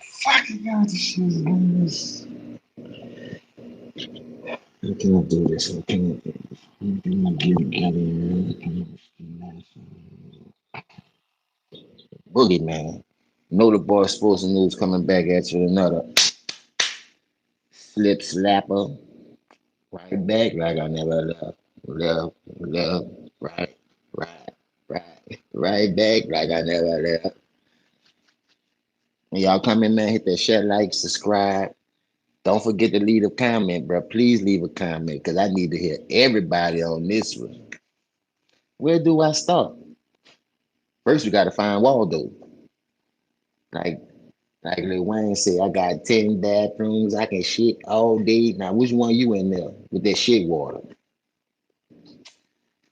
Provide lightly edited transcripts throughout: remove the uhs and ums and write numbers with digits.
Fucking God, this shit is goodness. How can I do this? How can I do this? How can I get in? How can Boogeyman. Know the boy sports and news coming back at you with another slip slapper. Right back like I never left. Left, right, right, right. Right back like I never left. When y'all come in, man, hit that share, like, subscribe. Don't forget to leave a comment, bro. Please leave a comment because I need to hear everybody on this one. Where do I start? First, you got to find Waldo. Like, like Lil Wayne said, I got 10 bathrooms. I can shit all day. Now, which one you in there with that shit water?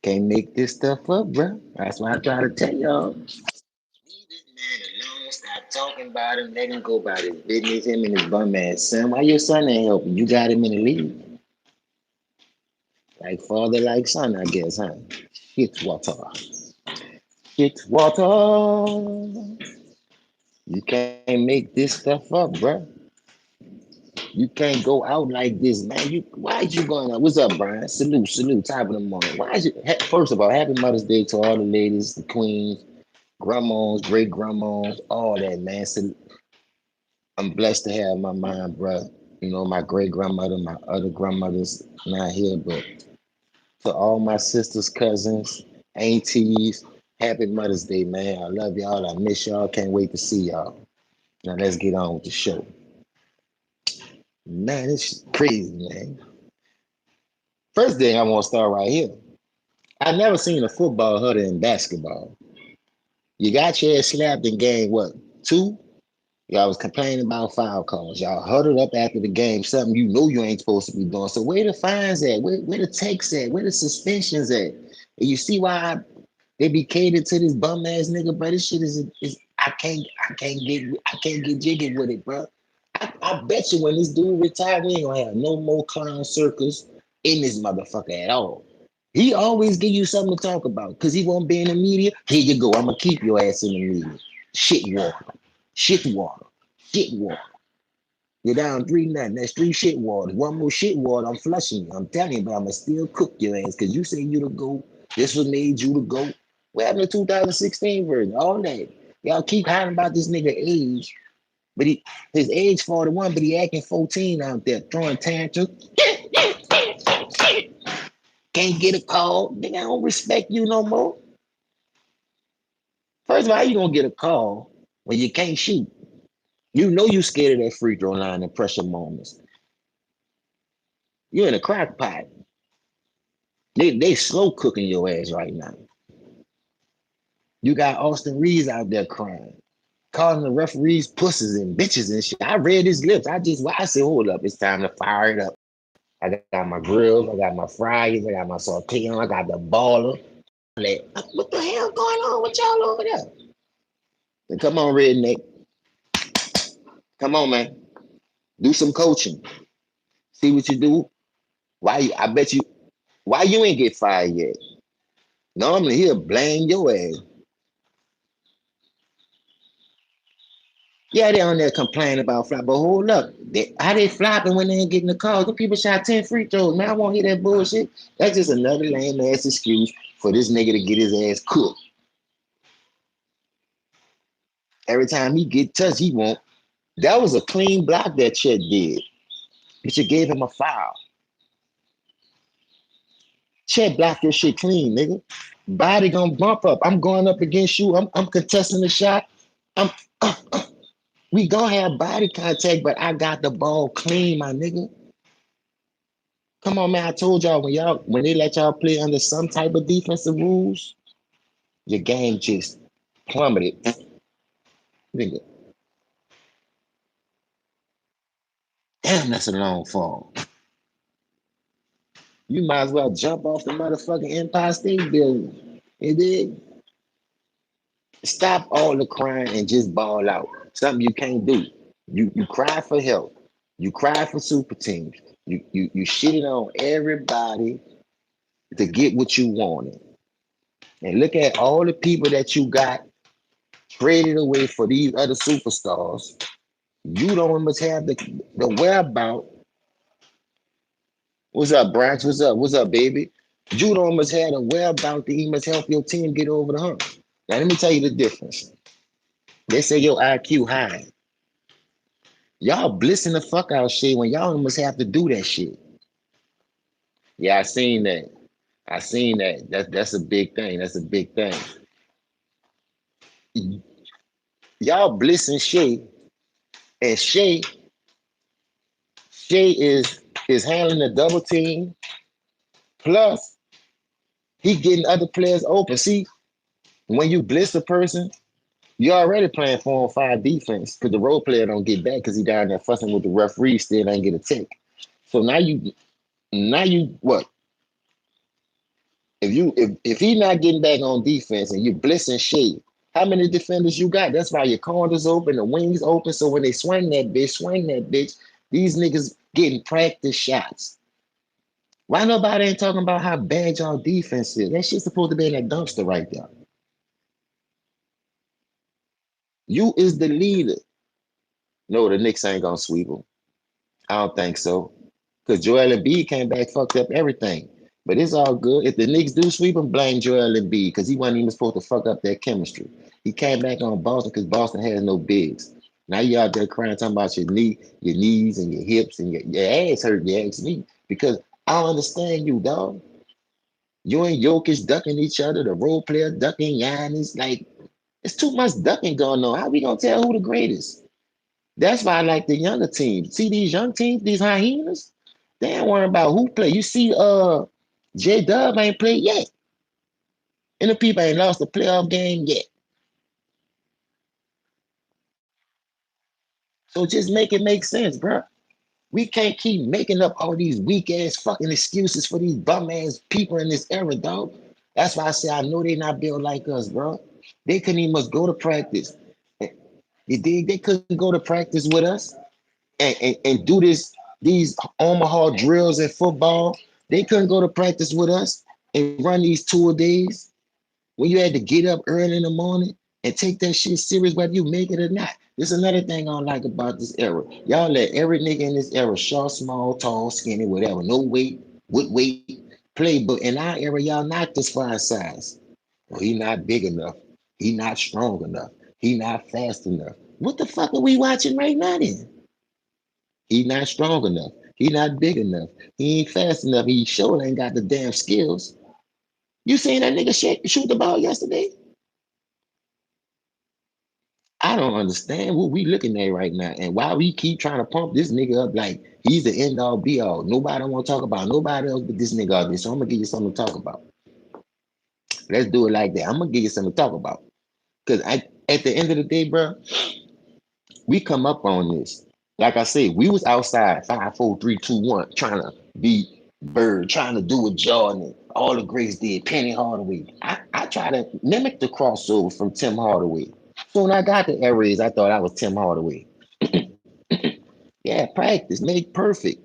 Can't make this stuff up, bro. That's why I try to tell y'all. Leave this man alone. Stop talking about him. Let him go about his business. Him and his bum ass son. Why your son ain't helping? You got him in the league. Like father, like son, I guess, huh? Shit water. Shit water. You can't make this stuff up, bro. You can't go out like this, man. Why is you going out? What's up, Brian? Salute, salute, top of the morning. Why is you? First of all, happy Mother's Day to all the ladies, the queens, grandmas, great grandmas, all that, man. So I'm blessed to have my mom, bro. You know, my great grandmother, my other grandmothers not here, but to all my sisters, cousins, aunties, happy Mother's Day, man. I love y'all. I miss y'all. Can't wait to see y'all. Now let's get on with the show. Man, it's crazy, man. First thing I want to start right here. I never seen a football harder than basketball. You got your ass slapped in game what? Two? Y'all was complaining about foul calls. Y'all huddled up after the game, something you know you ain't supposed to be doing. So where the fines at? Where the takes at? Where the suspensions at? And you see why they be catered to this bum ass nigga, bro. This shit is I can't get jiggy with it, bro. I bet you when this dude retire, we ain't gonna have no more clown circus in this motherfucker at all. He always give you something to talk about because he won't be in the media. Here you go. I'm gonna keep your ass in the media. Shit water. Shit water. Shit water. You're down 3-0. That's three shit waters. One more shit water, I'm flushing you. I'm telling you, but I'm gonna still cook your ass because you say you to go. This was made you to go. What happened to 2016 version? All that. Y'all keep hiding about this nigga age, but his age 41, but he acting 14 out there, throwing tantrums. Can't get a call. Nigga, I don't respect you no more. First of all, how you gonna get a call when you can't shoot? You know you scared of that free throw line and pressure moments. You're in a crack pot. They slow cooking your ass right now. You got Austin Reeves out there crying, calling the referees pussies and bitches and shit. I read his lips. I said, hold up, it's time to fire it up. I got my grills, I got my fries, I got my saute, I got the baller. Like, what the hell going on with y'all over there? Then come on, redneck. Come on, man. Do some coaching. See what you do. I bet you why you ain't get fired yet. Normally he'll blame your ass. Yeah, they on there complaining about flop, but hold up. How they flopping when they ain't getting the calls? The people shot 10 free throws. Man, I won't hear that bullshit. That's just another lame ass excuse for this nigga to get his ass cooked. Every time he get touched, he won't. That was a clean block that Chet did. But you gave him a foul. Chet blocked your shit clean, nigga. Body gonna bump up. I'm going up against you. I'm contesting the shot. I'm we gonna have body contact, but I got the ball clean, my nigga. Come on, man. I told y'all when they let y'all play under some type of defensive rules, your game just plummeted. Nigga, damn, that's a long fall. You might as well jump off the motherfucking Empire State Building. You did. Stop all the crying and just ball out. Something you can't do. You cry for help. You cry for super teams. You shitted on everybody to get what you wanted. And look at all the people that you got traded away for these other superstars. You don't must have the whereabout. What's up, Branch? What's up? What's up, baby? You don't must have the whereabout that he must help your team get over the hump. Now let me tell you the difference. They say your IQ high. Y'all blissing the fuck out shit when y'all must have to do that shit. Yeah, I seen that. I seen that. That's a big thing. That's a big thing. Y'all blissing Shay, and Shay is handling the double team. Plus, he getting other players open. See, when you bliss a person, you already playing 4-on-5 defense because the role player don't get back because he down there fussing with the referee still ain't get a tick. So now you what? If he not getting back on defense and you blissing Shea, how many defenders you got? That's why your corners open, the wings open. So when they swing that bitch, these niggas getting practice shots. Why nobody ain't talking about how bad y'all defense is? That shit's supposed to be in that dumpster right there. You is the leader. No, the Knicks ain't gonna sweep them. I don't think so. Because Joel Embiid came back, fucked up everything. But it's all good. If the Knicks do sweep him, blame Joel Embiid because he wasn't even supposed to fuck up that chemistry. He came back on Boston because Boston has no bigs. Now you out there crying, talking about your knees and your hips and your ass hurt. You ask me because I don't understand you, dog. You and Jokic ducking each other, the role player ducking Giannis. Like it's too much ducking going on. How we gonna tell who the greatest? That's why I like the younger teams. See these young teams, these hyenas, they ain't worrying about who play. You see, J Dub ain't played yet. And the people ain't lost a playoff game yet. So just make it make sense, bro. We can't keep making up all these weak ass fucking excuses for these bum ass people in this era, dog. That's why I say I know they not built like us, bro. They couldn't even must go to practice. You dig? They couldn't go to practice with us and do these Omaha drills in football. They couldn't go to practice with us and run these tour days when you had to get up early in the morning and take that shit serious whether you make it or not. This is another thing I don't like about this era. Y'all let every nigga in this era, short, small, tall, skinny, whatever, no weight, with weight, play. But in our era, y'all not this fine size. Well, he not big enough. He not strong enough. He not fast enough. What the fuck are we watching right now then? He not strong enough. He not big enough. He ain't fast enough. He sure ain't got the damn skills. You seen that nigga shoot the ball yesterday? I don't understand what we looking at right now and why we keep trying to pump this nigga up like he's the end all be all. Nobody want to talk about nobody else but this nigga out there. So I'm gonna give you something to talk about. Let's do it like that. I'm gonna give you something to talk about. Cause at the end of the day, bro, we come up on this. Like I said, we was outside 5, 4, 3, 2, 1, trying to beat Bird, trying to do what Jordan and all the greats did, Penny Hardaway. I try to mimic the crossover from Tim Hardaway. Soon I got the air raise, I thought I was Tim Hardaway. Yeah, practice, make perfect.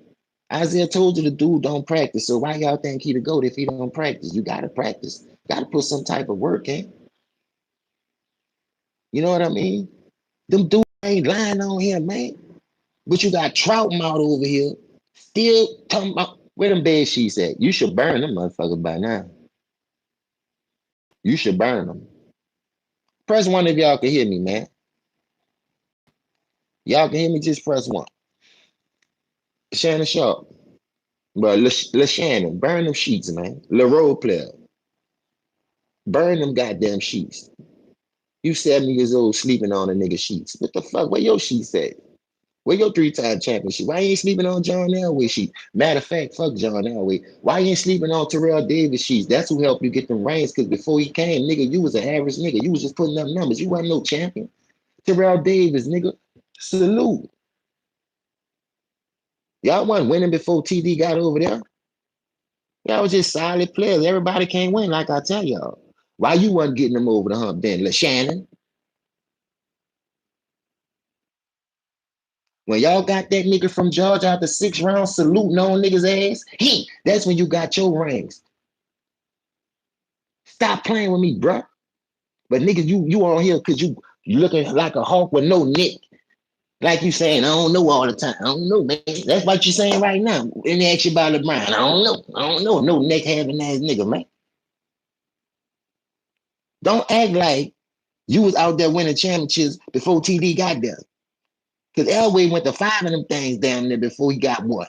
Isaiah told you the dude don't practice, so why y'all think he the GOAT if he don't practice? You gotta practice. Gotta put some type of work in. You know what I mean? Them dudes ain't lying on him, man. But you got Trout Mouth over here, still talking about where them bed sheets at. You should burn them motherfuckers by now. You should burn them. Press one if y'all can hear me, man. Y'all can hear me, just press one. Shannon Sharp. Bro, Shannon, burn them sheets, man. Role player, burn them goddamn sheets. You 70 years old sleeping on a nigga sheets. What the fuck? Where your sheets at? Where your three-time championship? Why you ain't sleeping on John Elway sheets? Matter of fact, fuck John Elway. Why you ain't sleeping on Terrell Davis sheets? That's who helped you get them rings. Because before he came, nigga, you was an average nigga. You was just putting up numbers. You wasn't no champion. Terrell Davis, nigga, salute. Y'all wasn't winning before TD got over there. Y'all was just solid players. Everybody can't win, like I tell y'all. Why you wasn't getting them over the hump then? Shannon, when y'all got that nigga from Georgia out the 6th round saluting on niggas' ass, that's when you got your rings. Stop playing with me, bruh. But niggas, you on here because you looking like a hawk with no neck. Like you saying, I don't know all the time. I don't know, man. That's what you're saying right now. And they ask you about LeBron. I don't know. I don't know. No neck having ass nigga, man. Don't act like you was out there winning championships before TD got there. Because Elway went to five of them things down there before he got one.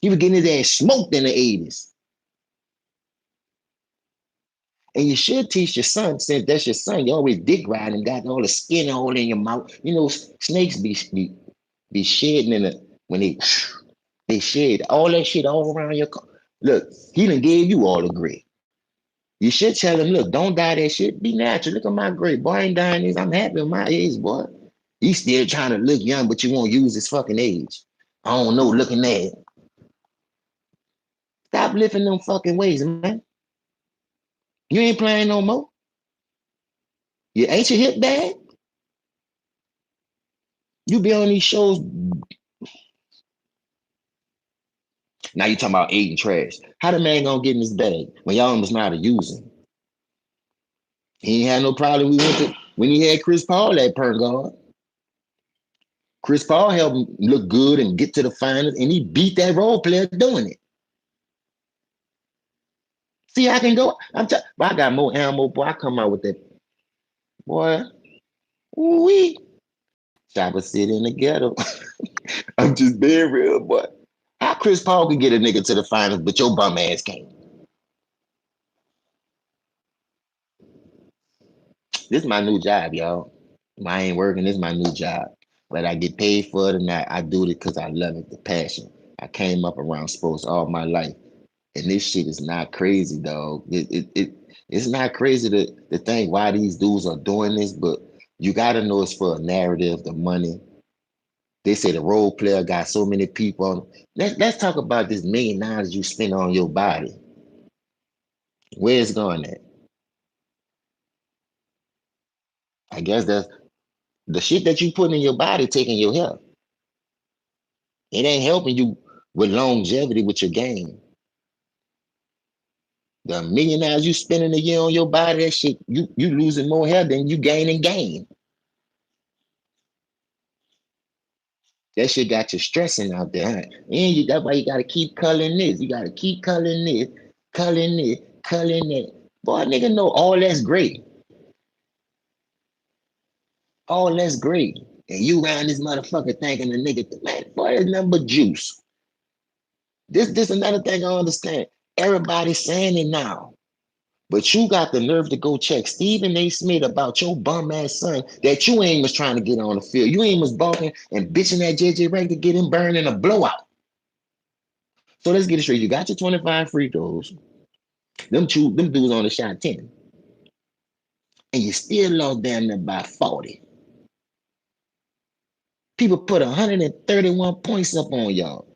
He was getting his ass smoked in the 80s. And you should teach your son, since that's your son, you always dick riding and got all the skin all in your mouth. You know, snakes be shedding in the when they shed all that shit all around your car. Look, he done gave you all the grit. You should tell him, look, don't die that shit. Be natural. Look at my grit. Boy, I ain't dying this. I'm happy with my age, boy. He's still trying to look young, but you won't use his fucking age. I don't know, looking at it. Stop lifting them fucking weights, man. You ain't playing no more. You ain't your hip bad. You be on these shows. Now you talking about eating trash. How the man gonna get in his bag when y'all almost know how to use him? He ain't had no problem. We went to when he had Chris Paul at point guard. Chris Paul helped him look good and get to the finals, and he beat that role player doing it. See, I can go. I got more ammo, boy. I come out with that, boy. We Chopper City in the ghetto. I'm just being real, boy. How Chris Paul can get a nigga to the finals, but your bum ass can't? This is my new job, y'all. I ain't working. This is my new job. But I get paid for it, and I do it because I love it, the passion. I came up around sports all my life, and this shit is not crazy, dog. It's not crazy to think why these dudes are doing this, but you got to know it's for a narrative, the money. They say the role player got so many people. Let's talk about this $1,000,000 you spend on your body. Where's it going at? I guess that's the shit that you put in your body taking your health. It ain't helping you with longevity with your game. The $1,000,000 you spending a year on your body, that shit, you losing more hair than you gaining gain. That shit got you stressing out there. Huh? And that's why you gotta keep culling this. You gotta keep culling this, culling it, culling it. Boy, nigga know all that's great. All that's great. And you around this motherfucker thinking the nigga, man, boy, it's nothing but juice. This another thing I understand. Everybody's saying it now. But you got the nerve to go check Stephen A. Smith about your bum ass son that you ain't was trying to get on the field. You ain't was balking and bitching at JJ Redick to get him burned in a blowout. So let's get it straight. You got your 25 free throws. Them dudes only shot 10. And you still lost damn near by 40. People put 131 points up on y'all.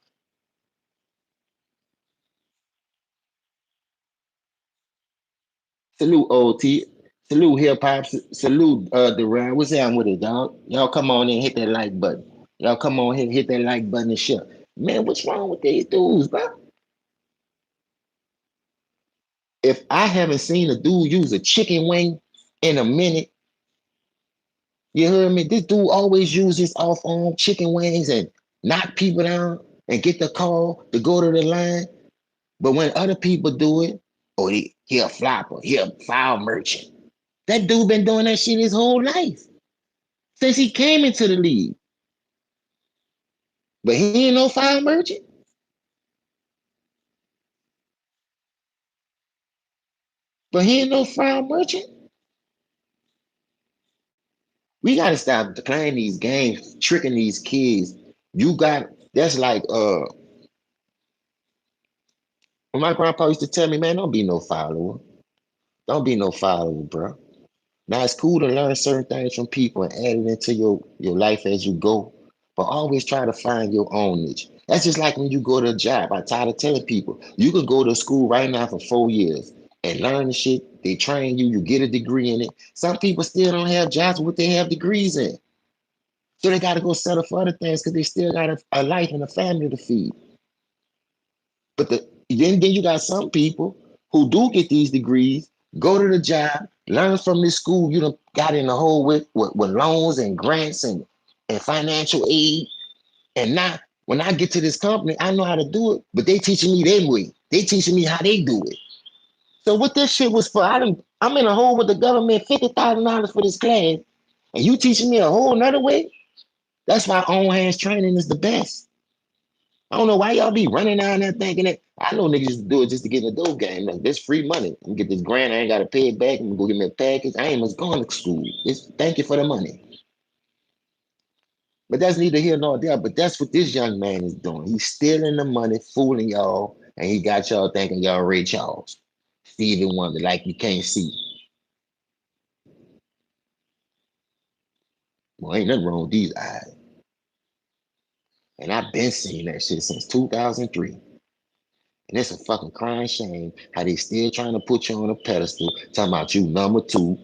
Salute OT. Salute hip hop. Salute Duran. What's down with it, dog? Y'all come on and hit that like button. Y'all come on here, hit that like button and share. Man, what's wrong with these dudes, bro? If I haven't seen a dude use a chicken wing in a minute, you heard me? This dude always uses off on chicken wings and knock people down and get the call to go to the line. But when other people do it, oh, he a flopper, he a foul merchant. That dude been doing that shit his whole life since he came into the league. But he ain't no foul merchant. But he ain't no foul merchant. We gotta stop playing these games, tricking these kids. You got that's like when my grandpa used to tell me, man, don't be no follower. Don't be no follower, bro. Now it's cool to learn certain things from people and add it into your life as you go, but always try to find your own niche. That's just like when you go to a job. I tired of telling people you could go to school right now for 4 years and learn the shit. They train you, you get a degree in it. Some people still don't have jobs what they have degrees in. So they got to go settle for other things because they still got a life and a family to feed. But then you got some people who do get these degrees, go to the job, learn from this school you done got in the hole with loans and grants and and financial aid. And now when I get to this company, I know how to do it, but they teaching me their way. They teaching me how they do it. So what this shit was for, I'm in a hole with the government, $50,000 for this class, and you teaching me a whole nother way? That's why on hands training is the best. I don't know why y'all be running down there thinking that. I know niggas used to do it just to get in the dope game. Like, this free money. I'm gonna get this grant. I ain't gotta pay it back. I'm gonna go get me a package. I ain't much going to school. It's thank you for the money. But that's neither here nor there. But that's what this young man is doing. He's stealing the money, fooling y'all, and he got y'all thinking y'all Ray Charles, Stevie Wonder, like you can't see. Well, ain't nothing wrong with these eyes. And I've been seeing that shit since 2003. And it's a fucking crying shame how they still trying to put you on a pedestal, talking about you number two.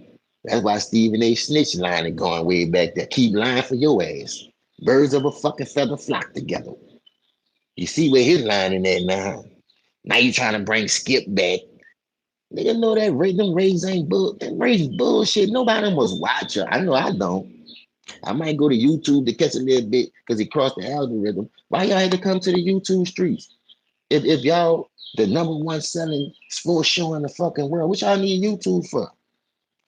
That's why Stephen A. Snitch line is going way back there. Keep lying for your ass. Birds of a fucking feather flock together. You see where his line in there now. Now you trying to bring Skip back. Nigga know that them Rays ain't bull. That Rays bullshit. Nobody must watch her. I know I don't. I might go to YouTube to catch a little bit because he crossed the algorithm. Why y'all had to come to the YouTube streets? If y'all the number one selling sports show in the fucking world, what y'all need YouTube for?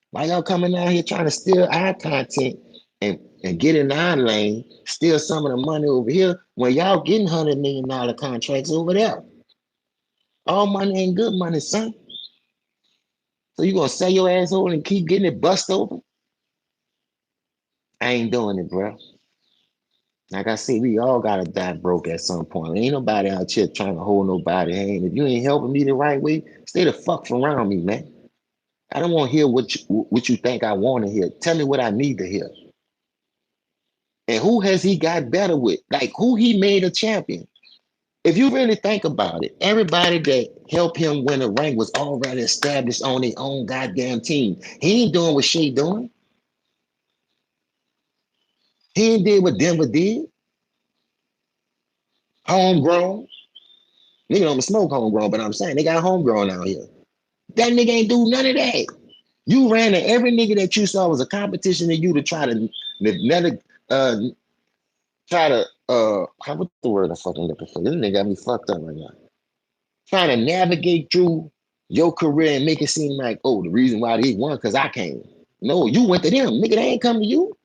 Why y'all coming out here trying to steal our content and get in our lane, steal some of the money over here when y'all getting $100 million contracts over there? All money ain't good money, son. So you gonna sell your asshole and keep getting it bust over? I ain't doing it, bro. Like I said, we all gotta die broke at some point. Ain't nobody out here trying to hold nobody hand. If you ain't helping me the right way, stay the fuck from around me, man. I don't want to hear what you think I want to hear. Tell me what I need to hear. And who has he got better with? Like who he made a champion? If you really think about it, everybody that helped him win a ring was already established on their own goddamn team. He ain't doing what Shea doing. He ain't did what Denver did. Homegrown. Nigga don't smoke homegrown, but I'm saying they got homegrown out here. That nigga ain't do none of that. You ran to every nigga that you saw was a competition to you to try to never try to what's the word I fucking looking for? This nigga got me fucked up right now. Trying to navigate through your career and make it seem like, oh, the reason why they won because I came. No, you went to them. Nigga, they ain't come to you.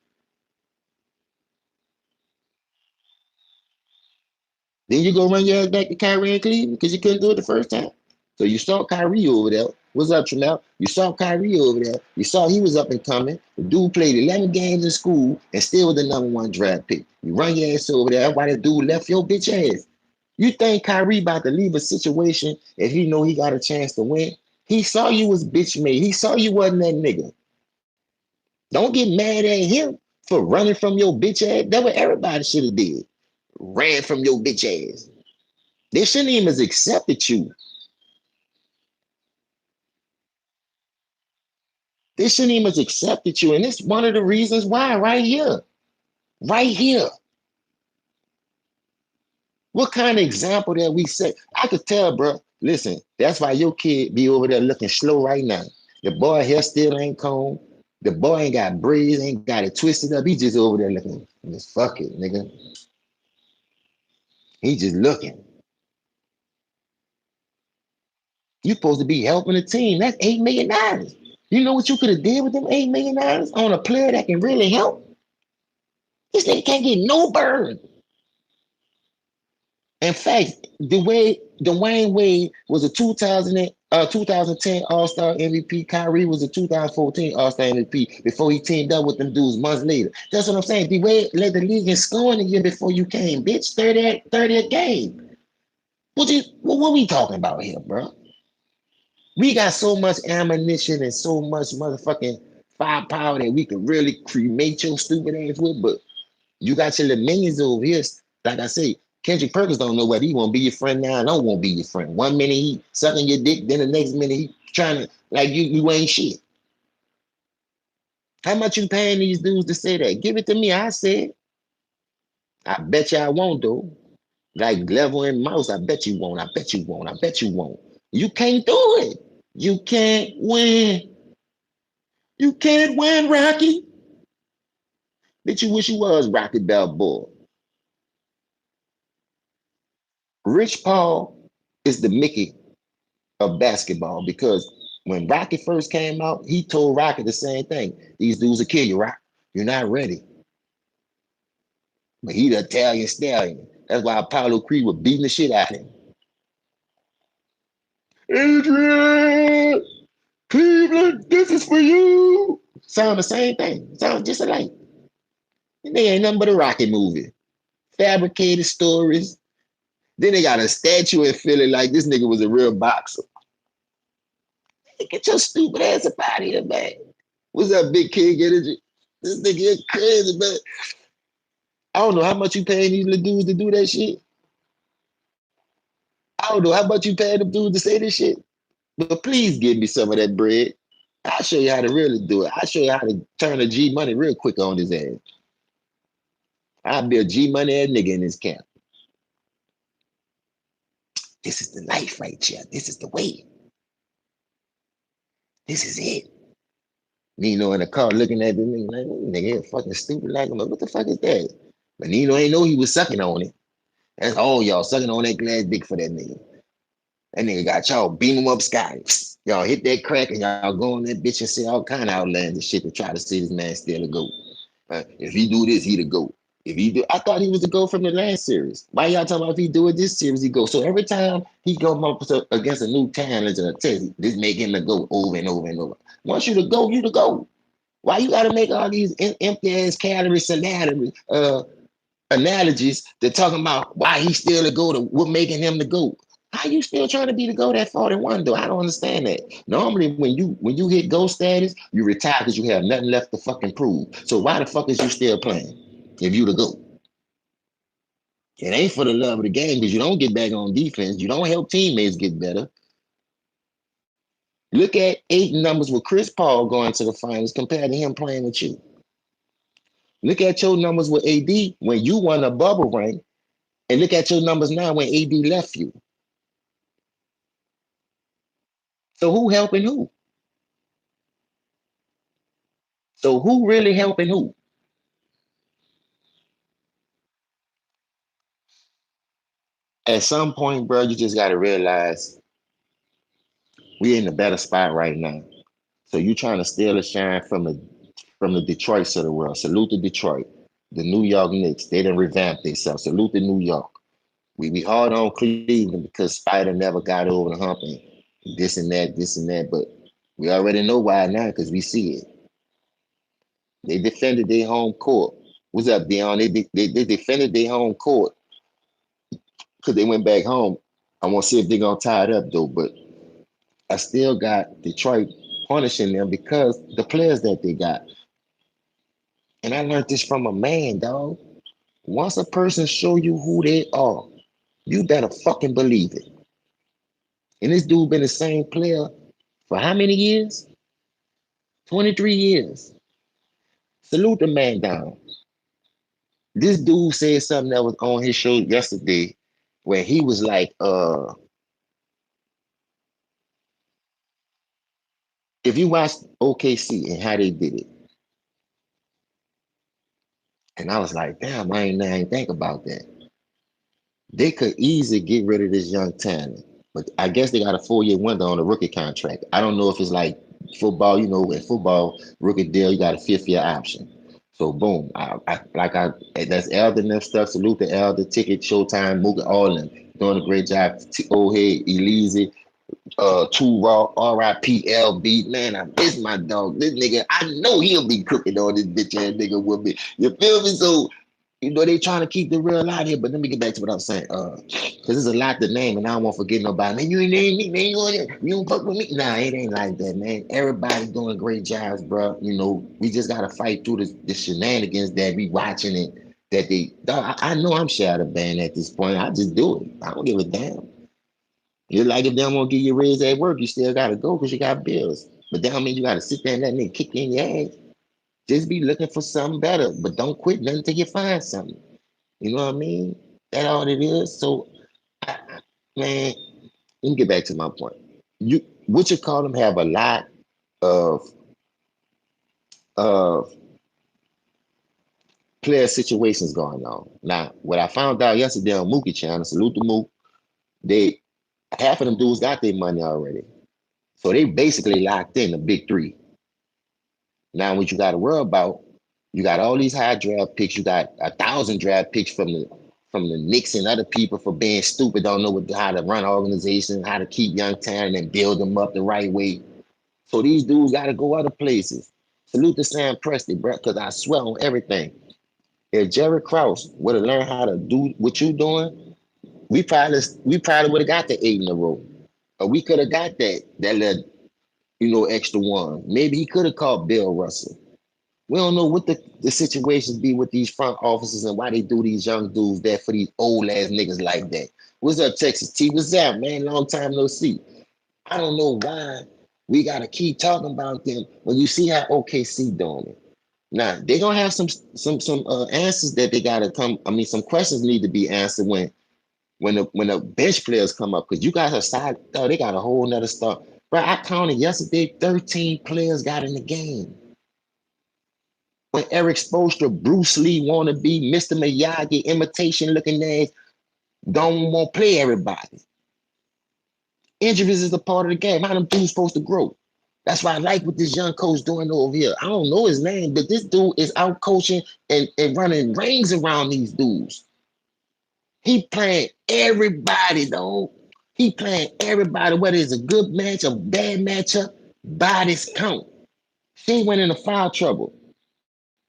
Then you go run your ass back to Kyrie and Cleveland because you couldn't do it the first time. So you saw Kyrie over there. What's up, Tramel? You saw Kyrie over there. You saw he was up and coming. The dude played 11 games in school and still was the number one draft pick. You run your ass over there. That's why the dude left your bitch ass. You think Kyrie about to leave a situation if he know he got a chance to win? He saw you was bitch made. He saw you wasn't that nigga. Don't get mad at him for running from your bitch ass. That's what everybody should have did. Ran from your bitch ass. They shouldn't even have accepted you. They shouldn't even have accepted you. And it's one of the reasons why, right here. Right here. What kind of example that we set? I could tell, bro. Listen, that's why your kid be over there looking slow right now. The boy hair still ain't combed. The boy ain't got braids, ain't got it twisted up. He just over there looking. Just fuck it, nigga. He just looking. You supposed to be helping the team. That's $8 million. You know what you could have did with them $8 million on a player that can really help? This nigga can't get no burn. In fact, Dwayne Wade was a 2010 All-Star MVP. Kyrie was a 2014 All-Star MVP before he teamed up with them dudes months later. That's what I'm saying. D-Wade led the league in scoring the year before you came, bitch. 30 a game. What we talking about here, bro? We got so much ammunition and so much motherfucking firepower that we can really cremate your stupid ass with, but you got your little minions over here. Like I say, Kendrick Perkins don't know whether he want to be your friend now and don't want to be your friend. One minute he sucking your dick, then the next minute he trying to like you ain't shit. How much you paying these dudes to say that? Give it to me. I said. I bet you I won't though. Like level and mouse, I bet you won't. I bet you won't. I bet you won't. You can't do it. You can't win. You can't win, Rocky. Bitch, you wish you was Rocky Balboa. Rich Paul is the Mickey of basketball because when Rocky first came out, he told Rocky the same thing. These dudes will kill you, Rock. You're not ready. But he the Italian stallion. That's why Apollo Creed was beating the shit out of him. Adrian, Cleveland, this is for you. Sound the same thing. Sound just alike. And they ain't nothing but a Rocky movie. Fabricated stories. Then they got a statue in Philly like this nigga was a real boxer. Hey, get your stupid ass up out of here, man. What's up, big king energy? This nigga is crazy, man. I don't know how much you paying these little dudes to do that shit. I don't know how much you paying them dudes to say this shit. But please give me some of that bread. I'll show you how to really do it. I'll show you how to turn a G money real quick on his ass. I'll be a G money ass nigga in this camp. This is the life right here. This is the way. This is it. Nino in the car looking at the nigga like, nigga, fucking stupid like him. What the fuck is that? But Nino ain't know he was sucking on it. That's all y'all sucking on that glass dick for that nigga. That nigga got y'all beam him up sky. Y'all hit that crack and y'all go on that bitch and say all kind of outlandish shit to try to see this man still a goat. If he do this, he the goat. If he do, I thought he was the goat from the last series. Why y'all talking about if he do it this series, he go? So every time he go up against a new talent and a test, this make him the goat over and over and over. Once you the goat, you the goat. Why you got to make all these empty ass calorie salad analogies that talking about why he still the goat or what making him the goat? How you still trying to be the goat at 41 though? I don't understand that. Normally when you hit goat status, you retire because you have nothing left to fucking prove. So why the fuck is you still playing if you the goat? It ain't for the love of the game because you don't get back on defense. You don't help teammates get better. Look at eight numbers with Chris Paul going to the finals compared to him playing with you. Look at your numbers with AD when you won a bubble ring, and look at your numbers now when AD left you. So who helping who? So who really helping who? At some point, bro, you just gotta realize we in a better spot right now. So you trying to steal a shine from the Detroits of the world. Salute to Detroit. The New York Knicks. They didn't revamp themselves. Salute to New York. We hard on Cleveland because Spider never got over the hump and this and that. But we already know why now because we see it. They defended their home court. What's up, Dion? They defended their home court because they went back home. I want to see if they're gonna tie it up though, but I still got Detroit punishing them because the players that they got. And I learned this from a man, dog. Once a person show you who they are, you better fucking believe it. And this dude been the same player for how many years? 23 years. Salute the man down. This dude said something that was on his show yesterday where he was like, if you watch OKC and how they did it, and I was like, damn, I ain't think about that. They could easily get rid of this young talent, but I guess they got a 4-year window on a rookie contract. I don't know if it's like football, in football, rookie deal, you got a 5th-year option. So boom, that's Elder and them stuff. Salute to Elder, Ticket, Showtime, Mookie, all of them doing a great job. Old head, Elise, Too Raw, R.I.P. LB. Man, I miss my dog. This nigga, I know he'll be cooking on this bitch ass nigga with me. You feel me? So they trying to keep the real out here, but let me get back to what I'm saying. Because there's a lot to name, and I don't want to forget nobody. Man, you ain't name me, man. You don't fuck with me. Nah, it ain't like that, man. Everybody's doing great jobs, bro. We just gotta fight through the shenanigans that we watching it. That they, dog, I know I'm shadow banned at this point. I just do it. I don't give a damn. You're like if they don't want to give you a raise at work, you still gotta go because you got bills. But that don't mean you gotta sit there and let nigga kick you in your ass. Just be looking for something better, but don't quit nothing until you find something. You know what I mean? That's all it is. So, man, let me get back to my point. What you call them have a lot of of player situations going on. Now, what I found out yesterday on Mookie Channel, salute to Mook, they half of them dudes got their money already. So they basically locked in the big three. Now, what you got to worry about, you got all these high draft picks. You got 1,000 draft picks from the Knicks and other people for being stupid, don't know how to run organizations, how to keep young talent and build them up the right way. So these dudes got to go other places. Salute to Sam Presti, bro, because I swear on everything. If Jerry Krause would have learned how to do what you doing, we probably would have got the 8 in a row. Or we could have got that little, extra one. Maybe he could have called Bill Russell. We don't know what the situations be with these front offices and why they do these young dudes that for these old ass niggas like that. What's up, Texas T? What's up, man? Long time no see. I don't know why we gotta keep talking about them when you see how OKC doing it. Now they're gonna have some answers that they gotta come. I mean, some questions need to be answered when the bench players come up because you guys are side. Oh, they got a whole nother stuff. Bro, I counted yesterday. 13 players got in the game. When Eric Spoelstra, Bruce Lee wanna be Mr. Miyagi, imitation looking ass, don't want to play everybody. Injuries is a part of the game. How them dudes supposed to grow? That's why I like what this young coach doing over here. I don't know his name, but this dude is out coaching and running rings around these dudes. He playing everybody, though. He playing everybody, whether it's a good match, a bad matchup, bodies count. She went into foul trouble.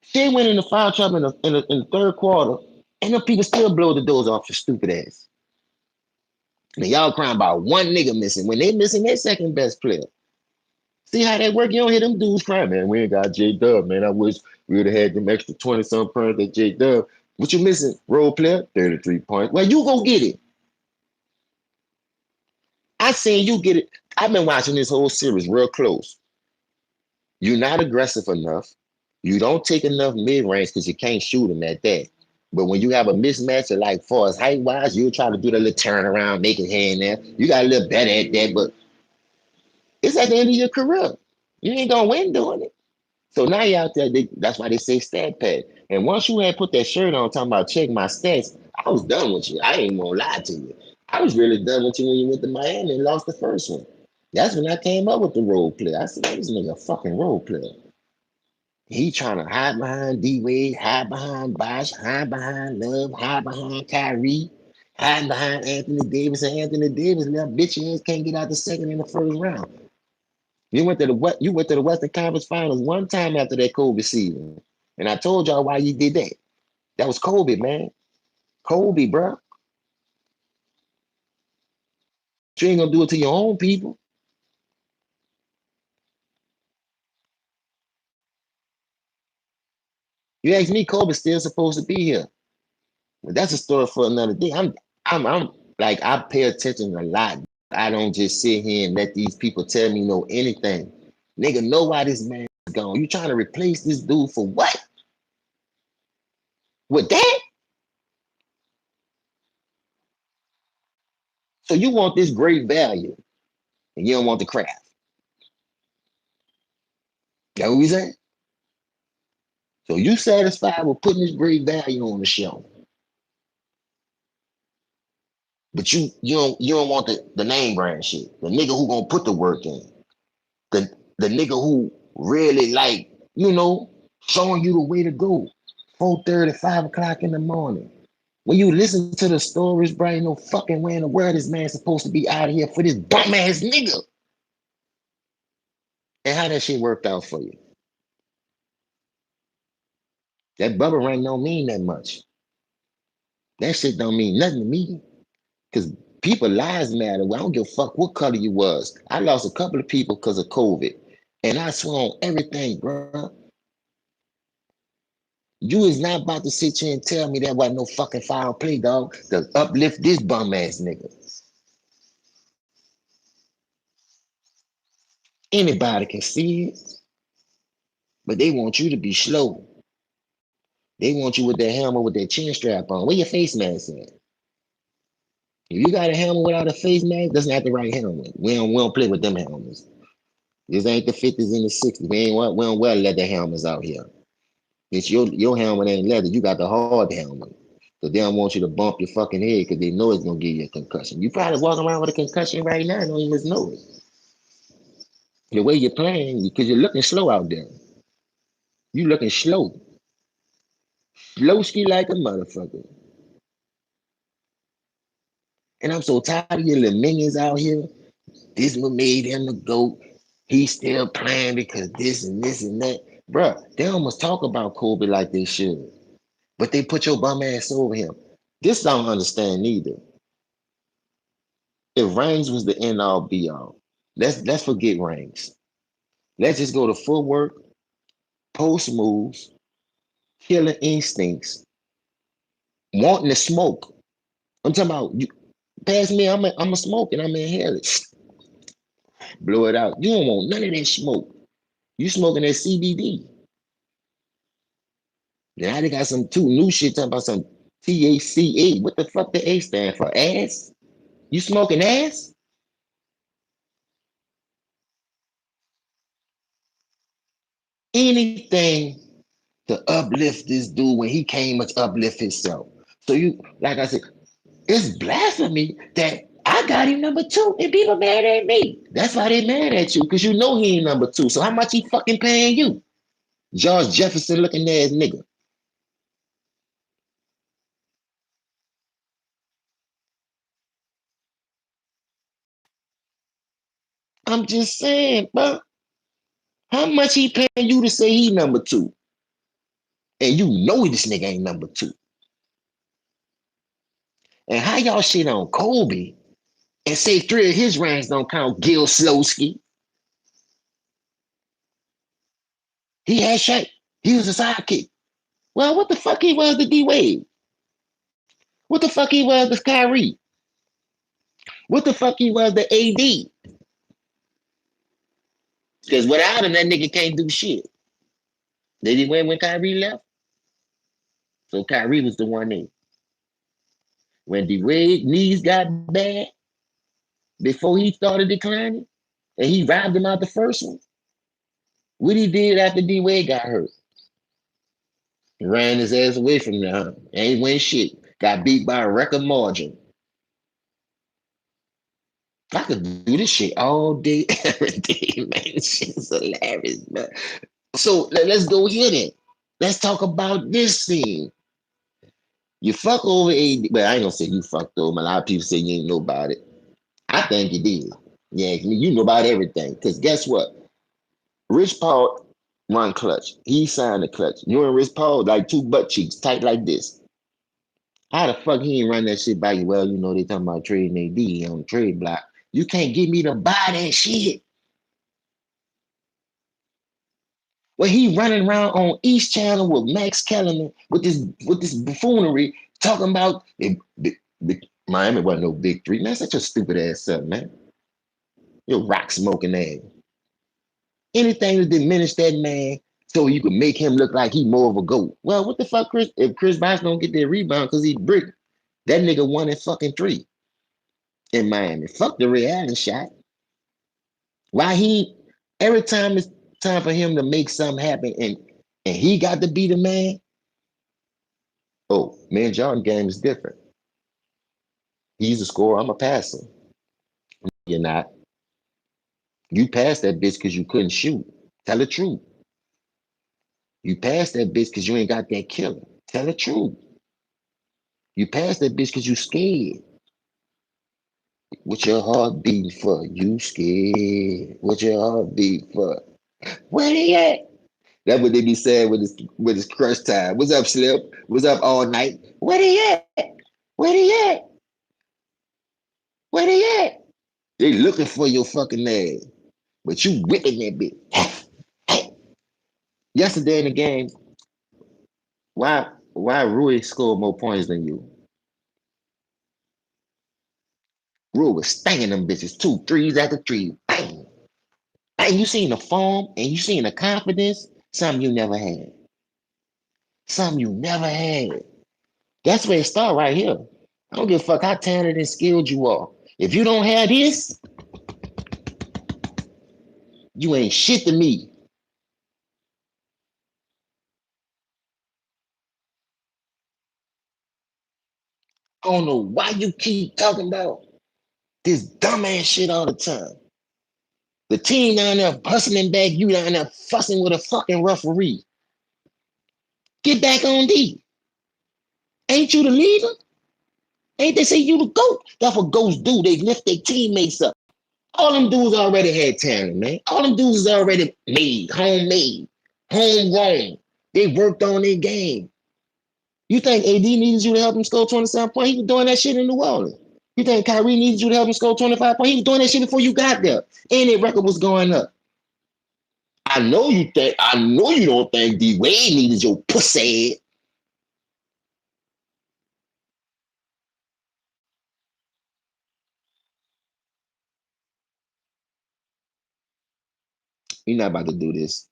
She went into foul trouble in the third quarter, and the people still blow the doors off your stupid ass. Now y'all crying about one nigga missing when they missing their second best player. See how that work? You don't hear them dudes crying, man. We ain't got J Dub, man. I wish we would have had them extra 20 some points that J Dub. What you missing? Role player, 33 points. Well, you go get it. I seen you get it. I've been watching this whole series real close. You're not aggressive enough. You don't take enough mid range because you can't shoot them at that. But when you have a mismatch, like far as height wise, you'll try to do the little turn around, make it here and there. You got a little better at that, but it's at the end of your career. You ain't gonna win doing it. So now you out there. That's why they say stat pad. And once you had put that shirt on, talking about check my stats, I was done with you. I ain't gonna lie to you. I was really done with you when you went to Miami and lost the first one. That's when I came up with the role player. I said, this nigga a fucking role player. He trying to hide behind D Wade, hide behind Bosh, hide behind Love, hide behind Kyrie, hide behind Anthony Davis, and Anthony Davis left bitch ass can't get out the second in the first round. You went to the Western Conference Finals one time after that Kobe season, and I told y'all why you did that. That was Kobe, man. Kobe, bro. You ain't gonna do it to your own people. You ask me, Kobe's still supposed to be here. But that's a story for another day. I'm like I pay attention a lot. I don't just sit here and let these people tell me know anything. Nigga, know why this man is gone. You trying to replace this dude for what? With that? So you want this great value and you don't want the craft. That what we saying? So you satisfied with putting this great value on the show, but you don't want the name brand shit. The nigga who gonna put the work in. The nigga who really like, showing you the way to go. 4:30, 5 o'clock in the morning. When you listen to the stories, bro, ain't no fucking way in the world this man's supposed to be out of here for this bum ass nigga. And how that shit worked out for you. That bubble rank don't mean that much. That shit don't mean nothing to me. Cause people lives matter. Well, I don't give a fuck what color you was. I lost a couple of people because of COVID. And I swear on everything, bro. You is not about to sit here and tell me that wasn't no fucking foul play, dog, to uplift this bum ass nigga. Anybody can see it, but they want you to be slow. They want you with that helmet with that chin strap on. Where your face mask at? If you got a helmet without a face mask, that's not the right helmet. We don't play with them helmets. This ain't the 50s and the 60s. We don't wear leather helmets out here. It's your helmet ain't leather. You got the hard helmet. So they don't want you to bump your fucking head because they know it's gonna give you a concussion. You probably walking around with a concussion right now and don't even know it. The way you're playing, because you're looking slow out there. You looking slow. Slow ski like a motherfucker. And I'm so tired of your little minions out here. This what made him the GOAT. He's still playing because this and that. Bruh, they almost talk about Kobe like they should. But they put your bum ass over him. This I don't understand neither. If rings was the end all be all, let's forget rings. Let's just go to footwork, post moves, killer instincts, wanting to smoke. I'm talking about you pass me, I'm a smoke and I'm inhale it. Blow it out. You don't want none of that smoke. You smoking that CBD. Now they got some two new shit talking about some THCA. What the fuck the A stand for? Ass? You smoking ass? Anything to uplift this dude when he came to uplift himself. So you, like I said, it's blasphemy that I got him number two and people mad at me. That's why they mad at you, because you know he ain't number two. So how much he fucking paying you? George Jefferson looking ass nigga. I'm just saying, bro. How much he paying you to say he number two? And you know this nigga ain't number two. And how y'all shit on Kobe and say three of his rings don't count Gil Slowski? He had Shaq. He was a sidekick. Well, what the fuck he was to D Wade? What the fuck he was to Kyrie? What the fuck he was to AD? Because without him, that nigga can't do shit. Did he win when Kyrie left? So Kyrie was the one in. When D Wade knees got bad before he started declining, and he robbed him out the first one. What he did after D Wade got hurt? Ran his ass away from there. Ain't win shit. Got beat by a record margin. I could do this shit all day, every day, man. This shit's hilarious, man. So let's go here then. Let's talk about this scene. You fuck over AD. Well, I ain't gonna say you fucked over. A lot of people say you ain't know about it. I think you did. Yeah, you know about everything. Because guess what? Rich Paul run clutch. He signed the clutch. You and Rich Paul like two butt cheeks, tight like this. How the fuck he ain't run that shit by you? Well, you know they talking about trading AD on the trade block. You can't get me to buy that shit. Well, he running around on East Channel with Max Kellerman with this buffoonery talking about the Miami wasn't no big three. Man, such a stupid ass son, man. Your rock smoking ass. Anything to diminish that man so you can make him look like he more of a goat. Well, what the fuck, Chris? If Chris Bosh don't get that rebound because he brick, that nigga won in fucking three in Miami. Fuck the reality shot. Why he every time it's time for him to make something happen and he got to be the man. Oh, man, Jordan game is different. He's a scorer. I'm a passer. You're not. You passed that bitch because you couldn't shoot. Tell the truth. You passed that bitch because you ain't got that killer. Tell the truth. You passed that bitch because you scared. What your heart beating for? You scared. What your heart beat for? Where they at? That's what they be saying with his crush time. What's up, Slip? What's up all night? Where they at? Where they at? Where they at? They looking for your fucking ass. But you whipping that bitch. Yesterday in the game, why Rui scored more points than you? Rui was stanging them bitches, two threes after three. Bang. And you seen the form and you seen the confidence, something you never had. Something you never had. That's where it start right here. I don't give a fuck how talented and skilled you are. If you don't have this, you ain't shit to me. I don't know why you keep talking about this dumbass shit all the time. The team down there hustling back, you down there fussing with a fucking referee. Get back on D. Ain't you the leader? Ain't they say you the GOAT? That's what GOATs do. They lift their teammates up. All them dudes already had talent, man. All them dudes is already made, homemade, homegrown. They worked on their game. You think AD needed you to help him score 27 points? He was doing that shit in New Orleans. You think Kyrie needed you to help him score 25 points? He was doing that shit before you got there. And their record was going up. I know you don't think D Wade needed your pussy. You're not about to do this.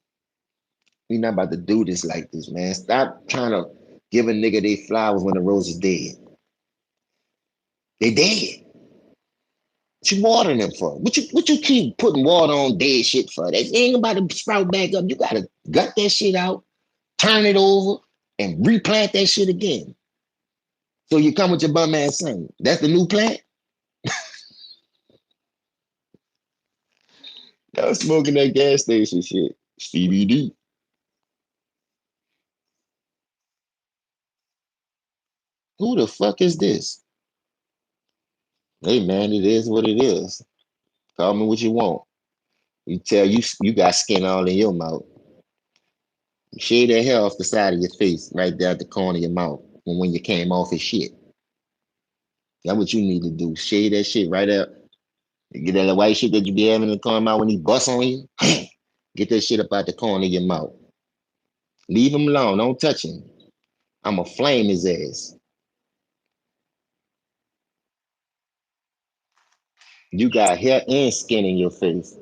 You're not about to do this like this, man. Stop trying to give a nigga they flowers when the rose is dead. They dead. What you watering them for? What you keep putting water on dead shit for? That ain't about to sprout back up. You gotta gut that shit out, turn it over, and replant that shit again. So you come with your bum ass son. That's the new plant? I was smoking that gas station shit. CBD. Who the fuck is this? Hey man, it is what it is. Call me what you want. You tell you got skin all in your mouth. Shave that hair off the side of your face, right there at the corner of your mouth, when you came off his shit. That's what you need to do. Shave that shit right up. Get that white shit that you be having in the corner of your mouth when he bust on you. Get that shit up out the corner of your mouth. Leave him alone. Don't touch him. I'ma flame his ass. You got hair and skin in your face.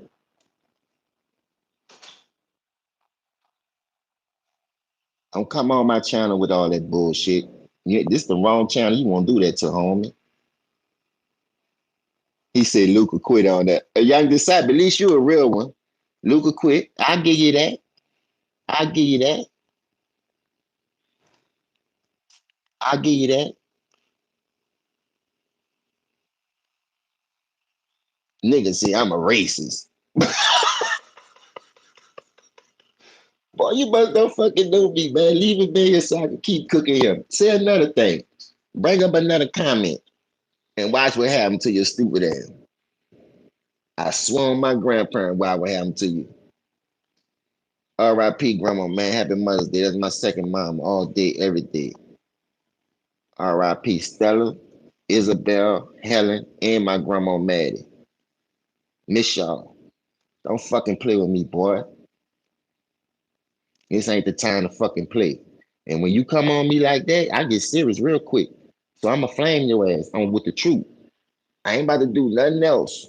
Don't come on my channel with all that bullshit. This the wrong channel. You won't do that to homie. He said Luca quit on that. A young disciple, at least you a real one. Luca quit. I'll give you that. I'll give you that. I'll give you that. Nigga say I'm a racist. Boy, you must don't fucking know me, man. Leave it there so I can keep cooking him. Say another thing. Bring up another comment and watch what happened to your stupid ass. I swear on my grandparent what would happen to you. R.I.P. Grandma, man. Happy Mother's Day. That's my second mom all day, every day. R.I.P. Stella, Isabel, Helen, and my grandma Maddie. Miss y'all. Don't fucking play with me, boy. This ain't the time to fucking play. And when you come on me like that, I get serious real quick. So I'ma flame your ass on with the truth. I ain't about to do nothing else.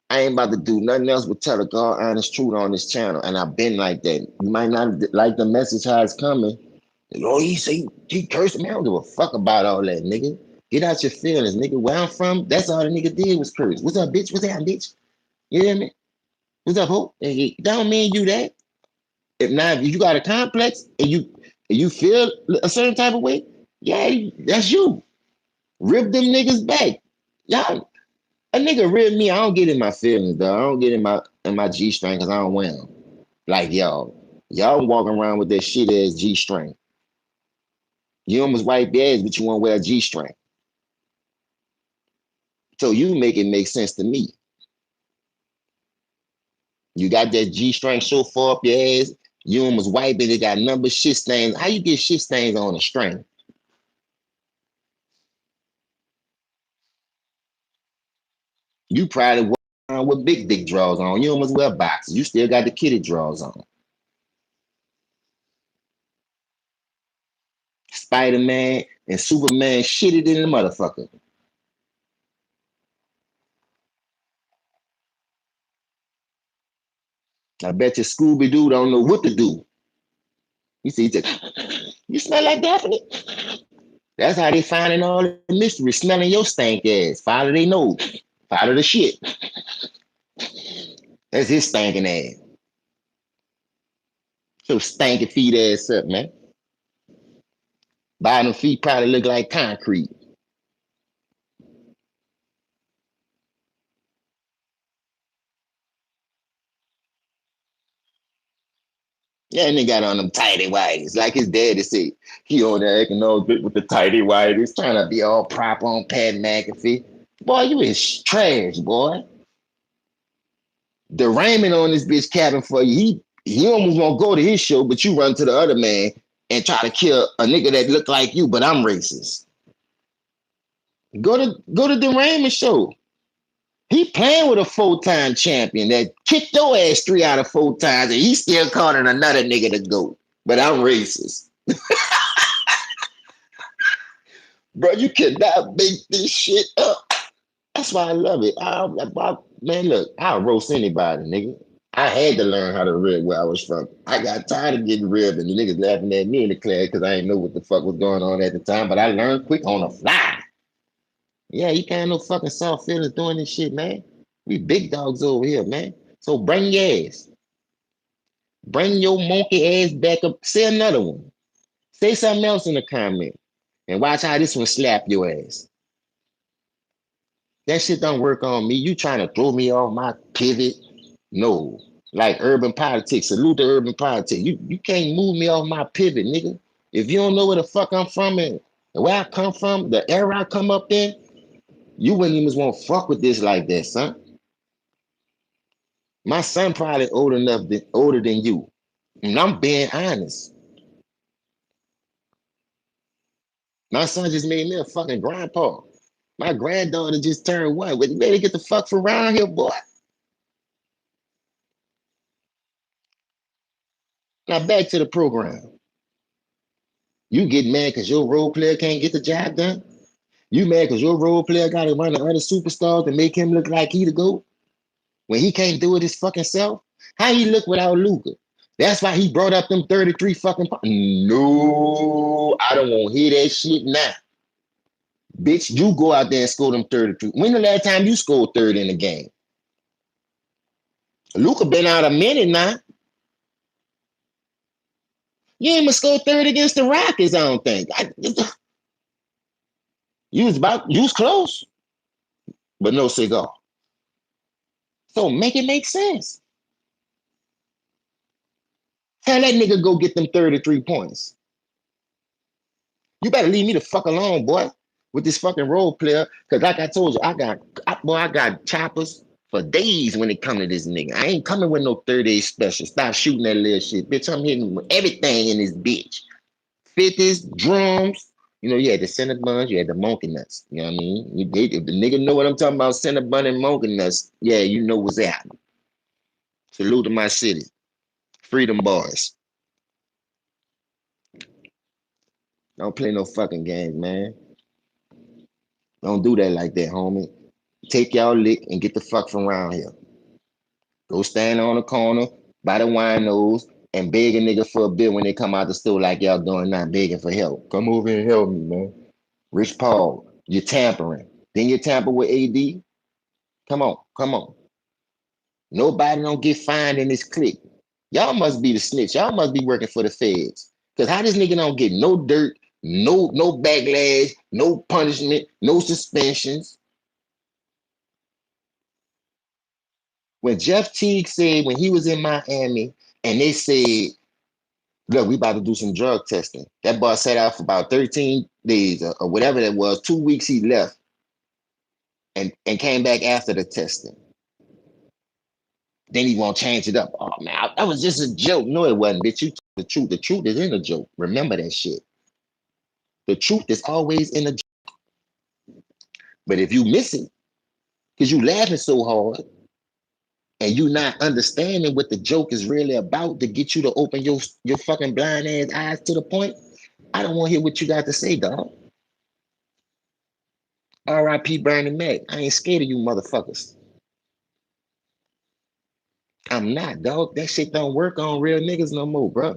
I ain't about to do nothing else but tell the God honest truth on this channel. And I've been like that. You might not like the message how it's coming. Oh, he cursed me. I don't give a fuck about all that, nigga. Get out your feelings, nigga. Where I'm from, that's all the nigga did was curse. What's up, bitch? What's that, bitch? You hear me? What's up, ho? That don't mean you that. If not, if you got a complex and you feel a certain type of way, yeah, that's you. Rip them niggas back. Y'all, a nigga rip me, I don't get in my feelings, though. I don't get in my G string because I don't wear them. Like y'all. Y'all walking around with that shit ass G string. You almost wipe your ass, but you won't wear a G string. So you make it make sense to me. You got that G string so far up your ass, you almost wipe it, it got number shit stains. How you get shit stains on a string? You probably walk around with big dick drawers on. You almost wear boxes. You still got the kitty drawers on. Spider-Man and Superman shitted in the motherfucker. I bet you Scooby-Doo don't know what to do. You see, you smell like Daphne. That's how they finding all the mystery, smelling your stank ass. Follow their nose. Follow the shit. That's his stinking ass. So stanky feet ass up, man. Bottom feet probably look like concrete. Yeah, and they got on them tighty whities, like his daddy said. He on there acting all good with the tighty whities, trying to be all proper on Pat McAfee. Boy, you is trash, boy. The Raymond on this bitch cabin for you. He almost won't go to his show, but you run to the other man and try to kill a nigga that look like you, but I'm racist. Go to the Raymond show. He playing with a 4-time champion that kicked your ass 3 out of 4 times, and he still calling another nigga to go. But I'm racist. Bro, you cannot make this shit up. That's why I love it. Man, look, I'll roast anybody, nigga. I had to learn how to rib where I was from. I got tired of getting ribbed and the niggas laughing at me in the class because I didn't know what the fuck was going on at the time, but I learned quick on the fly. Yeah, you can't have no fucking soft feelings doing this shit, man. We big dogs over here, man. So bring your ass. Bring your monkey ass back up. Say another one. Say something else in the comment. And watch how this one slap your ass. That shit don't work on me. You trying to throw me off my pivot? No. Like urban politics. Salute the urban politics. You can't move me off my pivot, nigga. If you don't know where the fuck I'm from and where I come from, the era I come up in, you wouldn't even want to fuck with this like that, son. My son probably older than you. And I'm being honest. My son just made me a fucking grandpa. My granddaughter just turned 1. But you better get the fuck from around here, boy. Now back to the program. You get mad because your role player can't get the job done? You mad because your role player got to run the other superstars to make him look like he the GOAT when he can't do it his fucking self? How he look without Luka? That's why he brought up them 33 fucking. No, I don't want to hear that shit now. Bitch, you go out there and score them 33. When the last time you scored 30 in the game? Luka been out a minute now. You ain't even scored 30 against the Rockets, I don't think. You was close, but no cigar. So make it make sense. Tell that nigga go get them 33 points. You better leave me the fuck alone, boy, with this fucking role player. Cause like I told you, I got choppers for days when it come to this nigga. I ain't coming with no 30 special. Stop shooting that little shit. Bitch, I'm hitting everything in this bitch. 50s, drums. You know, you had the Cinnabons, you had the monkey nuts. You know what I mean? If the nigga know what I'm talking about, Cinnabon and monkey nuts, yeah, you know what's happening. Salute to my city. Freedom boys. Don't play no fucking games, man. Don't do that like that, homie. Take y'all lick and get the fuck from around here. Go stand on the corner by the wine nose and beg a nigga for a bill when they come out the store like y'all doing now, begging for help. Come over and help me, man. Rich Paul, you're tampering. Then you tamper with AD. Come on, come on. Nobody don't get fined in this clique. Y'all must be the snitch. Y'all must be working for the feds. Cause how this nigga don't get no dirt, no backlash, no punishment, no suspensions. When Jeff Teague said when he was in Miami and they said, look, we about to do some drug testing. That boy sat out for about 13 days or whatever that was. 2 weeks he left and came back after the testing. Then he won't change it up. Oh man, that was just a joke. No, it wasn't, bitch. You the truth. The truth is in a joke. Remember that shit. The truth is always in a joke. But if you miss it, because you laughing so hard and you not understanding what the joke is really about to get you to open your fucking blind ass eyes to the point, I don't want to hear what you got to say, dog. R.I.P. Bernie Mac. I ain't scared of you motherfuckers. I'm not, dog. That shit don't work on real niggas no more, bro.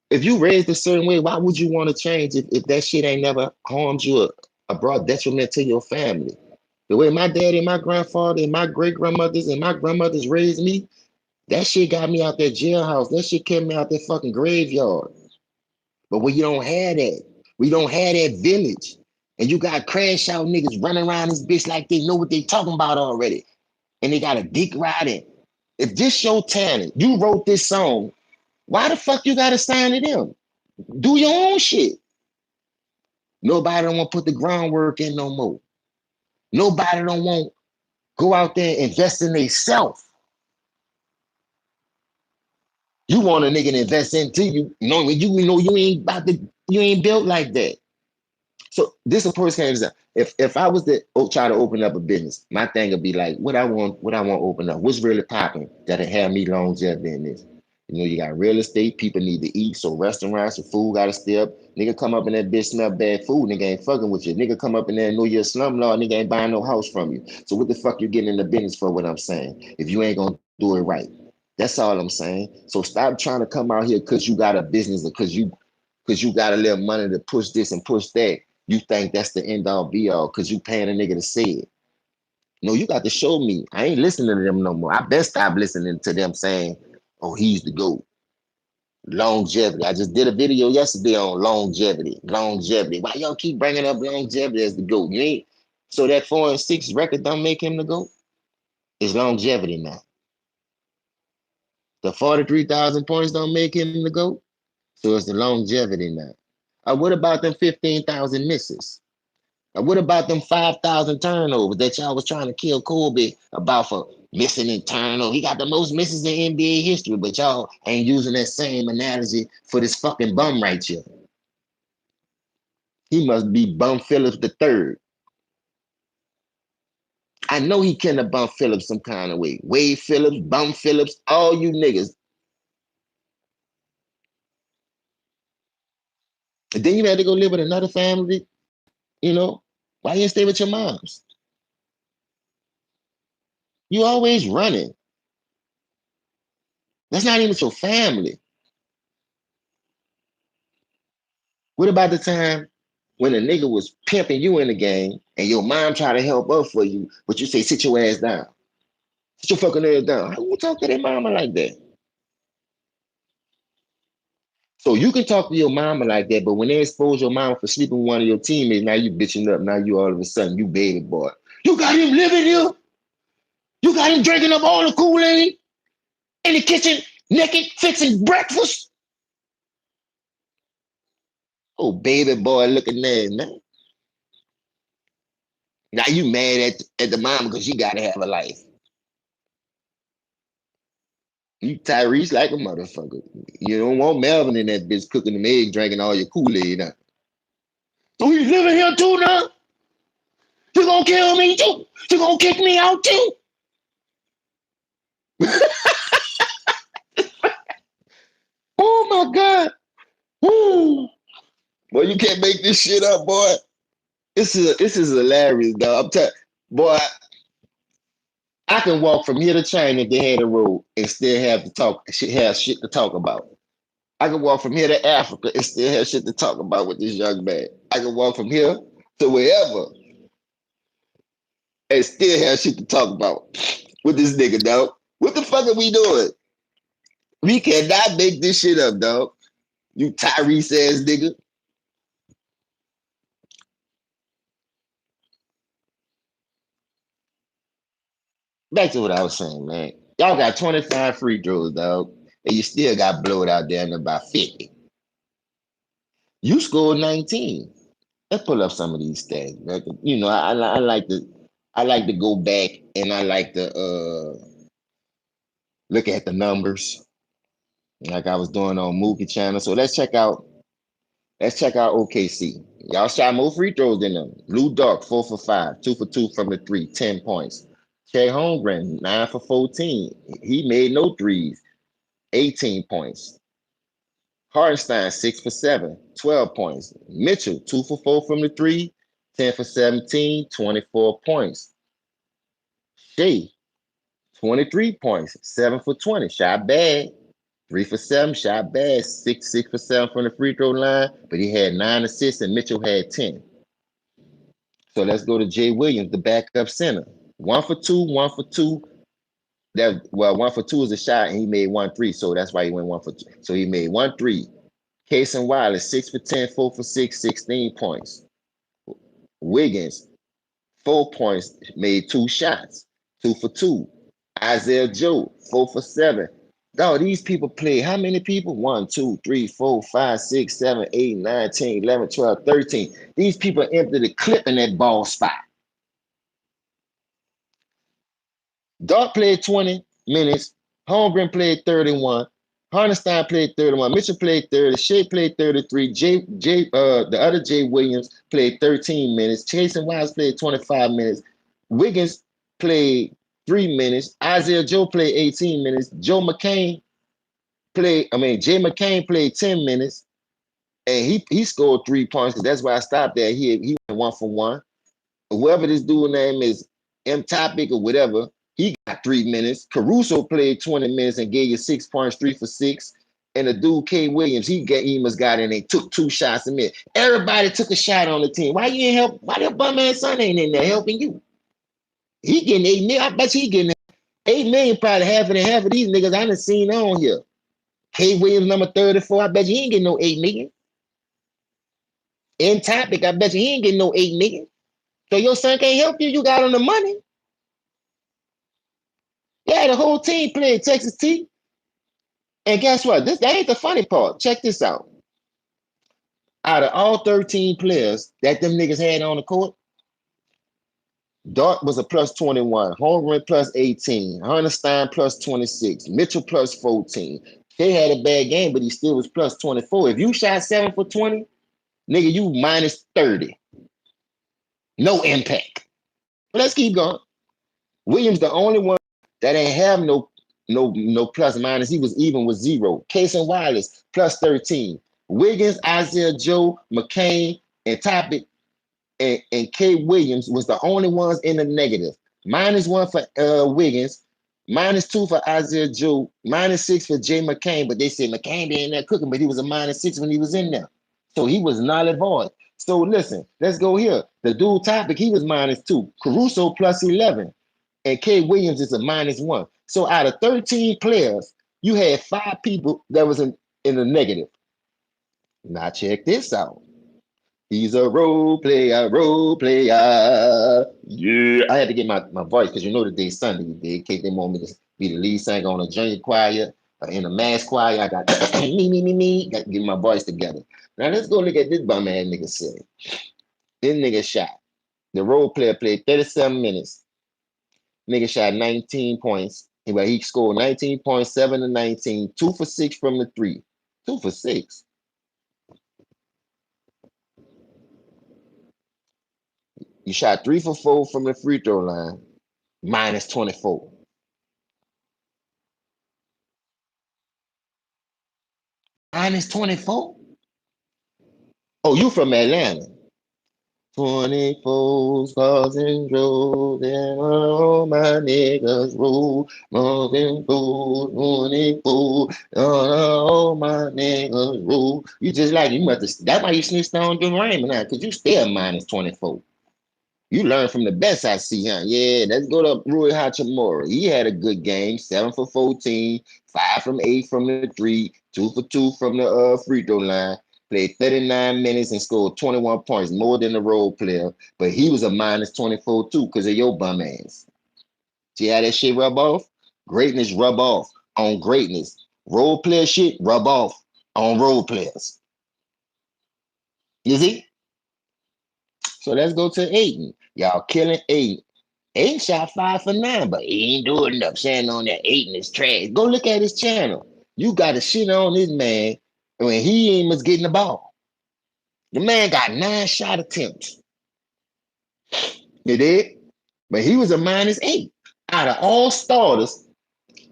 If you raised a certain way, why would you want to change if that shit ain't never harmed you or brought detriment to your family? The way my dad and my grandfather and my great grandmothers and my grandmothers raised me, that shit got me out that jailhouse. That shit kept me out that fucking graveyard. But when you don't have that, we don't have that village. And you got crash out niggas running around this bitch like they know what they talking about already. And they got a dick riding. If this your talent, you wrote this song Why the fuck you gotta sign to them? Do your own shit. Nobody don't want to put the groundwork in no more. Nobody don't want go out there and invest in themselves. You want a nigga to invest into you, knowing you know you ain't about to, you ain't built like that. So this a person came to if I was to try to open up a business, my thing would be like, what I want to open up, what's really popping that'll have me longevity in this. You know, you got real estate, people need to eat, so restaurants and food gotta stay up. Nigga come up in that bitch smell bad food, nigga ain't fucking with you. Nigga come up in there and know you're a slumlord, nigga ain't buying no house from you. So what the fuck you getting in the business for? What I'm saying, if you ain't gonna do it right, that's all I'm saying. So stop trying to come out here because you got a business or because you got a little money to push this and push that. You think that's the end all be all because you paying a nigga to say it. No, you got to show me. I ain't listening to them no more. I best stop listening to them saying, oh, he's the GOAT. Longevity. I just did a video yesterday on longevity. Longevity. Why y'all keep bringing up longevity as the GOAT? You ain't so that 4-6 record don't make him the GOAT? It's longevity now. The 43,000 points don't make him the GOAT? So it's the longevity now. What about them 15,000 misses? Now, what about them 5,000 turnovers that y'all was trying to kill Kobe about for missing and turnover? He got the most misses in NBA history, but y'all ain't using that same analogy for this fucking bum right here. He must be Bum Phillips the third. I know he can have Bum Phillips some kind of way. Wade Phillips, Bum Phillips, all you niggas. And then you had to go live with another family, you know? Why you didn't stay with your moms? You always running. That's not even your family. What about the time when a nigga was pimping you in the game and your mom tried to help up for you, but you say, sit your ass down. Sit your fucking ass down. How you talk to their mama like that? So you can talk to your mama like that, but when they expose your mama for sleeping with one of your teammates, now you bitching up. Now you all of a sudden, you baby boy. You got him living here. You got him drinking up all the Kool-Aid in the kitchen, naked, fixing breakfast. Oh, baby boy looking there, man. Now you mad at the mama because she got to have a life. You Tyrese like a motherfucker. You don't want Melvin in that bitch cooking them eggs, drinking all your Kool-Aid now. So he's living here too now? You gonna kill me too? You gonna kick me out too? Oh my God. Woo. Boy, you can't make this shit up, boy. This is hilarious, dog. I'm telling boy, I can walk from here to China if they had a road and still have shit to talk about. I can walk from here to Africa and still have shit to talk about with this young man. I can walk from here to wherever and still have shit to talk about with this nigga, dog. What the fuck are we doing? We cannot make this shit up, dog. You Tyrese ass nigga. Back to what I was saying, man. Y'all got 25 free throws, dog, and you still got blowed out there in about 50. You scored 19. Let's pull up some of these stats, man. You know, I like to go back and I like to look at the numbers like I was doing on Mookie Channel. So let's check out OKC. Y'all shot more free throws than them. Lou Dort, 4 for 5, 2 for 2 from the three, 10 points. Jay Holmgren, 9 for 14. He made no threes, 18 points. Hartenstein, 6 for 7, 12 points. Mitchell, 2 for 4 from the three, 10 for 17, 24 points. Shea, 23 points, 7 for 20. Shot bad. 3 for 7, shot bad. Six for 7 from the free throw line, but he had 9 assists and Mitchell had 10. So let's go to Jay Williams, the backup center. 1 for 2, 1 for 2. Well, 1 for 2 is a shot, and he made 1 3. So that's why he went 1 for 2. So he made 1 3. Casey Wallace, 6 for 10, 4 for 6, 16 points. Wiggins, 4 points, made 2 shots, 2 for 2. Isaiah Joe, 4 for 7, Dog, these people play how many people? 1, 2, 3, 4, 5, 6, 7, 8, 9, 10, 11, 12, 13. These people empty the clip in that ball spot. Dart played 20 minutes. Holmgren played 31. Harnestein played 31. Mitchell played 30. Shea played 33. The other Jay Williams played 13 minutes. Jason Wise played 25 minutes. Wiggins played 3 minutes. Isaiah Joe played 18 minutes. Jay McCain played 10 minutes. And he scored 3 points. That's why I stopped there. He went 1 for 1. Whoever this dude name is, M Topic or whatever, he got 3 minutes. Caruso played 20 minutes and gave you 6 points, 3 for 6. And the dude K Williams, he must got in and took 2 shots a minute. Everybody took a shot on the team. Why you ain't help? Why that bum ass son ain't in there helping you? He getting 8 million. I bet you he getting 8 million. Probably half of these niggas I done seen on here. K Williams number 34. I bet you he ain't getting no 8 million. M Topic. I bet you he ain't getting no 8 million. So your son can't help you. You got on the money. Yeah, the whole team played Texas T. And guess what? That ain't the funny part. Check this out. Out of all 13 players that them niggas had on the court, Dart was a plus 21, Holmgren plus 18, Harnestein plus 26, Mitchell plus 14. They had a bad game, but he still was plus 24. If you shot 7 for 20, nigga, you minus 30. No impact. But let's keep going. Williams, the only one that ain't have no plus minus. He was even with 0. Case and Wireless plus 13. Wiggins, Isaiah Joe, McCain, and Topic and K Williams was the only ones in the negative. -1 for Wiggins, -2 for Isaiah Joe, -6 for Jay McCain. But they said McCain be in there cooking, but he was a -6 when he was in there. So he was null and void. So listen, let's go here. The dude Topic, he was -2. Caruso plus 11. And K Williams is a -1. So out of 13 players, you had 5 people that was in the negative. Now check this out. He's a role player, role player. Yeah. I had to get my voice because you know today's Sunday. In case they want me to be the lead singer on a junior choir or in a mass choir, I got me. Got to get my voice together. Now let's go look at this bum ass nigga say. This nigga shot. The role player played 37 minutes. Nigga shot 19 points. But he scored 19 points, 7 to 19, 2 for 6 from the three. 2 for 6. You shot 3 for 4 from the free throw line, -24. -24? Oh, you from Atlanta. 24's causing drove and all my niggas roll. Moving fool, 24. All my niggas roll. You just like, you must have, that's why you snitched on Jim Raymond now, because you still -24. You learn from the best I see, huh? Yeah, let's go to Rui Hachimura. He had a good game, 7 for 14, 5 from 8 from the three, 2 for 2 from the free throw line. Played 39 minutes and scored 21 points, more than the role player. But he was a -24 too because of your bum ass. See how that shit rub off? Greatness rub off on greatness. Role player shit rub off on role players. You see? So let's go to Aiden. Y'all killing Aiden. Aiden shot 5 for 9, but he ain't doing enough. Saying on that Aiden is trash. Go look at his channel. You got to shit on this man when he ain't was getting the ball. The man got 9 shot attempts. You did? But he was a -8. Out of all starters,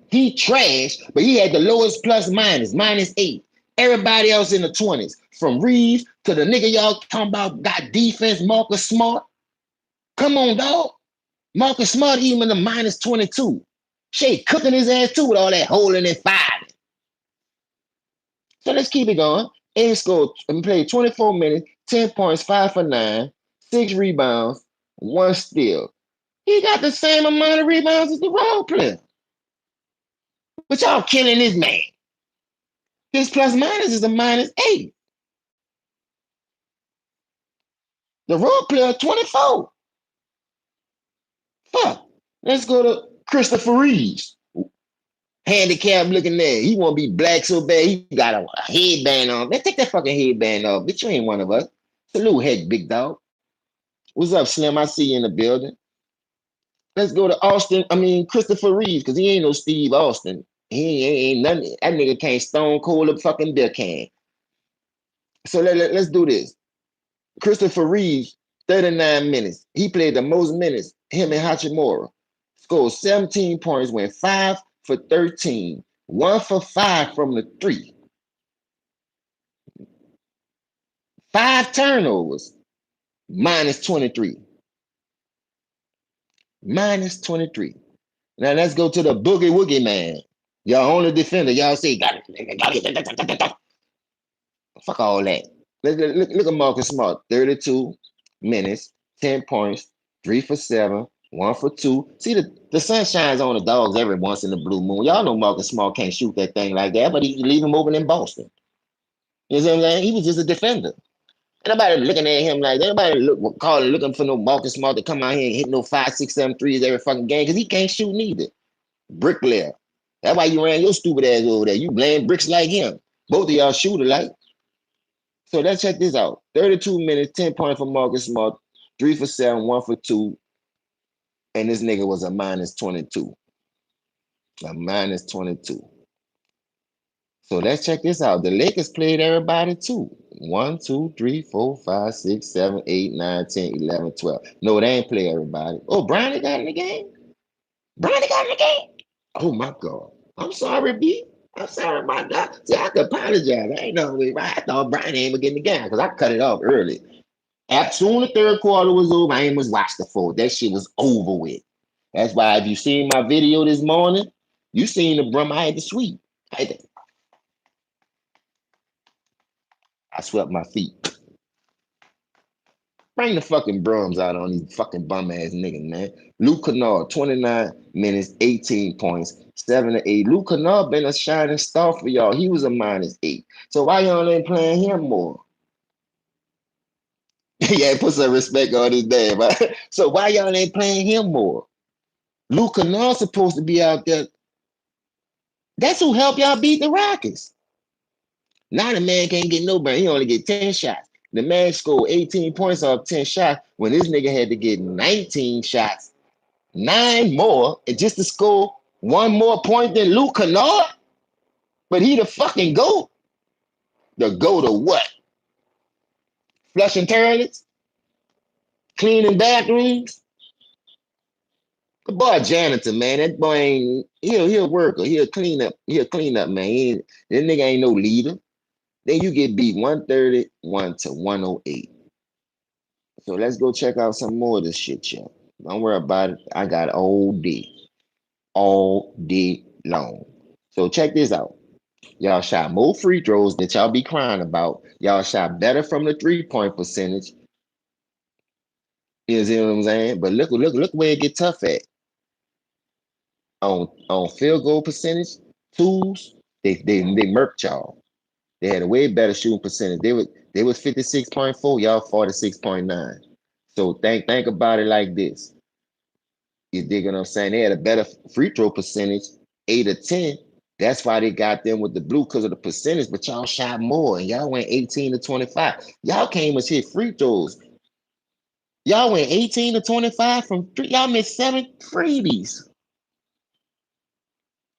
he trashed, but he had the lowest plus minus, -8. Everybody else in the 20s. From Reeves to the nigga y'all talking about got defense, Marcus Smart. Come on, dog. Marcus Smart even a -22. Shea cooking his ass too with all that holding and filing. So let's keep it going. Aiden scored and played 24 minutes, 10 points, 5 for 9, 6 rebounds, 1 steal. He got the same amount of rebounds as the role player. But y'all killing this man. His plus minus is a -8. The role player 24. Fuck. Let's go to Christopher Reeves. Handicap looking there. He want to be black so bad. He got a headband on. Man, take that fucking headband off. Bitch, you ain't one of us. Salute, heck, big dog. What's up, Slim? I see you in the building. Let's go to Austin. I mean, Christopher Reeves, because he ain't no Steve Austin. He ain't nothing. That nigga can't stone cold a fucking beer can. So let's do this. Christopher Reeves, 39 minutes. He played the most minutes. Him and Hachimura. Scored 17 points, went 5 for 13. 1 for 5 from the three. 5 turnovers. Minus 23. Minus 23. Now let's go to the boogie woogie man. Y'all only defender. Y'all say, got it. Fuck all that. Look at Marcus Smart. 32 minutes, 10 points, 3 for 7, 1 for 2. See, the sun shines on the dogs every once in the blue moon. Y'all know Marcus Smart can't shoot that thing like that, but he leave him open in Boston. You know what I'm saying? He was just a defender. Ain't nobody looking at him like that. Nobody looking for no Marcus Smart to come out here and hit no 5, 6, 7 threes every fucking game because he can't shoot neither. Bricklayer. That's why you ran your stupid ass over there. You laying bricks like him. Both of y'all shoot alike. So let's check this out. 32 minutes, 10 points for Marcus Smart, 3 for 7, 1 for 2. And this nigga was a minus 22. A minus 22. So let's check this out. The Lakers played everybody too. 1, 2, 3, 4, 5, 6, 7, 8, 9, 10, 11, 12. No, they ain't play everybody. Oh, Bronny got in the game? Bronny got in the game? Oh my God. I'm sorry, B. I'm sorry about that. See, I could apologize. I ain't know. I thought Bronny ain't gonna get in the game because I cut it off early. As soon as the third quarter was over, I ain't was watch the fourth. That shit was over with. That's why if you seen my video this morning, you seen the brum I had to sweep. I swept my feet. Bring the fucking brums out on these fucking bum ass niggas, man. Luke Kennard, 29 minutes, 18 points, 7 to 8. Luke Kennard been a shining star for y'all. He was a -8. So why y'all ain't playing him more? Yeah, put some respect on his name, right? So why y'all ain't playing him more? Luke Kennard's supposed to be out there. That's who helped y'all beat the Rockets. Now the man can't get no burn. He only get 10 shots. The man scored 18 points off 10 shots when this nigga had to get 19 shots, 9 more, and just to score 1 more point than Luke Kennard. But he the fucking GOAT. The GOAT of what? Flushing toilets? Cleaning bathrooms? The boy janitor, man. That boy ain't he'll work or he'll clean up. He'll clean up, man. That nigga ain't no leader. Then you get beat 131 to 108. So let's go check out some more of this shit, y'all. Don't worry about it. I got all day long. So check this out. Y'all shot more free throws that y'all be crying about. Y'all shot better from the 3-point percentage. You see what I'm saying? But look where it get tough at. On field goal percentage, twos, they murked y'all. They had a way better shooting percentage. They was 56.4, y'all 46.9. So think about it like this. You dig what I'm saying? They had a better free throw percentage, 8 or 10. That's why they got them with the blue because of the percentage, but y'all shot more and y'all went 18 to 25. Y'all came and hit free throws. Y'all went 18 to 25 from three. Y'all missed 7 freebies.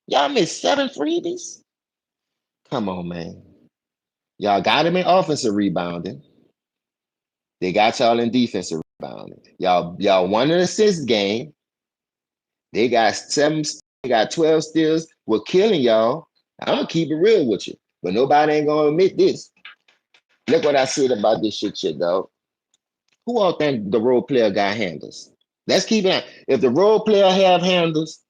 Y'all missed 7 freebies. Come on, man. Y'all got them in offensive rebounding. They got y'all in defensive rebounding. Y'all won an assist game. They got 7, they got 12 steals. We're killing y'all. I'm gonna keep it real with you, but nobody ain't gonna admit this. Look what I said about this shit, dog. Who all think the role player got handles? Let's keep it. If the role player have handles,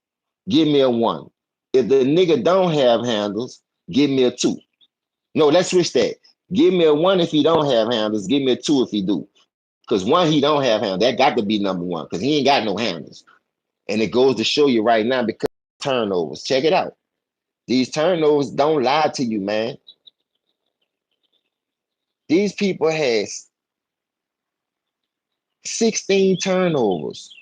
give me a 1. If the nigga don't have handles, give me a 2. No, let's switch that. Give me a 1 if he don't have handles. Give me a 2 if he do. Because 1, he don't have handles. That got to be number 1 because he ain't got no handles. And it goes to show you right now because turnovers. Check it out. These turnovers don't lie to you, man. These people had 16 turnovers.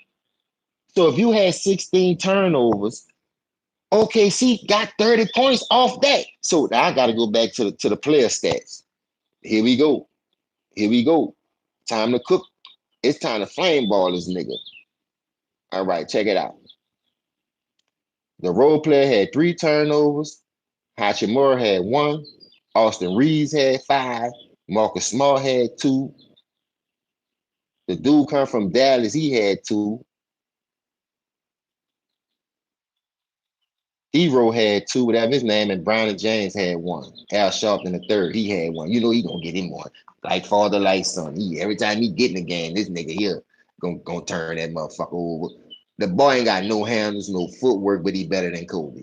So if you had 16 turnovers, OKC got 30 points off that. So now I gotta go back to the player stats. Here we go. Here we go. Time to cook. It's time to flame ball this nigga. All right, check it out. The role player had 3 turnovers. Hachimura had 1. Austin Reeves had 5. Marcus Smart had 2. The dude come from Dallas, he had 2. Hero had 2, whatever his name, and Brown and James had 1. Al Sharpton the third, he had 1. You know he gonna get him one. Like father, like son. He every time he get in the game, this nigga here gonna turn that motherfucker over. The boy ain't got no handles, no footwork, but he better than Kobe.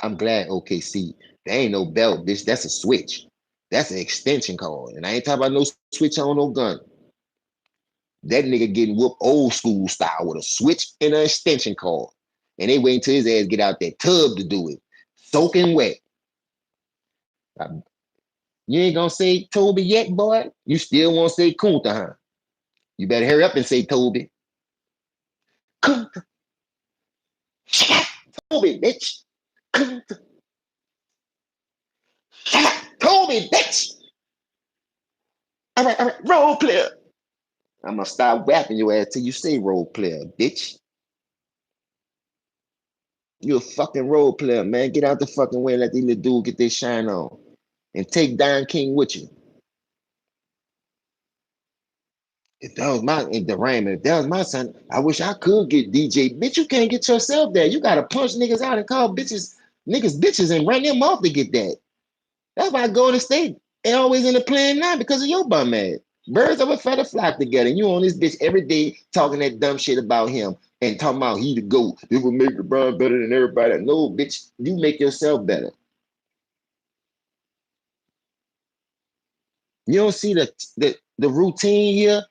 I'm glad OKC. There ain't no belt, bitch. That's a switch. That's an extension cord. And I ain't talking about no switch on no gun. That nigga getting whooped old school style with a switch and an extension cord. And they waiting till his ass get out that tub to do it. Soaking wet. You ain't gonna say Toby yet, boy? You still won't say Kunta, huh? You better hurry up and say Toby. Kunta. Toby, bitch. Kunta. Toby, bitch. All right, role player. I'm gonna stop whapping your ass till you say role player, bitch. You a fucking role player, man. Get out the fucking way and let these little dudes get their shine on. And take Don King with you. If that was my if that was my son, I wish I could get DJ. Bitch, you can't get yourself there. You gotta punch niggas out and call niggas bitches and run them off to get that. That's why I go to state and always in the plan now because of your bum ass. Birds of a feather flock together. And you on this bitch every day talking that dumb shit about him and talking about he the GOAT. It will make LeBron better than everybody. No, bitch, you make yourself better. You don't see the routine here.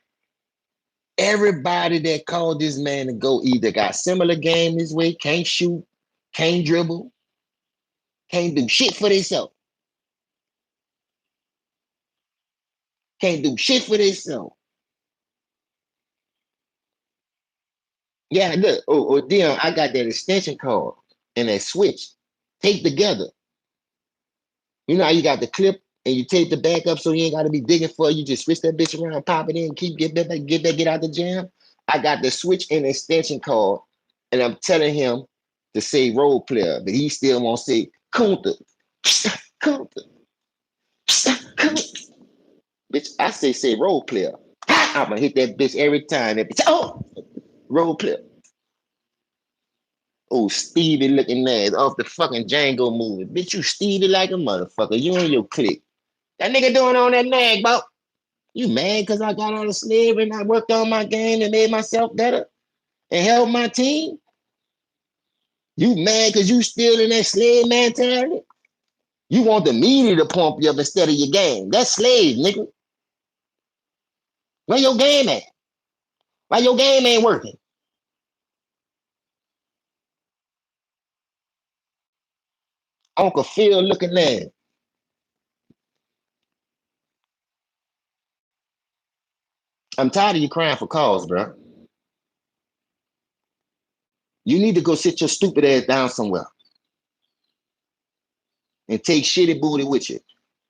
Everybody that called this man to go either got similar game this way, can't shoot, can't dribble, can't do shit for themselves, can't do shit for themselves. Yeah, look, Dion, I got that extension cord and that switch taped together. You know how you got the clip and you tape the back up so you ain't got to be digging for it. You just switch that bitch around, pop it in, get out the jam. I got the switch and extension cord, and I'm telling him to say role player, but he still won't say Kunta. Kunta. Bitch, I say role player. I'm gonna hit that bitch every time. That bitch, oh, role player. Oh, Stevie looking ass off the fucking Django movie. Bitch, you Stevie like a motherfucker. You and your clique. That nigga doing on that nag, bro. You mad because I got out of slavery and I worked on my game and made myself better and helped my team? You mad because you still in that slave mentality? You want the media to pump you up instead of your game. That's slave, nigga. Where your game at? Why your game ain't working? Uncle Phil looking at. I'm tired of you crying for cause, bro. You need to go sit your stupid ass down somewhere and take shitty booty with you.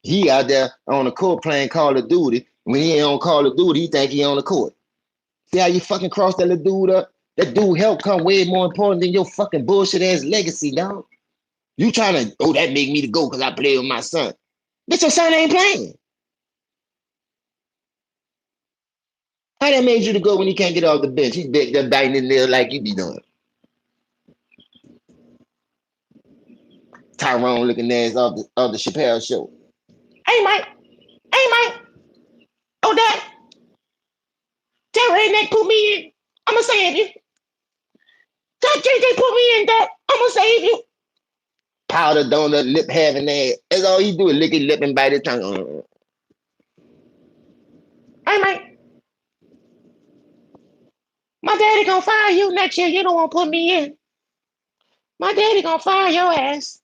He out there on the court playing Call of Duty. When he ain't on Call of Duty, he think he on the court. See how you fucking cross that little dude up? That dude help come way more important than your fucking bullshit ass legacy, dog. You trying to, oh, that make me to go because I play with my son. Bitch, your son ain't playing. How that made you to go when he can't get off the bench? He's back there biting his nail like you be doing. Tyrone looking ass of the Chappelle show. Hey, Mike. Hey, Mike. Oh, Dad. Tell Redneck put me in. I'm going to save you. Tell JJ put me in, Dad. I'm going to save you. Powder donut, lip having ass. That's all he do is lick his lip and bite his tongue. Hey, Mike. My daddy gonna fire you next year. You don't want to put me in. My daddy gonna fire your ass.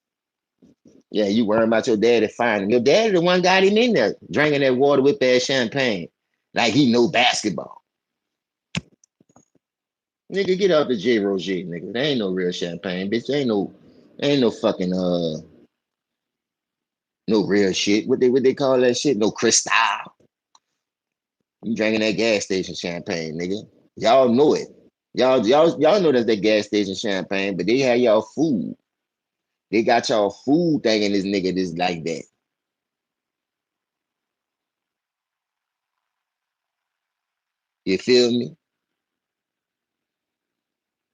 Yeah, you worrying about your daddy firing him. Your daddy the one got him in there drinking that water with that champagne. Like he know basketball. Nigga, get out the J. Roger, nigga. There ain't no real champagne, bitch. Ain't no fucking no real shit. What they call that shit? No Cristal. You drinking that gas station champagne, nigga. Y'all know it. Y'all know that's that gas station champagne, but they have y'all food. They got y'all food thinking this nigga this like that. You feel me?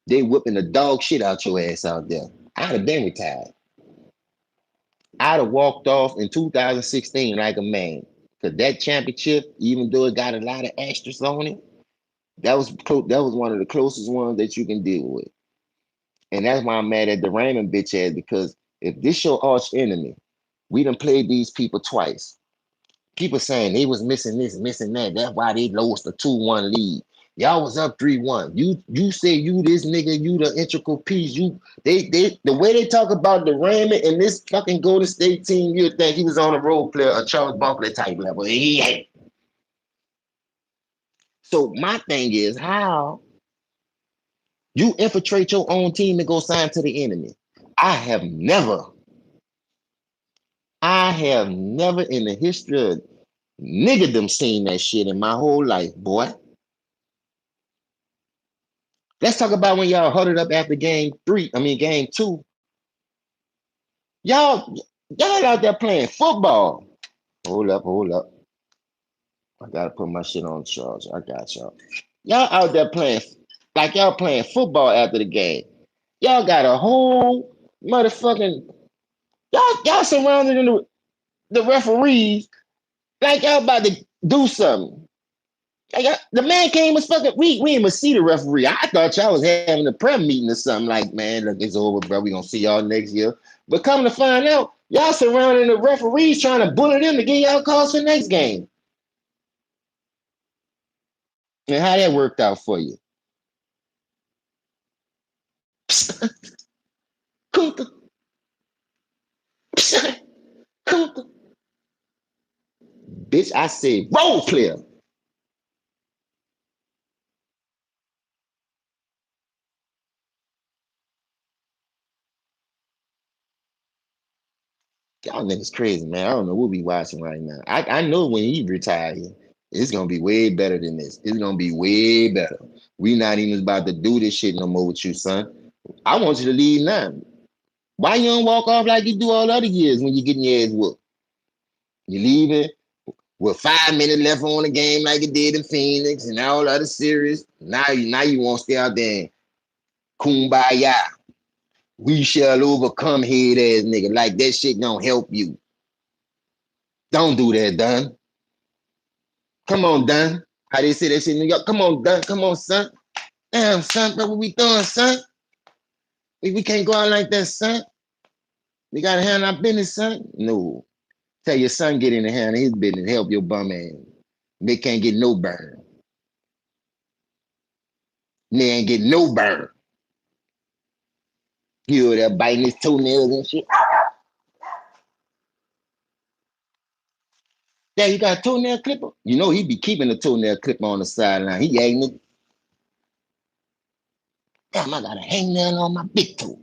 They whipping the dog shit out your ass out there. I'd have been retired. I'd have walked off in 2016 like a man. Cause that championship, even though it got a lot of extras on it, that was one of the closest ones that you can deal with. And that's why I'm mad at the Raymond bitch ass because if this your arch enemy, we done played these people twice. People saying they was missing this, missing that. That's why they lost a 2-1 lead. Y'all was up 3-1. You say you this nigga, you the integral piece. They the way they talk about the Raymond and this fucking Golden State team, you'd think he was on a role player, a Charles Barkley type level. He ain't. So my thing is how you infiltrate your own team and go sign to the enemy. I have never, I have never in the history of niggerdom seen that shit in my whole life, boy. Let's talk about when y'all huddled up after game two. Y'all, y'all out there playing football. Hold up. I gotta put my shit on charge. I got y'all. Y'all out there playing like y'all playing football after the game. Y'all got a whole motherfucking y'all surrounded in the referees like y'all about to do something. Like, the man came as fucking. We didn't even see the referee. I thought y'all was having a prayer meeting or something. Like, man, look, it's over, bro. We gonna see y'all next year. But come to find out, y'all surrounding the referees trying to bully them to get y'all calls for next game. And how that worked out for you? Kunta, Kunta. Bitch, I said role player. Y'all niggas crazy, man. I don't know what we watching right now. I know when he retire, it's gonna be way better than this. It's gonna be way better. We not even about to do this shit no more with you, son. I want you to leave now. Why you don't walk off like you do all other years when you getting your ass whooped? You leaving with 5 minutes left on the game like it did in Phoenix and all other series. Now you want to stay out there and kumbaya. We shall overcome head ass nigga. Like that shit don't help you. Don't do that, Don. Come on, Don. How they say that shit in New York? Come on, Don. Come on, son. Damn, son. What we doing, son? We can't go out like that, son. We gotta handle our business, son. No. Tell your son get in the hand of his business, help your bum ass. They can't get no burn. They ain't get no burn. You over there biting his toenails and shit. Yeah, you got a toenail clipper? You know he be keeping a toenail clipper on the sideline. He ain't it. Damn, I got a hangnail on my big toe.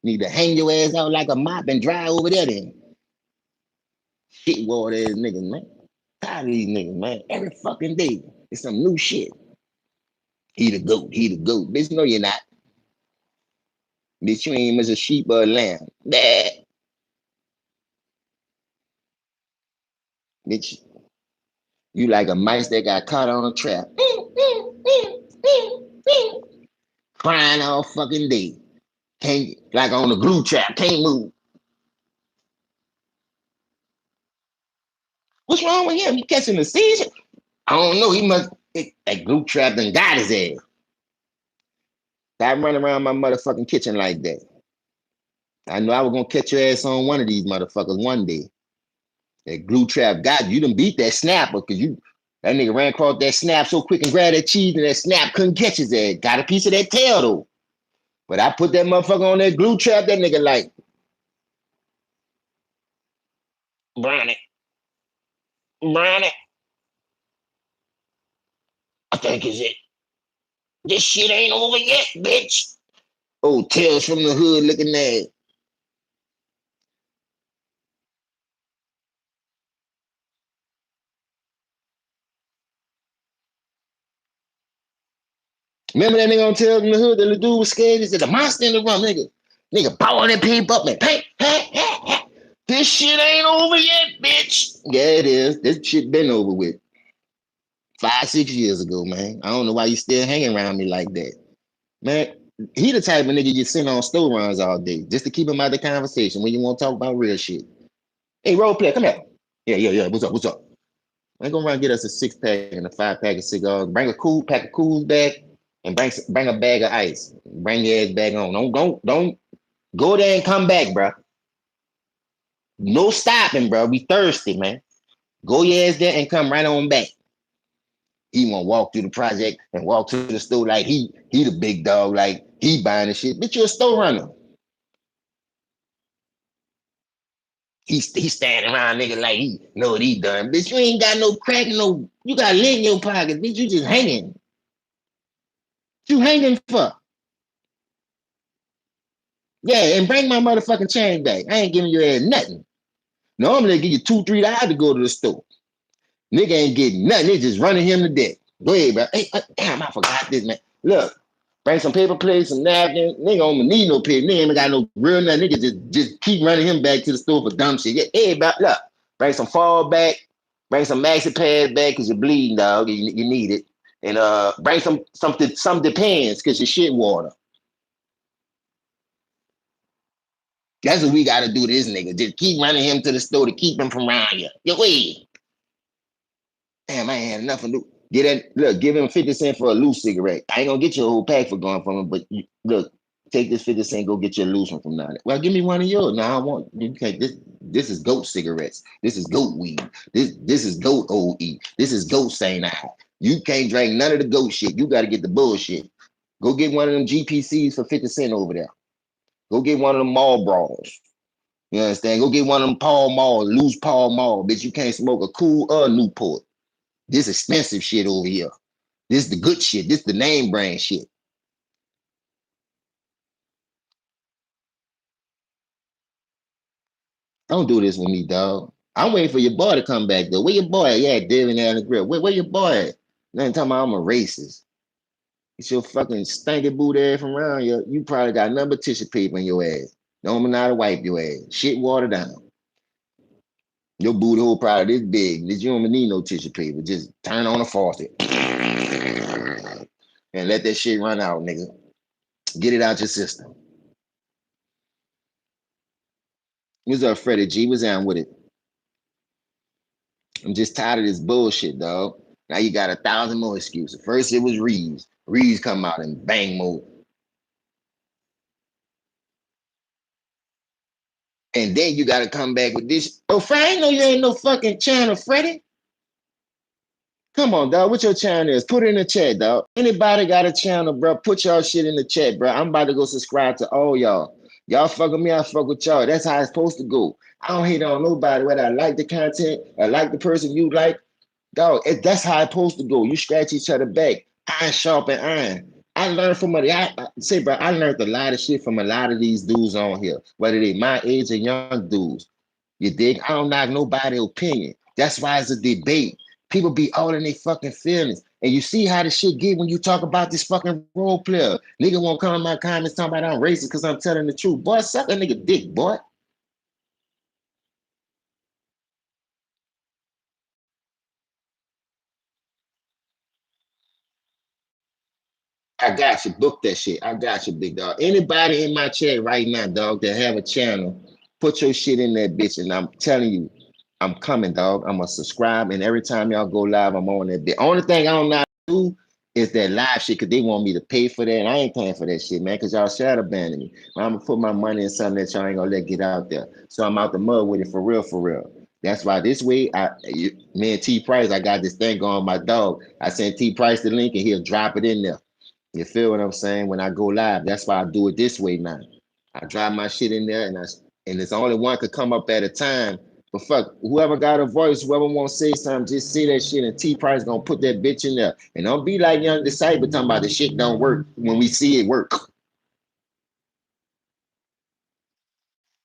Need to hang your ass out like a mop and dry over there then. Shit water ass niggas, man. Tired of these niggas, man. Every fucking day. It's some new shit. He the goat, he the goat. Bitch, no, you're not. Bitch, you ain't much a sheep or a lamb. Nah. Bitch, you like a mice that got caught on a trap. Crying all fucking day. Can't like on a glue trap, can't move. What's wrong with him? He catching a seizure? I don't know. He must that glue trap done got his ass. Stop running around my motherfucking kitchen like that. I know I was gonna catch your ass on one of these motherfuckers one day. That glue trap got you. You done beat that snapper because you that nigga ran across that snap so quick and grabbed that cheese and that snap couldn't catch his ass. Got a piece of that tail though. But I put that motherfucker on that glue trap, that nigga like, Brownie, Brownie, I think is it. This shit ain't over yet, bitch. Oh, Tales from the Hood looking at. Remember that nigga on Tales from the Hood? The little dude was scared. He said, the monster in the room, nigga. Nigga, ballin' that people up, man. Hey. This shit ain't over yet, bitch. Yeah, it is. This shit been over with 5, 6 years ago, man. I don't know why you still hanging around me like that. Man, he the type of nigga you send on store runs all day just to keep him out of the conversation when you want to talk about real shit. Hey, role player, come here. Yeah. What's up? What's up? I'm gonna run get us a 6 pack and a 5 pack of cigars. Bring a cool pack of cools back and bring a bag of ice. Bring your ass back on. Don't go there and come back, bro. No stopping, bro. We thirsty, man. Go your ass there and come right on back. He want to walk through the project and walk to the store like he the big dog, like he buying the shit. Bitch, you a store runner. He standing around nigga like he know what he done. Bitch, you ain't got no crack, no, you got lint in your pocket. Bitch, you just hanging. What you hanging for? Yeah, and bring my motherfucking chain back. I ain't giving you ass nothing. Normally they give you $2, $3 to go to the store. Nigga ain't getting nothing. They just running him to death. Go ahead, bro. Hey, damn, I forgot this, man. Look, bring some paper plates, some napkins. Nigga don't need no paper. Nigga ain't got no real nothing. Nigga just keep running him back to the store for dumb shit. Yeah, hey, bro, look, bring some fall back. Bring some maxi pads back because you're bleeding, dog. You need it. And bring some depends because your shit water. That's what we gotta do to this nigga. Just keep running him to the store to keep him from around you. Yo, wait. Damn, I ain't had enough of do. Get that. Look, give him 50 cents for a loose cigarette. I ain't gonna get you a whole pack for going from him, but look, take this 50 cents, go get you a loose one from now. Well, give me one of yours. Now I want you can't this. This is goat cigarettes. This is goat weed. This is goat OE. This is goat Saint I. You can't drink none of the goat shit. You got to get the bullshit. Go get one of them GPCs for 50 cents over there. Go get one of them mall brawls. You understand? Go get one of them Paul Mall, loose Paul Mall. Bitch, you can't smoke a cool Newport. This expensive shit over here. This the good shit. This the name brand shit. Don't do this with me, dog. I'm waiting for your boy to come back though. Where your boy at? Yeah, Devin there on the grill. Where your boy at? Nothing talking about I'm a racist. It's your fucking stinking boot ass from around here. You probably got nothing but tissue paper in your ass. Don't know how to wipe your ass. Shit water down. Your booty hole probably this big. That you don't even need no tissue paper. Just turn on the faucet and let that shit run out, nigga. Get it out your system. What's up, Freddie G? What's down with it? I'm just tired of this bullshit, dog. Now you got 1,000 more excuses. First it was Reeves. Reeves come out and bang mode. And then you gotta come back with this. Oh, Fred, I know you ain't no fucking channel, Freddie. Come on, dog. What your channel is? Put it in the chat, dog. Anybody got a channel, bro? Put y'all shit in the chat, bro. I'm about to go subscribe to all y'all. Y'all fuck with me, I fuck with y'all. That's how it's supposed to go. I don't hate on nobody, whether I like the content, I like the person you like. Dog, that's how it's supposed to go. You scratch each other back. Iron sharpen iron. I learned from I say, bro, I learned a lot of shit from a lot of these dudes on here, whether they my age or young dudes. You dig? I don't knock nobody's opinion. That's why it's a debate. People be all in their fucking feelings. And you see how the shit get when you talk about this fucking role player. Nigga won't come in my comments talking about I'm racist because I'm telling the truth. Boy, suck a nigga dick, boy. I got you. Book that shit. I got you, big dog. Anybody in my chat right now, dog, that have a channel, put your shit in that bitch. And I'm telling you, I'm coming, dog. I'm gonna subscribe. And every time y'all go live, I'm on that. The only thing I don't know how to do is that live shit because they want me to pay for that. And I ain't paying for that shit, man, because y'all shadow banning me. I'm gonna put my money in something that y'all ain't gonna let get out there. So I'm out the mud with it for real, for real. That's why this way, me and T Price, I got this thing going. My dog, I sent T Price the link and he'll drop it in there. You feel what I'm saying? When I go live, that's why I do it this way now. I drop my shit in there, and it's only one could come up at a time. But fuck, whoever got a voice, whoever want to say something, just say that shit, and T Price gonna put that bitch in there. And don't be like Young Disciple talking about the shit don't work when we see it work.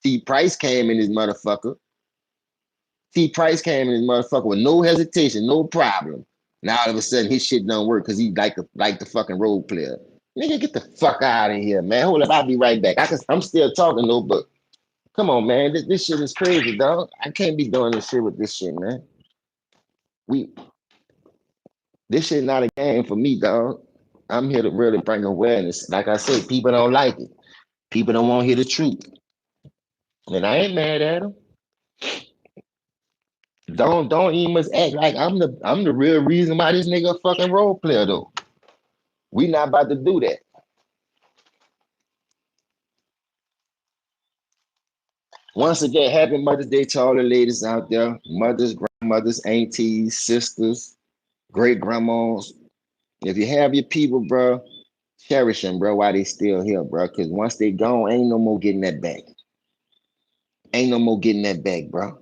T Price came in this motherfucker. T Price came in this motherfucker with no hesitation, no problem. Now all of a sudden his shit don't work because he like the fucking role player. Nigga, get the fuck out of here, man. Hold up, I'll be right back. I'm still talking though, but come on, man. This shit is crazy, dog. I can't be doing this shit with this shit, man. We This shit not a game for me, dog. I'm here to really bring awareness. Like I said, people don't like it. People don't want to hear the truth. And I ain't mad at them. Don't even must act like I'm the real reason why this nigga a fucking role player though. We not about to do that. Once again, happy Mother's Day to all the ladies out there. Mothers, grandmothers, aunties, sisters, great grandmas. If you have your people, bro, cherish them, bro, while they still here, bro. Cause once they gone, ain't no more getting that back. Ain't no more getting that back, bro.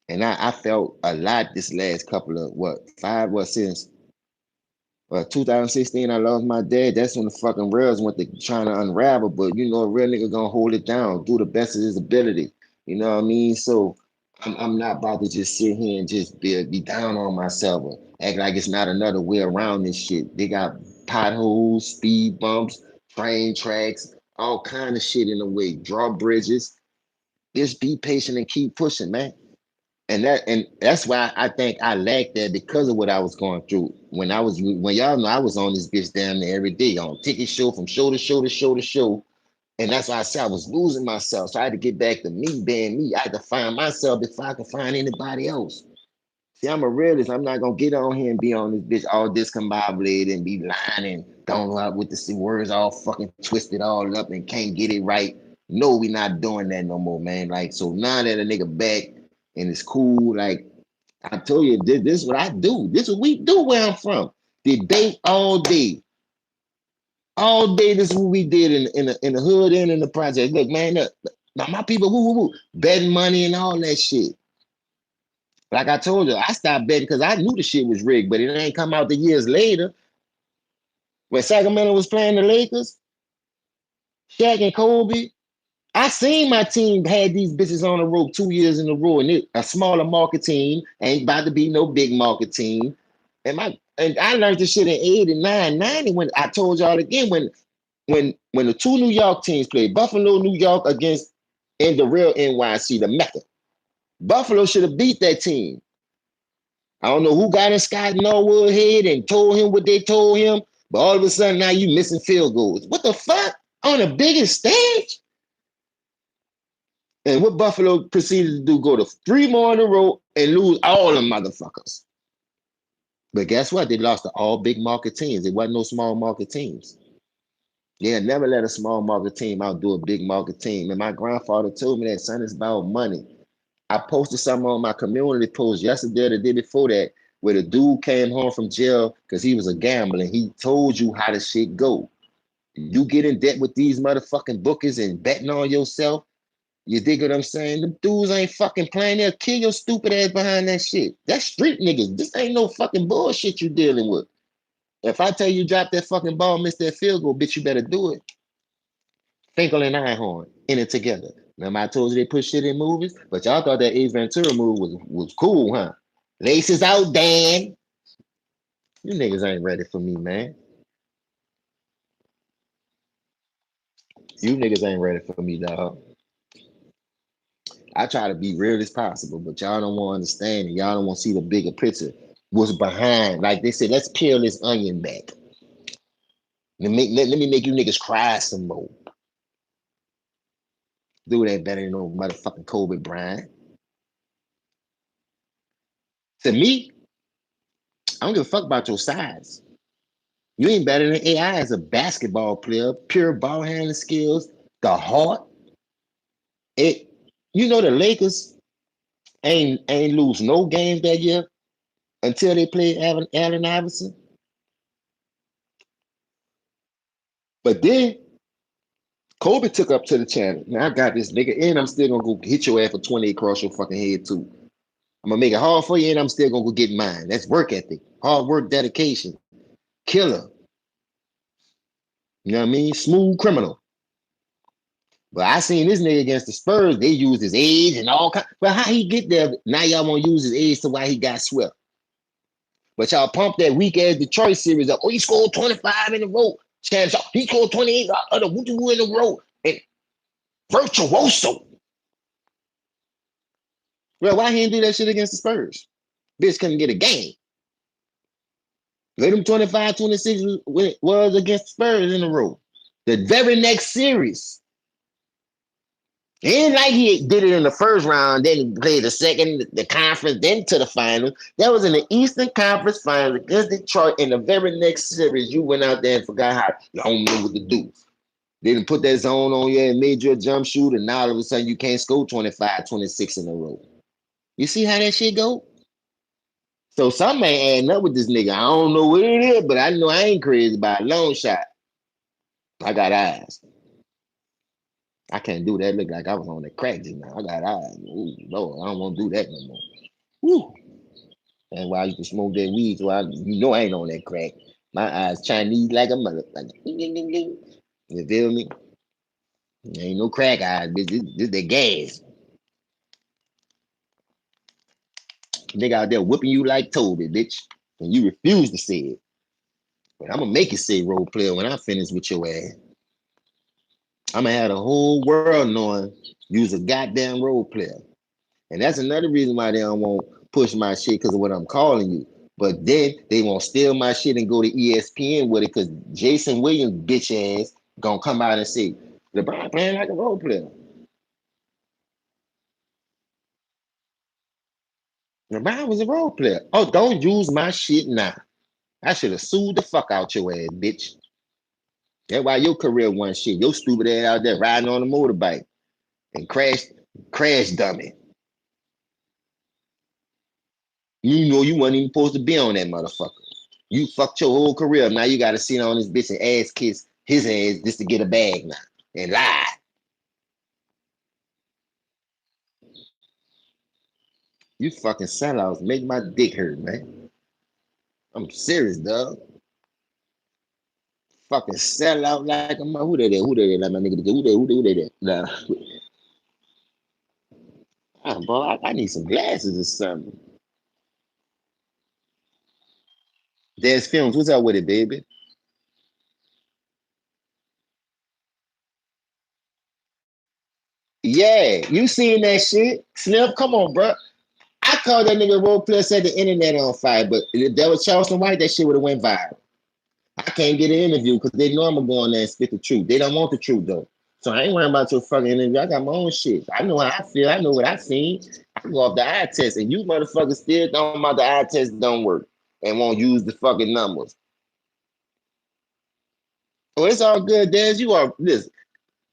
And I felt a lot this last couple of since 2016 I lost my dad. That's when the fucking rails went to trying to unravel. But you know, a real nigga gonna hold it down, do the best of his ability. You know what I mean? So I'm not about to just sit here and just be down on myself or act like it's not another way around this shit. They got potholes, speed bumps, train tracks, all kind of shit in the way, drawbridges. Just be patient and keep pushing, man. And that's why I think I lacked that because of what I was going through when y'all know I was on this bitch damn near every day on ticket show from show to show to show to show. And that's why I said I was losing myself. So I had to get back to me being me. I had to find myself before I could find anybody else. See, I'm a realist. I'm not gonna get on here and be on this bitch all discombobulated and be lying and going out with the words all fucking twisted all up and can't get it right. No, we not doing that no more, man. Like, so now that a nigga back and it's cool, like I told you, this is what I do. This is what we do where I'm from. Debate all day. All day, this is what we did in the hood and in the project. Look, man, look, my people, betting money and all that shit. Like I told you, I stopped betting because I knew the shit was rigged, but it ain't come out the years later when Sacramento was playing the Lakers, Shaq and Kobe. I seen my team had these bitches on the rope 2 years in a row, and a smaller market team ain't about to be no big market team. And I learned this shit in 89, 90 when I told y'all again when the two New York teams played, Buffalo, New York against in the real NYC, the Mecca. Buffalo should have beat that team. I don't know who got in Scott Norwood's head and told him what they told him, but all of a sudden now you missing field goals. What the fuck? On the biggest stage? And what Buffalo proceeded to do, go to three more in a row and lose all the motherfuckers. But guess what? They lost to all big market teams. It wasn't no small market teams. Yeah, never let a small market team outdo a big market team. And my grandfather told me that, son, it's about money. I posted something on my community post yesterday or the day before that where the dude came home from jail because he was a gambler. He told you how the shit go. You get in debt with these motherfucking bookies and betting on yourself. You dig what I'm saying? The dudes ain't fucking playing. They'll kill your stupid ass behind that shit. That's street niggas. This ain't no fucking bullshit you dealing with. If I tell you drop that fucking ball, miss that field goal, bitch, you better do it. Finkel and Einhorn in it together. Remember I told you they put shit in movies? But y'all thought that Ace Ventura movie was cool, huh? Laces out, Dan. You niggas ain't ready for me, man. You niggas ain't ready for me, dog. I try to be real as possible, but y'all don't want to understand and y'all don't want to see the bigger picture. What's behind? Like they said, let's peel this onion back. Let me make you niggas cry some more. Do that better than no motherfucking Kobe Bryant. To me, I don't give a fuck about your size. You ain't better than AI as a basketball player, pure ball handling skills, the heart. It, the Lakers ain't lose no games that year until they played Allen Iverson. But then Kobe took up to the channel. Now I got this nigga, and I'm still gonna go hit your ass for 20 across your fucking head too. I'm gonna make it hard for you, and I'm still gonna go get mine. That's work ethic, hard work, dedication, killer. You know what I mean? Smooth criminal. But I seen this nigga against the Spurs. They used his age and all kind. But how he get there? Now y'all want to use his age to why he got swept. But y'all pump that weak ass Detroit series up. Oh, he scored 25 in a row. He scored 28 other in a row. And virtuoso. Well, why he didn't do that shit against the Spurs? Bitch couldn't get a game. Let him 25, 26 when it was against the Spurs in a row. The very next series. And like he did it in the first round, then he played the second, the conference, then to the final. That was in the Eastern Conference Finals against Detroit. In the very next series, you went out there and forgot how you don't know what to do. They didn't put that zone on you and made you a jump shooter. And now all of a sudden you can't score 25, 26 in a row. You see how that shit go? So something ain't adding up with this nigga. I don't know what it is, but I know I ain't crazy about a long shot. I got eyes. I can't do that. Look like I was on the crack just now. I got eyes. Ooh, Lord, I don't want to do that no more. Woo. And while you can smoke that weed, so you know I ain't on that crack. My eyes Chinese like a mother. Like, ding, ding, ding, ding. You feel me? Ain't no crack eyes, bitch. This the gas. Nigga out there whipping you like Toby, bitch. And you refuse to say it. But I'm gonna make it say role player when I finish with your ass. I'm gonna have the whole world knowing you's a goddamn role player. And that's another reason why they don't want push my shit because of what I'm calling you. But then they won't steal my shit and go to ESPN with it because Jason Williams bitch ass gonna come out and say LeBron playing like a role player. LeBron was a role player. Oh, don't use my shit now. I should have sued the fuck out your ass, bitch. That's why your career won shit. Your stupid ass out there riding on a motorbike and crash dummy. You know you wasn't even supposed to be on that motherfucker. You fucked your whole career. Now you got to sit on this bitch and ass kiss his ass just to get a bag now and lie. You fucking sellouts make my dick hurt, man. I'm serious, dog. Fucking sell out like a who they there? Who they there? Like my nigga, who they there? Nah. Bro, I need some glasses or something. There's films. What's up with it, baby? Yeah, you seen that shit? Sniff, come on, bro. I called that nigga role player, set the internet on fire, but if that was Charleston White, that shit would have went viral. I can't get an interview because they know I'm gonna go on there and spit the truth. They don't want the truth though. So I ain't worrying about your fucking interview. I got my own shit. I know how I feel. I know what I seen. I can go off the eye test, and you motherfuckers still talking about the eye test don't work and won't use the fucking numbers. Oh, it's all good, Dez. You are this,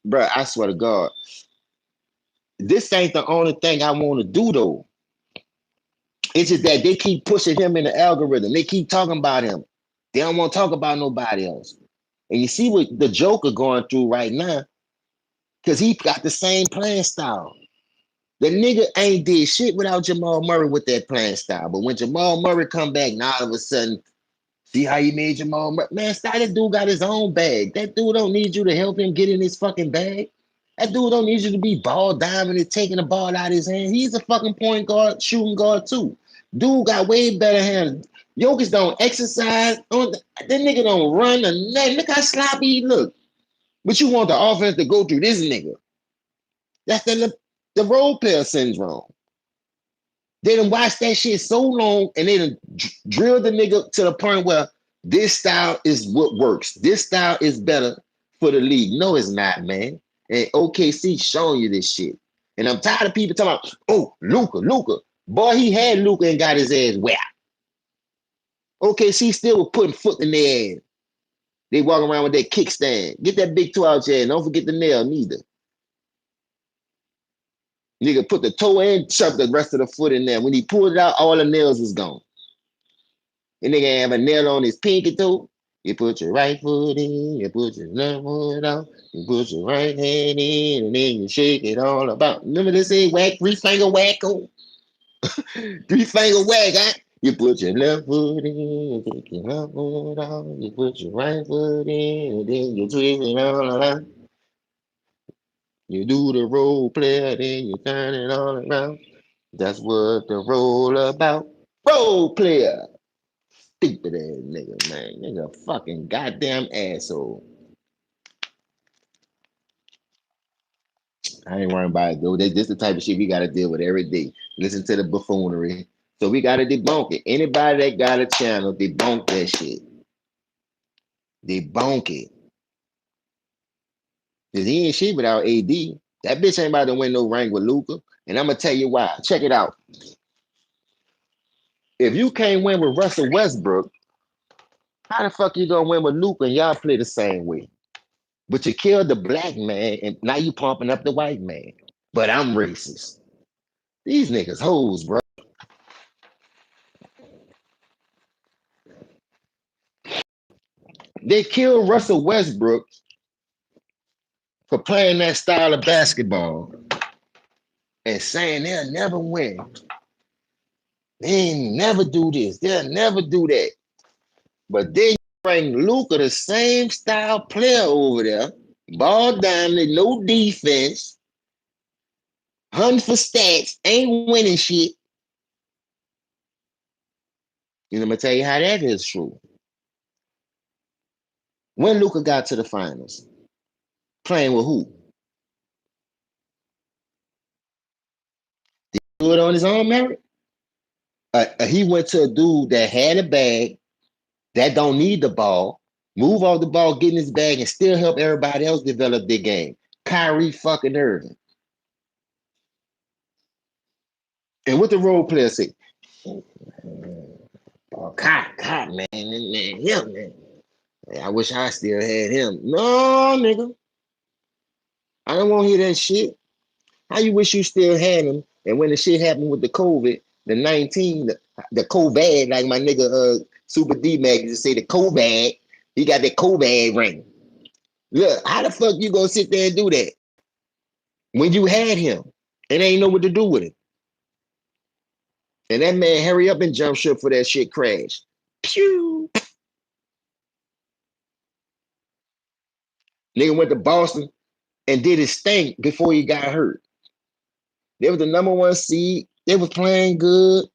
bro. I swear to God, this ain't the only thing I want to do though. It's just that they keep pushing him in the algorithm. They keep talking about him. They don't want to talk about nobody else. And you see what the Joker going through right now, because he got the same playing style. The nigga ain't did shit without Jamal Murray with that playing style. But when Jamal Murray come back, now all of a sudden, see how you made Jamal Murray? Man, stop, that dude got his own bag. That dude don't need you to help him get in his fucking bag. That dude don't need you to be ball diamond and taking the ball out of his hand. He's a fucking point guard, shooting guard too. Dude got way better hands. Jokic don't exercise. That nigga don't run or nothing. Look how sloppy he look. But you want the offense to go through this nigga. That's the role player syndrome. They done watched that shit so long and they done drilled the nigga to the point where this style is what works. This style is better for the league. No, it's not, man. And OKC showing you this shit. And I'm tired of people talking about, oh, Luka. Boy, he had Luka and got his ass whacked. OKC still was putting foot in their ass. They walk around with that kickstand. Get that big toe out your ass. Don't forget the nail neither. Nigga put the toe in, shoved the rest of the foot in there. When he pulled it out, all the nails was gone. And nigga have a nail on his pinky toe. You put your right foot in, you put your left foot out, you put your right hand in, and then you shake it all about. Remember they say whack, three finger wacko, three finger whack, huh? You put your left foot in, you take your left foot out, you put your right foot in, and then you twist it all around. You do the role player, then you turn it all around. That's what the role about. Role player. Stupid ass nigga, man. Nigga, fucking goddamn asshole. I ain't worrying about it though. This the type of shit we gotta deal with every day. Listen to the buffoonery. So we gotta debunk it. Anybody that got a channel, debunk that shit. Debunk it. Cause he ain't shit without AD. That bitch ain't about to win no ring with Luca. And I'm gonna tell you why. Check it out. If you can't win with Russell Westbrook, how the fuck you gonna win with Luca and y'all play the same way? But you killed the black man and now you pumping up the white man. But I'm racist. These niggas hoes, bro. They killed Russell Westbrook for playing that style of basketball and saying they'll never win. They ain't never do this. They'll never do that. But then you bring Luca, the same style player over there, ball dominant, no defense, hunting for stats, ain't winning shit. You know, I'm gonna tell you how that is true. When Luca got to the finals, playing with who? Do it on his own merit. He went to a dude that had a bag, that don't need the ball, move off the ball, get in his bag, and still help everybody else develop their game. Kyrie fucking Irving. And what the role player say? Oh, man, him, man. I wish I still had him. No, nigga. I don't want to hear that shit. How you wish you still had him? And when the shit happened with the COVID, the 19, the COVID, like my nigga Super D Mag used to say, the COVID, he got that COVID ring. Look, how the fuck you gonna sit there and do that when you had him and ain't know what to do with it? And that man hurry up and jump ship for that shit crash. Pew! Nigga went to Boston and did his thing before he got hurt. They was the number one seed. They was playing good.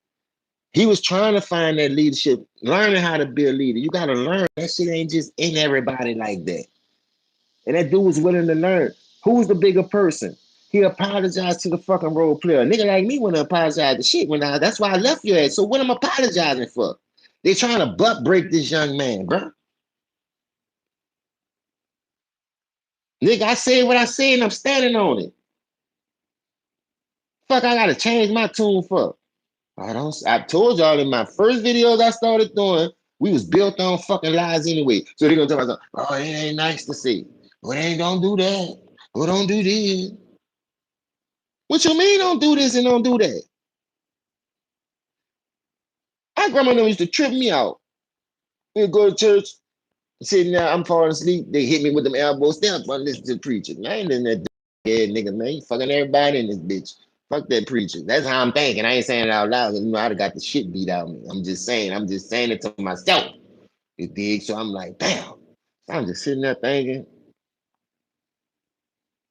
He was trying to find that leadership, learning how to be a leader. You gotta learn. That shit ain't just in everybody like that. And that dude was willing to learn. Who's the bigger person? He apologized to the fucking role player. A nigga like me wouldn't apologize to shit when that's why I left your ass. So what am I apologizing for? They trying to butt break this young man, bro. Nigga, I said what I said and I'm standing on it. Fuck, I gotta change my tune for. I told y'all in my first videos I started doing, we was built on fucking lies anyway. So they gonna tell myself, oh, it ain't nice to see. Well, they ain't gonna do that. Well, don't do this. What you mean don't do this and don't do that? My grandma used to trip me out. We'd go to church, sitting there, I'm falling asleep. They hit me with them elbows. Stand up and listen to the preacher. I ain't in that head nigga, man. You fucking everybody in this bitch. Fuck that preacher. That's how I'm thinking. I ain't saying it out loud. You know, I'd have got the shit beat out of me. I'm just saying it to myself. You dig? So I'm like, damn. I'm just sitting there thinking,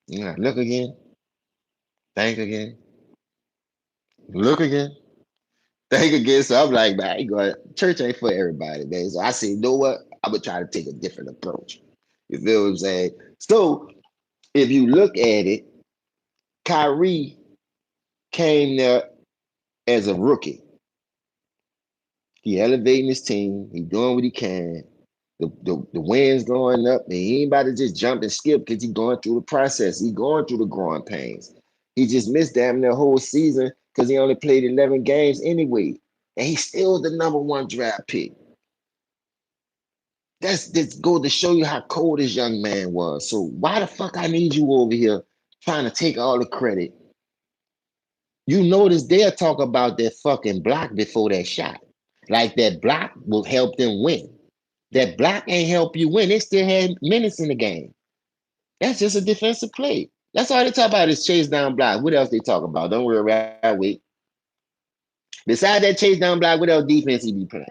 look again, think again, look again, think again. So I'm like, man, church ain't for everybody, man. So I said, you know what? I'm gonna try to take a different approach. You feel what I'm saying? So if you look at it, Kyrie came there as a rookie. He elevating his team. He doing what he can. The wind's going up, and he ain't about to just jump and skip because he's going through the process. He's going through the growing pains. He just missed damn near whole season because he only played 11 games anyway. And he's still the number one draft pick. That's go to show you how cold this young man was. So why the fuck I need you over here trying to take all the credit? You notice they'll talk about that fucking block before that shot. Like that block will help them win. That block ain't help you win. They still had minutes in the game. That's just a defensive play. That's all they talk about is chase down block. What else they talk about? Don't worry about wait. Besides that chase down block, what else defense he be playing?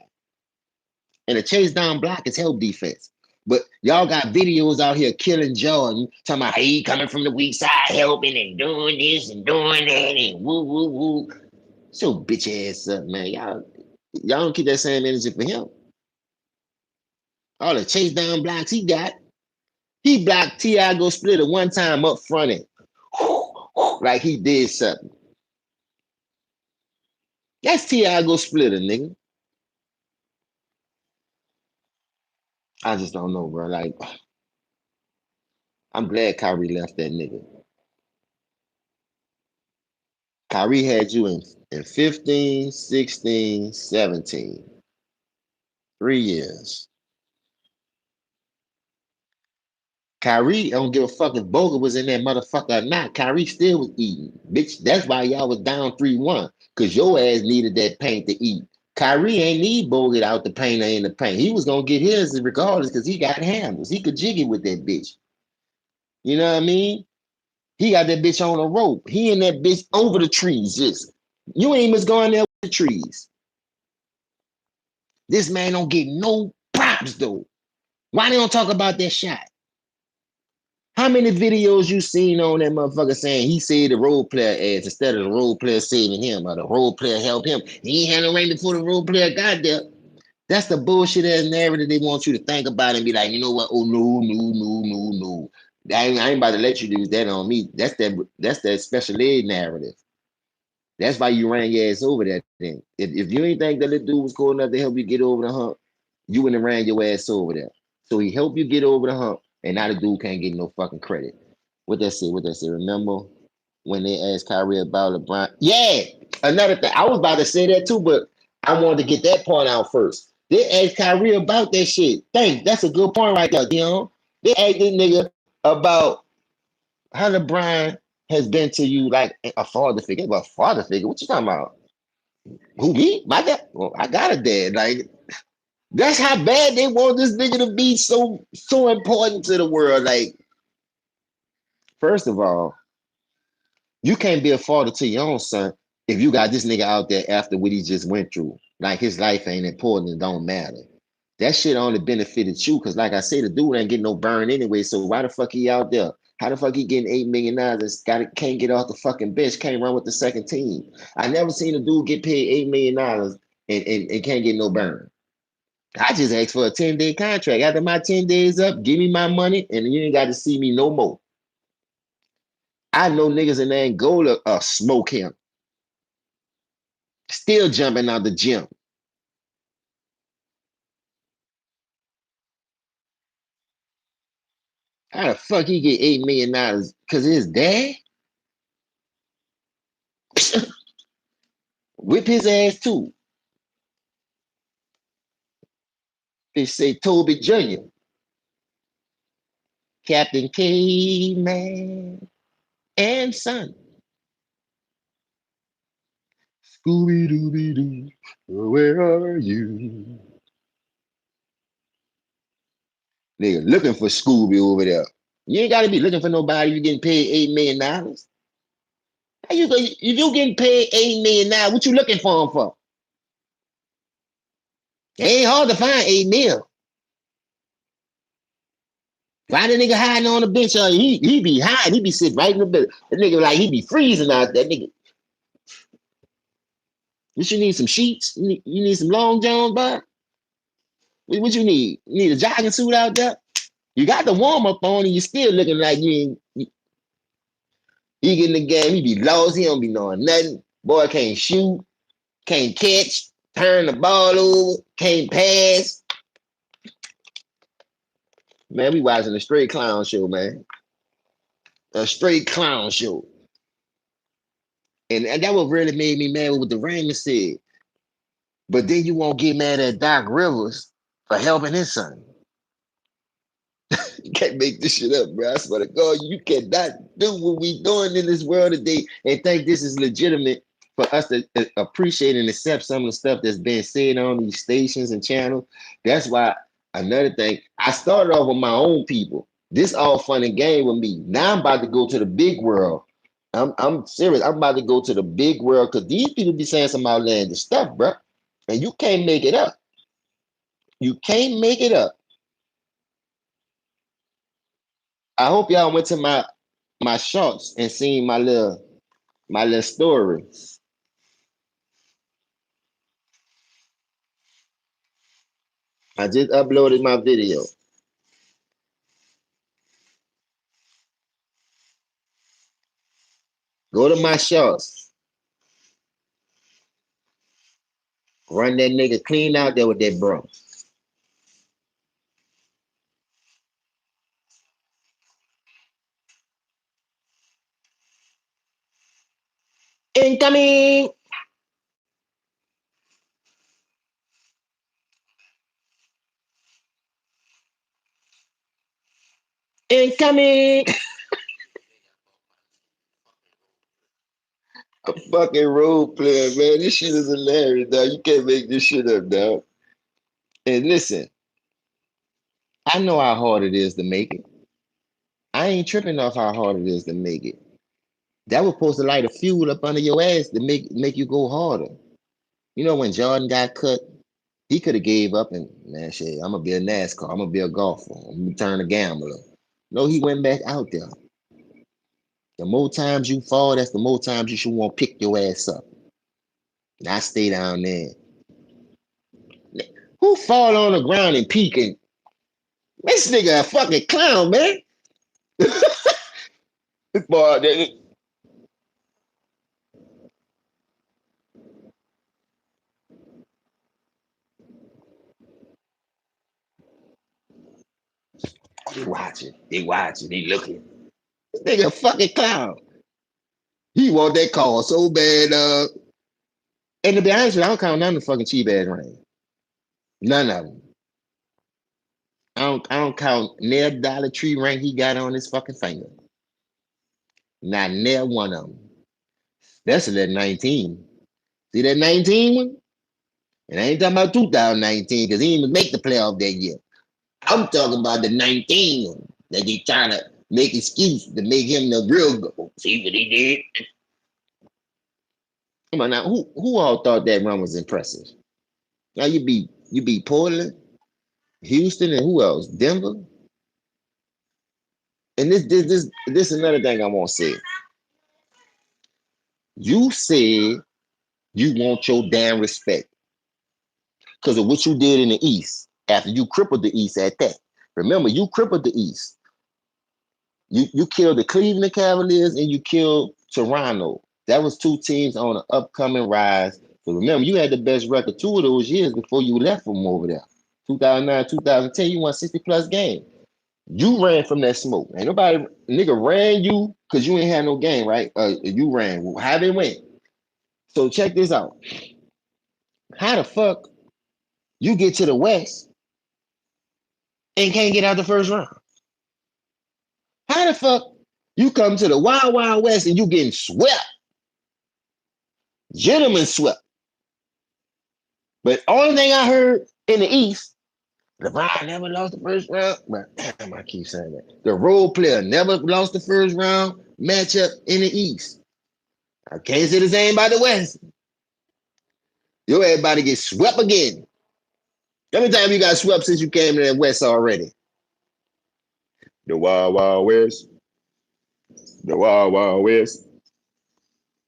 And a chase down block is help defense. But y'all got videos out here killing Jordan, talking about he coming from the weak side, helping and doing this and doing that and woo woo woo. So bitch ass up, man. Y'all don't keep that same energy for him. All the chase down blocks he got. He blocked Tiago Splitter one time up front and like he did something. That's Tiago Splitter, nigga. I just don't know, bro. Like, I'm glad Kyrie left that nigga. Kyrie had you in 15, 16, 17. 3 years. Kyrie don't give a fuck if Bogut was in that motherfucker or not. Kyrie still was eating. Bitch, that's why y'all was down 3-1. Cause your ass needed that paint to eat. Kyrie ain't need Bogut out the paint or in the paint. He was gonna get his regardless because he got handles. He could jiggy with that bitch. You know what I mean? He got that bitch on a rope. He and that bitch over the trees. Just you ain't even going there with the trees. This man don't get no props though. Why they don't talk about that shot? How many videos you seen on that motherfucker saying he saved the role player ass instead of the role player saving him or the role player help him? He ain't had no rain before the role player got there. That's the bullshit ass narrative they want you to think about and be like, you know what? Oh no, no, no, no, no. I ain't about to let you do that on me. That's that special ed narrative. That's why you ran your ass over that thing. If you ain't think that the dude was cool enough to help you get over the hump, you wouldn't have ran your ass over there. So he helped you get over the hump, and now the dude can't get no fucking credit. What that say? What that say? Remember when they asked Kyrie about LeBron? Yeah, another thing. I was about to say that too, but I wanted to get that point out first. They asked Kyrie about that shit. Thanks. That's a good point right there, Dion. They asked this nigga about how LeBron has been to you like a father figure. Well, a father figure? What you talking about? Who me? My dad? Well, I got a dad. Like that's how bad they want this nigga to be so important to the world. Like, first of all, you can't be a father to your own son if you got this nigga out there after what he just went through. Like his life ain't important, it don't matter. That shit only benefited you because, like I said, the dude ain't getting no burn anyway. So why the fuck he out there? How the fuck he getting $8 million? Can't get off the fucking bench, can't run with the second team. I never seen a dude get paid $8 million and can't get no burn. I just asked for a 10-day contract. After my 10 days up, give me my money, and you ain't got to see me no more. I know niggas in Angola smoke him. Still jumping out the gym. How the fuck he get $8 million? Cause his dad whip his ass too. They say Toby Jr., Captain K Man and son. Scooby Dooby Doo, where are you? Nigga looking for Scooby over there. You ain't gotta be looking for nobody. You getting paid $8 million. How you if you getting paid $8 million, what you looking for him for? It ain't hard to find $8 million. Find a nigga hiding on the bench, he be hiding, he be sitting right in the bed. That nigga like he be freezing out there. Nigga, what you need some sheets? You need some long johns, bud? What you need? You need a jogging suit out there? You got the warm up on and you still looking like you ain't he get in the game, he be lost, he don't be knowing nothing. Boy can't shoot, can't catch, turn the ball over, can't pass. Man, we watching a straight clown show, man. A straight clown show. And that what really made me mad with what the Raymond said. But then you won't get mad at Doc Rivers for helping his son. You can't make this shit up, bro. I swear to God, you cannot do what we doing in this world today and think this is legitimate for us to appreciate and accept some of the stuff that's being said on these stations and channels. That's why Another thing, I started off with my own people. This all fun and game with me. Now I'm about to go to the big world. I'm serious. I'm about to go to the big world because these people be saying some outlandish stuff, bro. And you can't make it up. You can't make it up. I hope y'all went to my shorts and seen my little story. I just uploaded my video. Go to my shorts. Run that nigga clean out there with that bro. Incoming! Incoming! A fucking role player, man. This shit is hilarious, dog. You can't make this shit up, dog. And listen, I know how hard it is to make it. I ain't tripping off how hard it is to make it. That was supposed to light a fuel up under your ass to make you go harder. You know when Jordan got cut, he could have gave up and man, shit, I'm gonna be a NASCAR, I'm gonna be a golfer, I'm gonna turn a gambler. No, he went back out there. The more times you fall, that's the more times you should want to pick your ass up. And I stay down there. Who fall on the ground and peek and this nigga a fucking clown, man. Boy, they watching, they looking. This nigga a fucking clown. He want that call so bad, and to be honest with you, I don't count none of the fucking cheap ass rings. None of them. I don't count near Dollar Tree ring he got on his fucking finger. Not near one of them. That's that 19. See that 19 one? And I ain't talking about 2019 because he didn't even make the playoff that year. I'm talking about the 19 one that they trying to make excuse to make him the real goal. See what he did? Come on now, who all thought that run was impressive? Now you beat Portland, Houston, and who else? Denver. And this is another thing I want to say. You said you want your damn respect because of what you did in the East after you crippled the East at that. Remember, you crippled the East. You killed the Cleveland Cavaliers and you killed Toronto. That was two teams on an upcoming rise. So remember, you had the best record 2 of those years before you left from over there. 2009, 2010, you won 60 plus games. You ran from that smoke. Ain't nobody nigga ran you because you ain't had no game, right? You ran. How they went? So check this out. How the fuck you get to the West and can't get out the first round? How the fuck you come to the Wild Wild West and you getting swept? Gentlemen swept. But only thing I heard in the East, LeBron never lost the first round. But damn, I keep saying that. The role player never lost the first round matchup in the East. I can't say the same about the West. Yo, everybody get swept again. How many times you got swept since you came to that West already? The Wild Wild West. The Wild Wild West.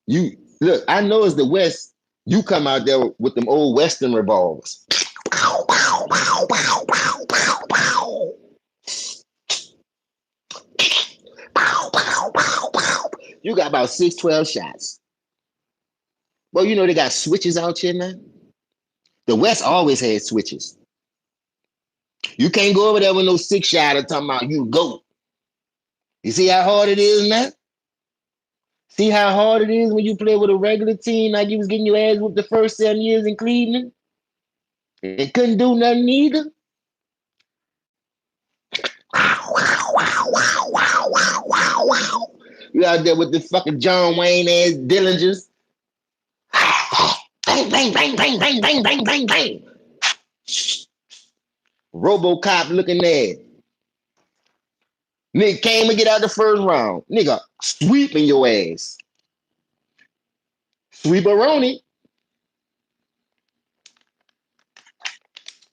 You look, I know it's the West. You come out there with them old Western revolvers. You got about 6, 12 shots. Well, you know they got switches out here, man. The West always had switches. You can't go over there with no 6 shot or talking about you go. You see how hard it is, man? See how hard it is when you play with a regular team like you was getting your ass whooped the first 7 years in Cleveland? And couldn't do nothing either. You out there with the fucking John Wayne ass Dillingers. Bang, bang, bang, bang, bang, bang, bang, bang, bang. RoboCop looking at. Nigga came and get out the first round. Nigga sweeping your ass. Sweeperoni.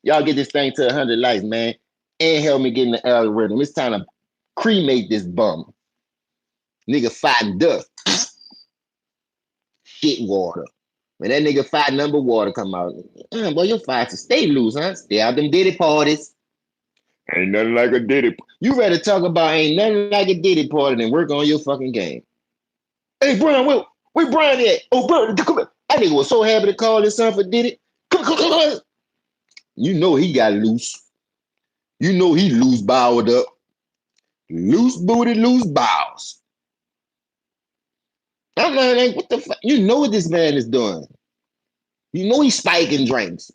Y'all get this thing to 100 likes, man. And help me get in the algorithm. It's time to cremate this bum. Nigga fighting dust. Shit water. When that nigga fight number water come out, boy, your fights stay loose, huh? Stay out them Diddy parties. Ain't nothing like a Diddy. You ready to talk about ain't nothing like a Diddy party than work on your fucking game. Hey, Brian, where Brian at? Oh, Brian, come here. That nigga was so happy to call his son for Diddy. Come. You know he got loose. You know he loose bowed up. Loose booty, loose bowels. I'm like, what the fuck? You know what this man is doing. You know he's spiking drinks.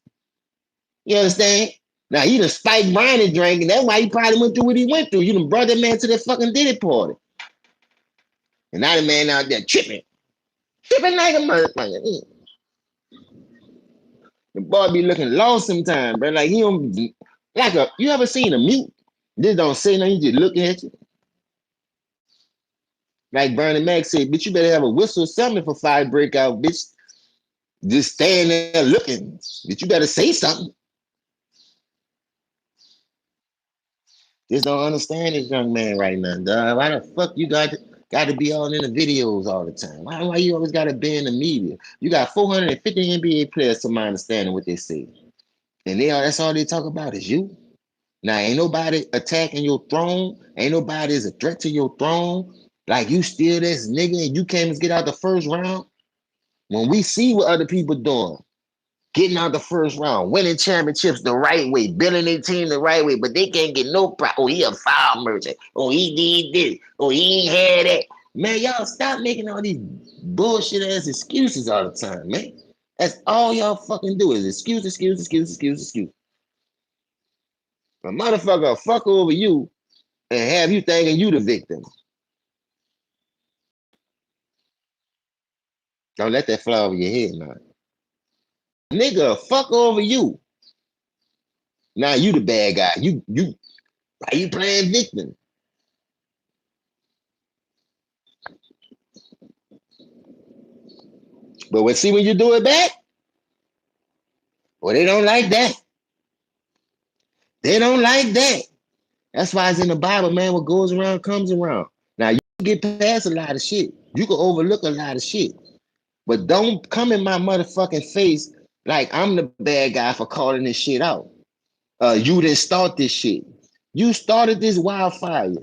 You understand? Now he done spiked Brian and drink, and that's why he probably went through what he went through. You done brought that man to that fucking Diddy party. And now the man out there tripping. Tripping like a motherfucker. The boy be looking lost sometimes, bro. Like he don't like a you ever seen a mute? Just don't say nothing, he just looking at you. Like Bernie Mac said, bitch, you better have a whistle or something for fire break out, bitch. Just stand there looking. Bitch, you better say something. Just don't understand this young man right now, dog. Why the fuck you got to be all in the videos all the time? Why you always got to be in the media? You got 450 NBA players, to my understanding, what they say. And that's all they talk about is you. Now, ain't nobody attacking your throne. Ain't nobody is a threat to your throne. Like, you still this nigga and you can't get out the first round. When we see what other people doing, getting out the first round, winning championships the right way, building their team the right way, but they can't get no Oh, he a foul merchant. Oh, he did this. Oh, he ain't had that. Man, y'all stop making all these bullshit ass excuses all the time, man. That's all y'all fucking do is excuse. A motherfucker will fuck over you and have you thinking you the victim. Don't let that fly over your head now. Nigga, fuck over you. Now you the bad guy. Why you playing victim? But when you do it back, well, they don't like that. They don't like that. That's why it's in the Bible, man. What goes around comes around. Now you can get past a lot of shit. You can overlook a lot of shit. But don't come in my motherfucking face like I'm the bad guy for calling this shit out. You didn't start this shit. You started this wildfire.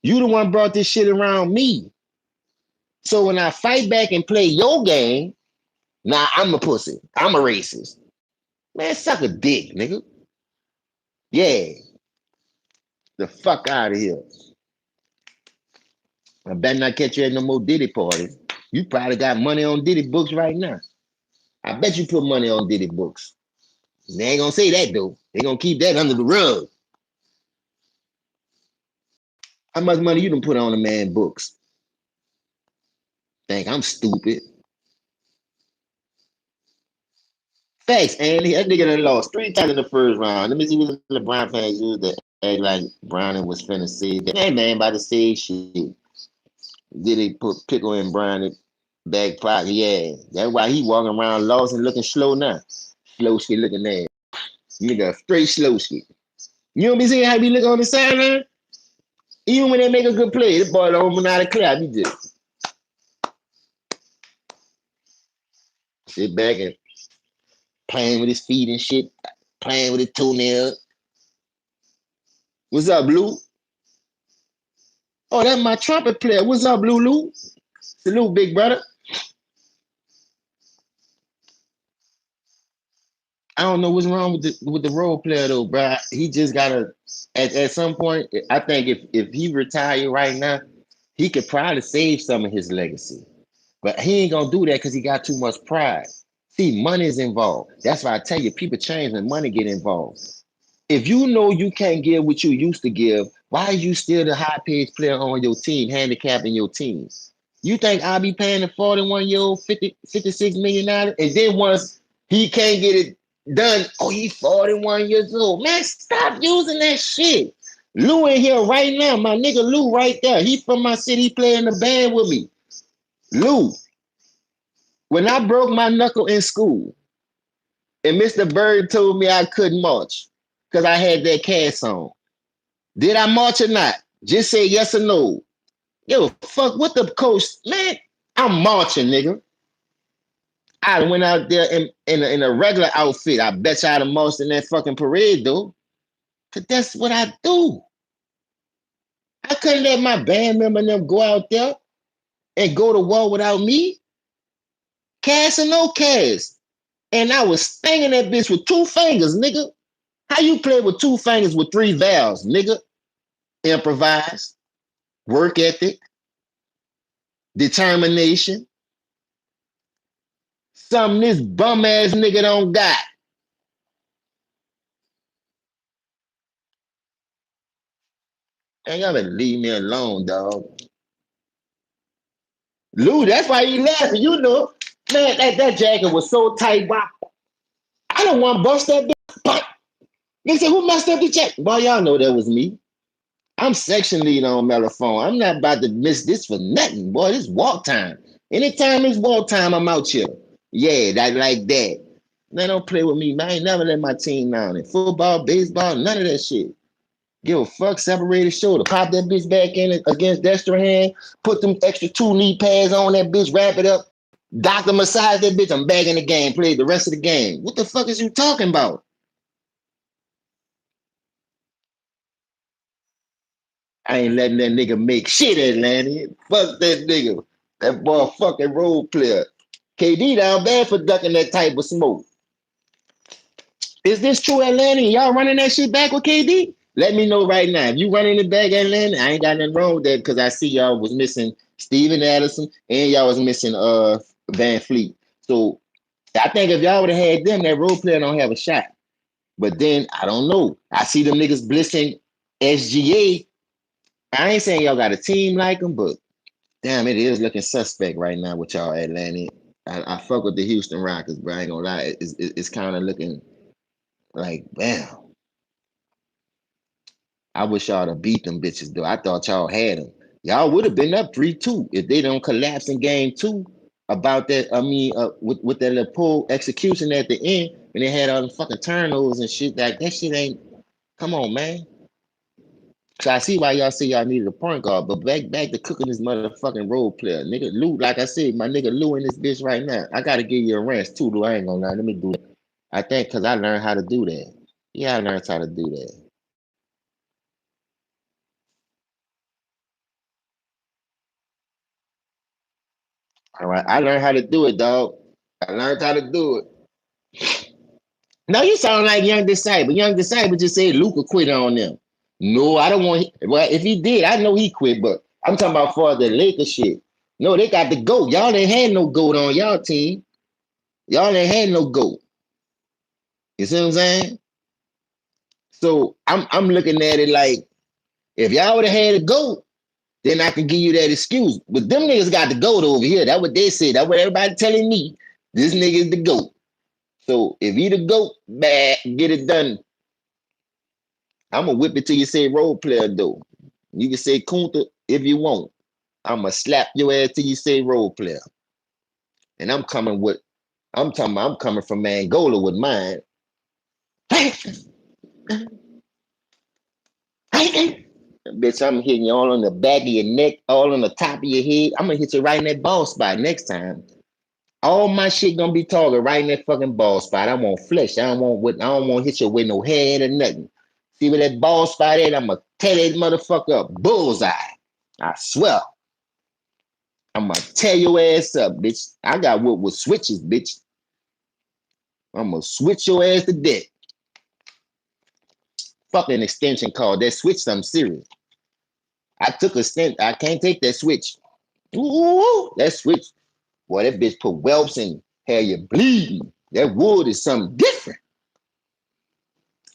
You the one brought this shit around me. So when I fight back and play your game, now I'm a pussy. I'm a racist. Man, suck a dick, nigga. Yeah. The fuck out of here. I better not catch you at no more Diddy parties. You probably got money on Diddy books right now. I bet you put money on Diddy books. They ain't gonna say that though. They gonna keep that under the rug. How much money you done put on a man books? Think I'm stupid. Facts, Andy. That nigga done lost 3 times in the first round. Let me see what LeBron fans used to act like Browning was finna say that. That man about to say shit. Did he put pickle in Brown back pocket? Yeah. That's why he walking around lost and looking slow now. Slow shit looking at. Nigga, straight slow shit. You don't be seeing how he be looking on the sideline? Even when they make a good play, the boy don't run out of clap. He just sit back and playing with his feet and shit, playing with his toenails. What's up, Blue? Oh, that's my trumpet player. What's up, Lulu? Salute, big brother. I don't know what's wrong with the role player though, bro. He just gotta at some point. I think if he retire right now, he could probably save some of his legacy. But he ain't gonna do that because he got too much pride. See, money is involved. That's why I tell you, people change when money get involved. If you know you can't give what you used to give, why are you still the high paid player on your team, handicapping your team? You think I'll be paying the 41-year-old $56 million? And then once he can't get it Done. Oh, he 41 years old. Man, stop using that shit. Lou in here right now. My nigga Lou right there. He from my city. He play in the band with me. Lou, when I broke my knuckle in school and Mr. Bird told me I couldn't march because I had that cast on, did I march or not? Just say yes or no. Yo, fuck, what the coach? Man, I'm marching, nigga. I went out there in a regular outfit. I bet you I'd have marched in that fucking parade, though. Cause that's what I do. I couldn't let my band member and them go out there and go to war without me. Cast or no cast. And I was stinging that bitch with two fingers, nigga. How you play with two fingers with three valves, nigga? Improvise, work ethic, determination. Something this bum ass nigga don't got. And y'all better leave me alone, dog. Lou, that's why he laughing. You know, man, that jacket was so tight. Wow. I don't want to bust that bitch. They said, who messed up the jacket? Boy, y'all know that was me. I'm section lead on Mellophone. I'm not about to miss this for nothing, boy. This walk time. Anytime it's walk time, I'm out here. Yeah, that like that. Man, don't play with me, man. I ain't never let my team down. In football, baseball, none of that shit. Give a fuck, separated shoulder. Pop that bitch back in against Dexter hand. Put them extra two knee pads on that bitch. Wrap it up. Doctor massage that bitch. I'm back in the game. Play the rest of the game. What the fuck is you talking about? I ain't letting that nigga make shit, Atlanta. Fuck that nigga. That boy fucking role player. KD down bad for ducking that type of smoke. Is this true, Atlanta? Y'all running that shit back with KD? Let me know right now. If you running it back, Atlanta, I ain't got nothing wrong with that because I see y'all was missing Steven Addison and y'all was missing Van Fleet. So I think if y'all would have had them, that role player don't have a shot. But then I don't know. I see them niggas blissing SGA. I ain't saying y'all got a team like them, but damn, it is looking suspect right now with y'all Atlanta. I fuck with the Houston Rockets, but I ain't gonna lie. It's kind of looking like, damn. I wish y'all to beat them bitches though. I thought y'all had them. Y'all would have been up 3-2 if they don't collapse in game two. About that, I mean, with that little pull execution at the end when they had all the fucking turnovers and shit. That shit ain't. Come on, man. So I see why y'all say y'all needed a point guard, but back to cooking this motherfucking role player, nigga Lou. Like I said, my nigga Lou in this bitch right now. I gotta give you a rest too, Lou. I ain't gonna lie. Let me do it. I think because I learned how to do that. Yeah, I learned how to do that. All right, I learned how to do it, dog. I learned how to do it. Now you sound like Young Disciple. Young Disciple just said Luca quit on them. No, I don't want. Well, if he did, I know he quit. But I'm talking about for the Lakers shit. No, they got the goat. Y'all ain't had no goat on y'all team. Y'all ain't had no goat. You see what I'm saying? So I'm looking at it like if y'all would have had a goat, then I can give you that excuse. But them niggas got the goat over here. That's what they said. That's what everybody telling me. This nigga is the goat. So if he the goat, bad, get it done. I'm gonna whip it till you say role player though. You can say Kunta if you want. I'm gonna slap your ass till you say role player. And I'm coming from Angola with mine. Bitch, I'm hitting you all on the back of your neck, all on the top of your head. I'm gonna hit you right in that ball spot next time. All my shit gonna be targeted right in that fucking ball spot. I want flesh. I don't want to hit you with no head or nothing. See where that ball spot at? I'm gonna tear that motherfucker up. Bullseye. I swear. I'm gonna tear your ass up, bitch. I got what with switches, bitch. I'm gonna switch your ass to death. Fucking extension cord. That switch something serious. I took a stent. I can't take that switch. Ooh, that switch. Boy, that bitch put whelps and hair you bleeding. That wood is something different.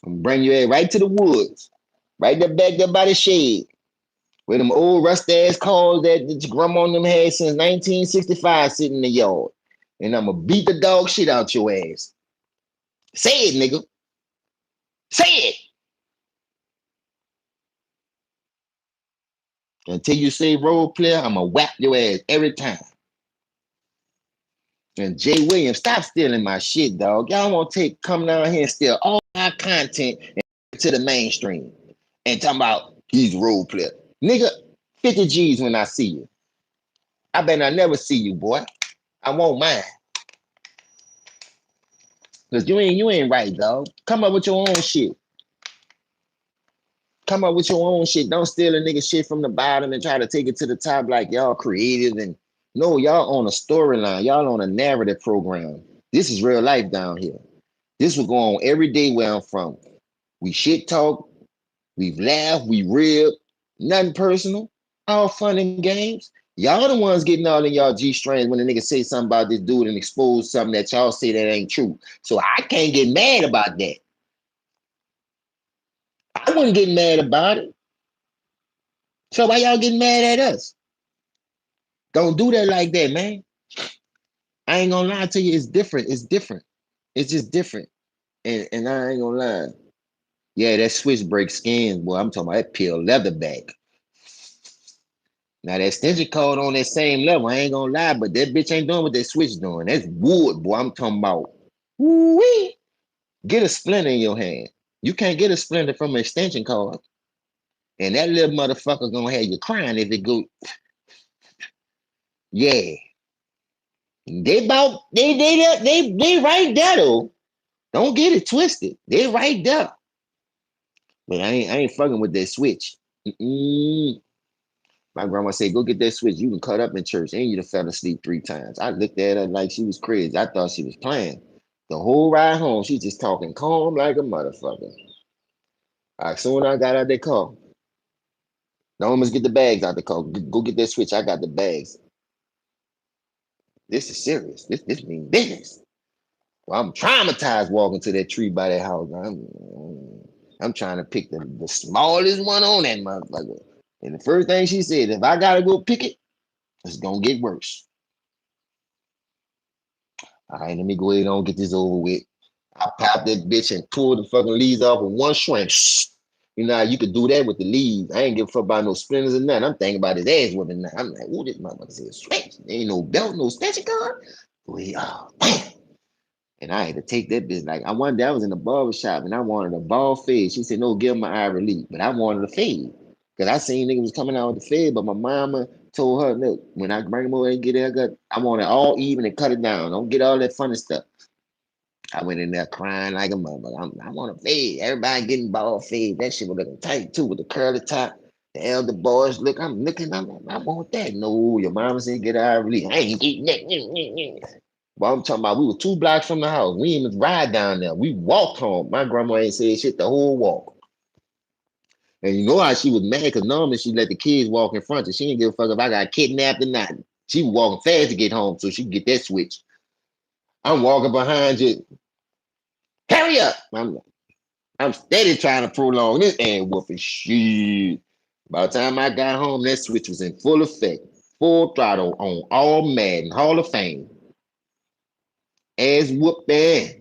I'm gonna bring your ass right to the woods. Right there back there by the shade. Where them old rust ass cars that your grandma on them had since 1965 sitting in the yard. And I'm gonna beat the dog shit out your ass. Say it, nigga. Say it. Until you say role player, I'ma whap your ass every time. And Jay Williams, stop stealing my shit, dog. Y'all want to come down here and steal all my content to the mainstream and talking about he's a role player. Nigga, 50 G's when I see you. I bet I never see you, boy. I won't mind. Cause you ain't right, dog. Come up with your own shit. Come up with your own shit. Don't steal a nigga shit from the bottom and try to take it to the top like y'all creative and no, y'all on a storyline. Y'all on a narrative program. This is real life down here. This will go on every day where I'm from. We shit talk, we've laughed, we rib, nothing personal, all fun and games. Y'all the ones getting all in y'all G strings when the nigga say something about this dude and expose something that y'all say that ain't true. So I can't get mad about that. I wouldn't get mad about it. So why y'all getting mad at us? Don't do that like that, man. I ain't gonna lie to you, it's different. It's different. It's just different. And I ain't gonna lie. Yeah, that switch breaks skins, boy. I'm talking about that peel leatherback. Now that extension cord on that same level, I ain't gonna lie, but that bitch ain't doing what that switch doing. That's wood, boy. I'm talking about. Woo-wee. Get a splinter in your hand. You can't get a splinter from an extension cord. And that little motherfucker gonna have you crying if it go. Yeah. They right there though. Don't get it twisted. They right there. But I ain't fucking with that switch. Mm-mm. My grandma said, go get that switch. You can cut up in church and you done fell asleep 3 times. I looked at her like she was crazy. I thought she was playing. The whole ride home, she's just talking calm like a motherfucker. As soon as I got out that car, the homies get the bags out the car. Go get that switch. I got the bags. This is serious. This means business. Well, I'm traumatized walking to that tree by that house. I'm trying to pick the smallest one on that motherfucker. And the first thing she said, if I gotta go pick it, it's gonna get worse. All right, let me go ahead and get this over with. I popped that bitch and pulled the fucking leaves off with one shrink. You know, you could do that with the leaves. I ain't give a fuck about no splinters or nothing. I'm thinking about his ass whipping now. I'm like, ooh, this motherfucker said switch. There ain't no belt, no extension cord. Boy, oh, damn. And I had to take that bitch. Like, I one day I was in the barber shop and I wanted a bald fade. She said, no, give him an eye relief. But I wanted a fade. Because I seen niggas was coming out with the fade, but my mama told her, look, when I bring him over and get it, I want it all even and cut it down. Don't get all that funny stuff. I went in there crying like a mother. I want a fade. Everybody getting bald fade. That shit was looking tight too with the curly top. The elder boys look, I'm looking, I want that. No, your mama said get out of relief. I ain't getting that. But I'm talking about we were 2 blocks from the house. We didn't even ride down there. We walked home. My grandma ain't said shit the whole walk. And you know how she was mad because normally she let the kids walk in front. So she didn't give a fuck if I got kidnapped or not. She was walking fast to get home so she could get that switch. I'm walking behind you. Hurry up. I'm steady trying to prolong this and whooping shit. By the time I got home, that switch was in full effect. Full throttle on all Madden Hall of Fame. Ass whooping.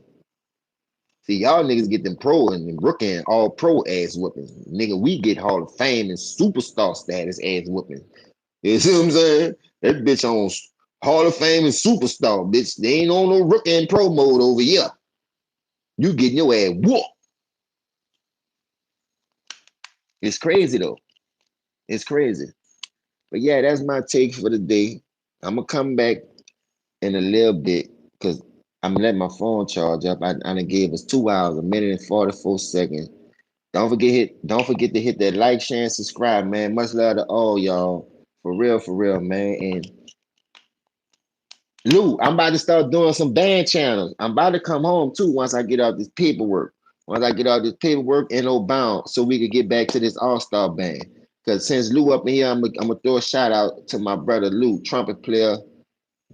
See, y'all niggas get them pro and rookie and all pro ass whoopings. Nigga, we get Hall of Fame and superstar status ass whooping. You see what I'm saying? That bitch on Hall of Fame and superstar, bitch. They ain't on no rookie and pro mode over here. You getting your ass whooped. It's crazy though. It's crazy. But yeah, that's my take for the day. I'm gonna come back in a little bit because I'm letting my phone charge up. I done gave us 2 hours, 1 minute and 44 seconds. Don't forget to hit that like, share, and subscribe, man. Much love to all y'all. For real, man. And Lou, I'm about to start doing some band channels. I'm about to come home too once I get out this paperwork. Once I get out this paperwork and no bound, so we could get back to this all-star band. Because since Lou up in here, I'm gonna throw a shout out to my brother Lou, trumpet player,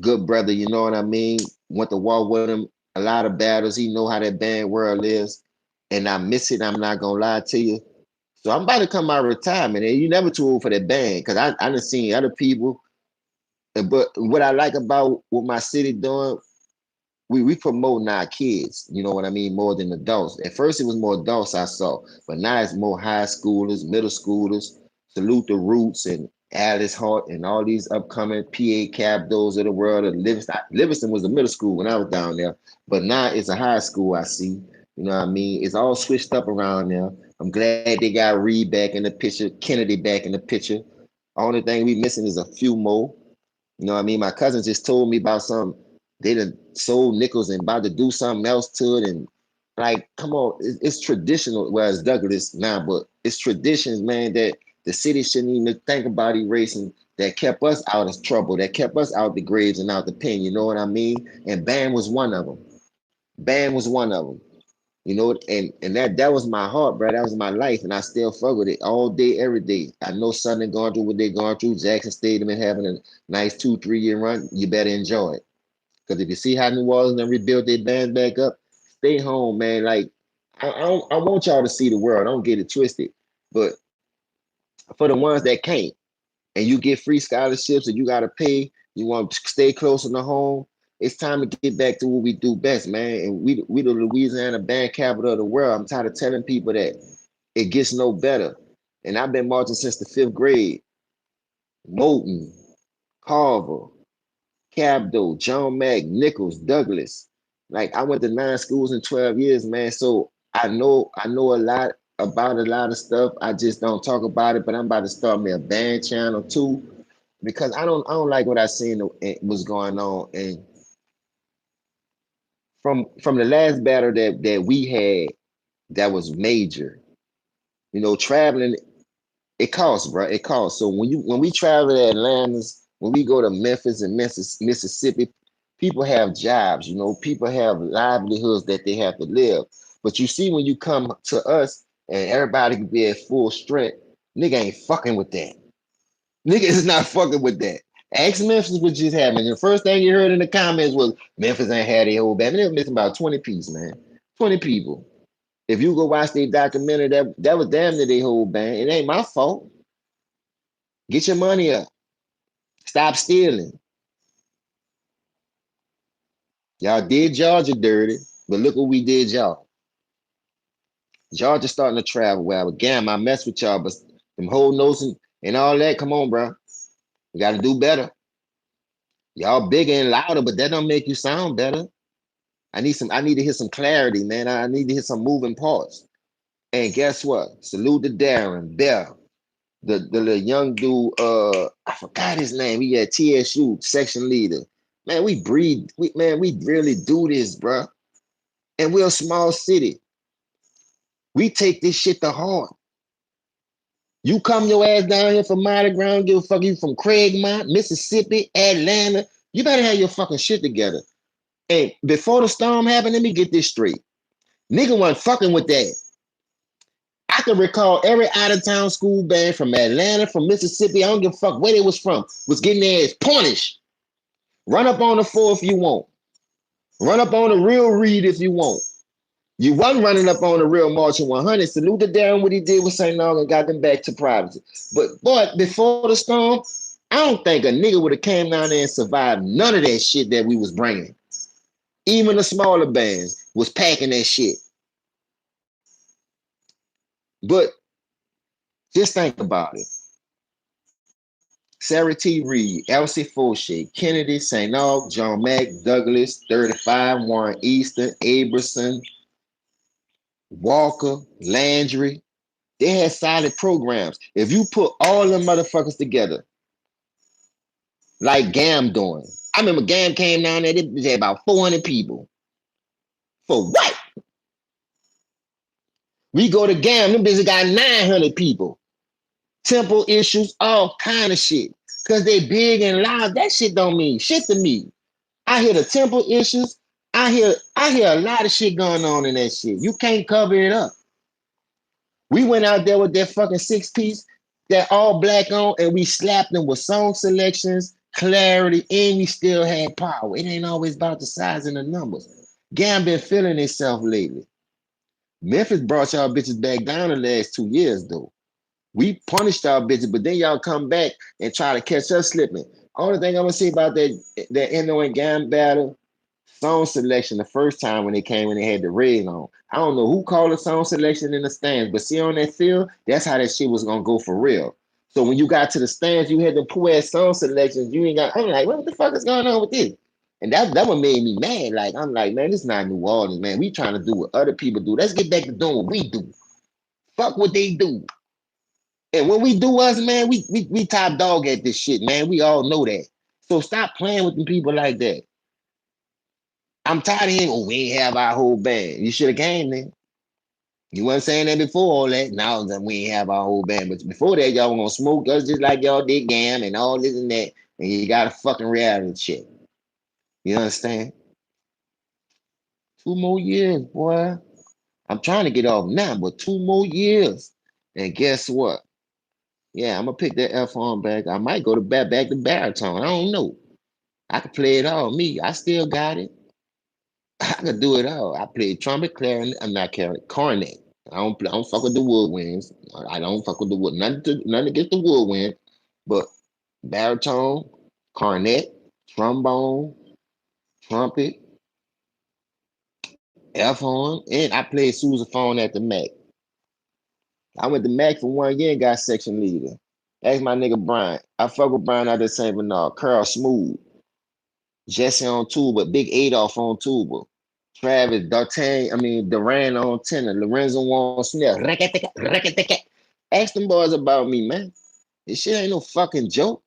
good brother, you know what I mean? Went to war with him, a lot of battles. He know how that band world is. And I miss it, I'm not gonna lie to you. So I'm about to come out of retirement. And you never too old for that band. Cause I done seen other people. But what I like about what my city doing, we promoting our kids, you know what I mean, more than adults. At first it was more adults I saw, but now it's more high schoolers, middle schoolers, Salute the Roots and Alice Hart and all these upcoming PA Cabdos of the world. Of Livingston was a middle school when I was down there, but now it's a high school I see. You know what I mean? It's all switched up around there. I'm glad they got Reed back in the picture, Kennedy back in the picture. Only thing we missing is a few more. You know what I mean? My cousin just told me about some. They done sold nickels and about to do something else to it. And like, come on, it's traditional. Well, it's Douglas now, but it's traditions, man, that the city shouldn't even think about erasing that kept us out of trouble, that kept us out the graves and out the pen. You know what I mean? And Bam was one of them. Bam was one of them. You know, and that was my heart, bro. That was my life, and I still fuck with it all day, every day. I know Southern going through what they're going through. Jackson Stadium and having a nice 2, 3 year run. You better enjoy it, because if you see how New Orleans and rebuilt their band back up, stay home, man. Like I want y'all to see the world. Don't get it twisted, but for the ones that can't, and you get free scholarships and you gotta pay, you want to stay closer to home. It's time to get back to what we do best, man. And we the Louisiana band capital of the world. I'm tired of telling people that it gets no better. And I've been marching since the 5th grade. Moulton, Carver, Cabdo, John Mack, Nichols, Douglas. Like I went to 9 schools in 12 years, man. So I know a lot about a lot of stuff. I just don't talk about it, but I'm about to start me a band channel too, because I don't like what I seen was going on. And from the last battle that we had that was major, traveling, it costs, bro. It costs. So when we travel to Atlanta, when we go to Memphis and Mississippi, people have jobs. People have livelihoods that they have to live. But you see, when you come to us and everybody can be at full strength, nigga ain't fucking with that. Nigga is not fucking with that. Ask Memphis what just happened. The first thing you heard in the comments was Memphis ain't had a whole band. They were missing about 20 pieces, man. 20 people. If you go watch their documentary, that was damn near their whole band. It ain't my fault. Get your money up. Stop stealing. Y'all did Georgia dirty, but look what we did y'all. Georgia starting to travel well. Again, I mess with y'all, but them whole notes and all that, come on, bro. We got to do better. Y'all bigger and louder, but that don't make you sound better. I need to hear some clarity, man. I need to hear some moving parts. And guess what? Salute to Darren Bell, the little young dude. I forgot his name. He had TSU section leader. Man, we breed. We really do this, bro. And we're a small city. We take this shit to heart. You come your ass down here from Mighty Ground, give a fuck you from Craigmont, Mississippi, Atlanta. You better have your fucking shit together. And before the storm happened, let me get this straight. Nigga wasn't fucking with that. I can recall every out of town school band from Atlanta, from Mississippi, I don't give a fuck where they was from, was getting their ass punished. Run up on the floor if you want. Run up on the real Reed if you want. You wasn't running up on the real Marching 100. Salute to Darren what he did with St. Long and got them back to privacy. But before the storm, I don't think a nigga would have came down there and survived none of that shit that we was bringing. Even the smaller bands was packing that shit. But just think about it. Sarah T. Reed, Elsie Fauché, Kennedy, St. Aug, John Mack, Douglas, 35, Warren Easton, Aberson, Walker, Landry. They had solid programs. If you put all them motherfuckers together, like GAM doing. I remember GAM came down there, they had about 400 people. For what? We go to GAM, them bitches got 900 people. Temple issues, all kind of shit. Cause they big and loud. That shit don't mean shit to me. I hear the temple issues. I hear a lot of shit going on in that shit. You can't cover it up. We went out there with that fucking 6 piece, that all black on, and we slapped them with song selections, clarity, and we still had power. It ain't always about the size and the numbers. Gam been feeling itself lately. Memphis brought y'all bitches back down the last 2 years though. We punished y'all bitches, but then y'all come back and try to catch us slipping. Only thing I'm gonna say about that Eno and Gam battle, Song selection the first time when they came and they had the red on. I don't know who called the song selection in the stands, but see on that field, that's how that shit was gonna go for real. So when you got to the stands, you had the poor ass song selections. You ain't got. I'm like, what the fuck is going on with this? And that what made me mad. Like I'm like, man, this is not New Orleans, man. We trying to do what other people do. Let's get back to doing what we do. Fuck what they do. And when we do us, man, we top dog at this shit, man. We all know that. So stop playing with them people like that. I'm tired of hearing, oh, we ain't have our whole band. You should have came then. You wasn't saying that before all that. Now that we ain't have our whole band. But before that, y'all gonna smoke us just like y'all did Gam and all this and that. And you got a fucking reality check. You understand? 2 more years, boy. I'm trying to get off now, but 2 more years. And guess what? Yeah, I'm gonna pick that F on back. I might go to back to baritone. I don't know. I can play it all. Me, I still got it. I could do it all. I played trumpet, clarinet. I'm not clarinet, cornet. I don't fuck with the woodwinds. I don't fuck with the wood. Nothing against the woodwind, but baritone, cornet, trombone, trumpet, F horn, and I played sousaphone at the Mac. I went to Mac for 1 year and got section leader. Ask my nigga Brian. I fuck with Brian out of St. Bernard. Curl Smooth, Jesse on tuba, Big Adolph on tuba. Travis, Duran on tenor, Lorenzo on snare. Ask them boys about me, man. This shit ain't no fucking joke.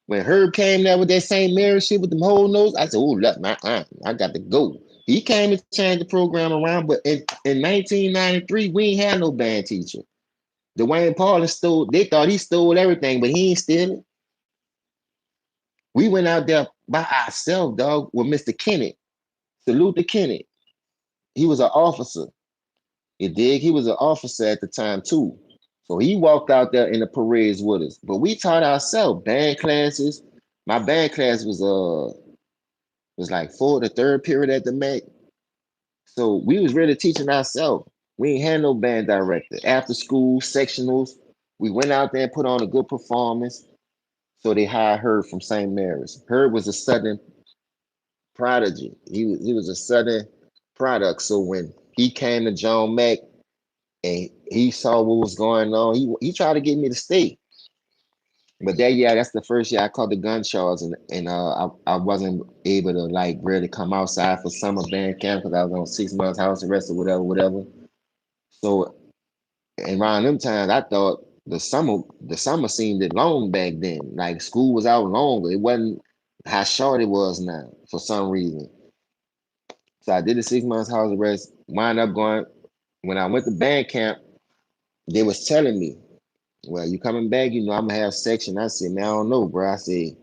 When Herb came there with that St. Mary shit with them whole notes, I said, oh, look, man, I got to go. He came and changed the program around, but in 1993, we ain't had no band teacher. Dwayne Paulin stole, they thought he stole everything, but he ain't steal it. We went out there by ourselves, dog, with Mr. Kennett. Salute to Kennett. He was an officer. You dig? He was an officer at the time too. So he walked out there in the parades with us. But we taught ourselves band classes. My band class was like the third period at the Mac. So we was really teaching ourselves. We ain't had no band director. After school, sectionals, we went out there and put on a good performance. So they hired Herb from St. Mary's. Herb was a Southern prodigy. He was a Southern product. So when he came to John Mac, and he saw what was going on. He tried to get me to stay, but that year, that's the first year I caught the gun charge, and I wasn't able to like really come outside for summer band camp because I was on 6 months house arrest or whatever. So and around them times, I thought the summer seemed long back then. Like school was out longer. It wasn't how short it was now for some reason. So I did the 6 months house arrest. Wind up going when I went to band camp. They was telling me, well, you coming back, I'm gonna have section. I said, man, I don't know, bro. I said,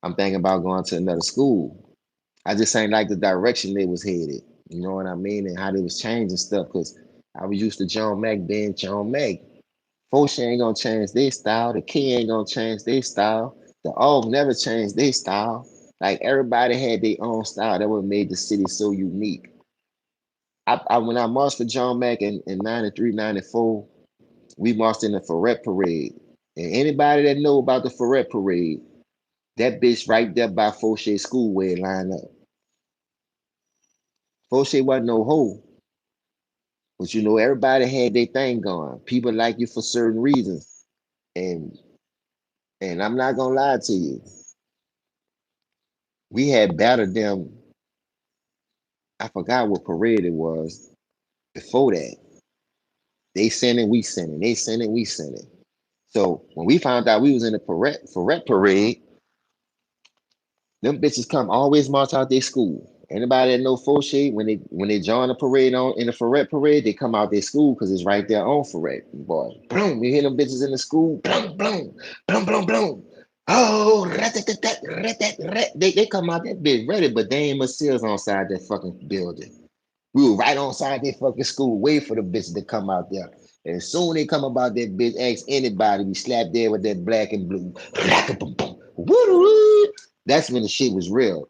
I'm thinking about going to another school. I just ain't like the direction they was headed. You know what I mean? And how they was changing stuff. Cause I was used to John Mack being John Mack. Folks ain't gonna change their style. The key ain't gonna change their style. The all never changed their style. Like everybody had their own style. That what made the city so unique. When I marched for John Mack in 93, 94. We marched in the Ferret Parade. And anybody that know about the Ferret Parade, that bitch right there by Fauché School where it lined up. Fauché wasn't no hoe, but everybody had their thing going. People like you for certain reasons. And and I'm not gonna lie to you, we had battered them. I forgot what parade it was before that. They sent it, we sent it. They sent it, we sent it. So when we found out we was in the Ferret Parade, them bitches come always march out their school. Anybody that know Fauché, when they join the parade on in the Ferret parade, they come out their school because it's right there on Ferret. Boy, boom, you hear them bitches in the school, boom, boom, boom, boom, boom. Oh, they come out that bitch ready, but they ain't much sales on side that fucking building. We were right on side their fucking school, wait for the bitches to come out there. And as soon as they come about that bitch, ask anybody, we slap there with that black and blue. That's when the shit was real.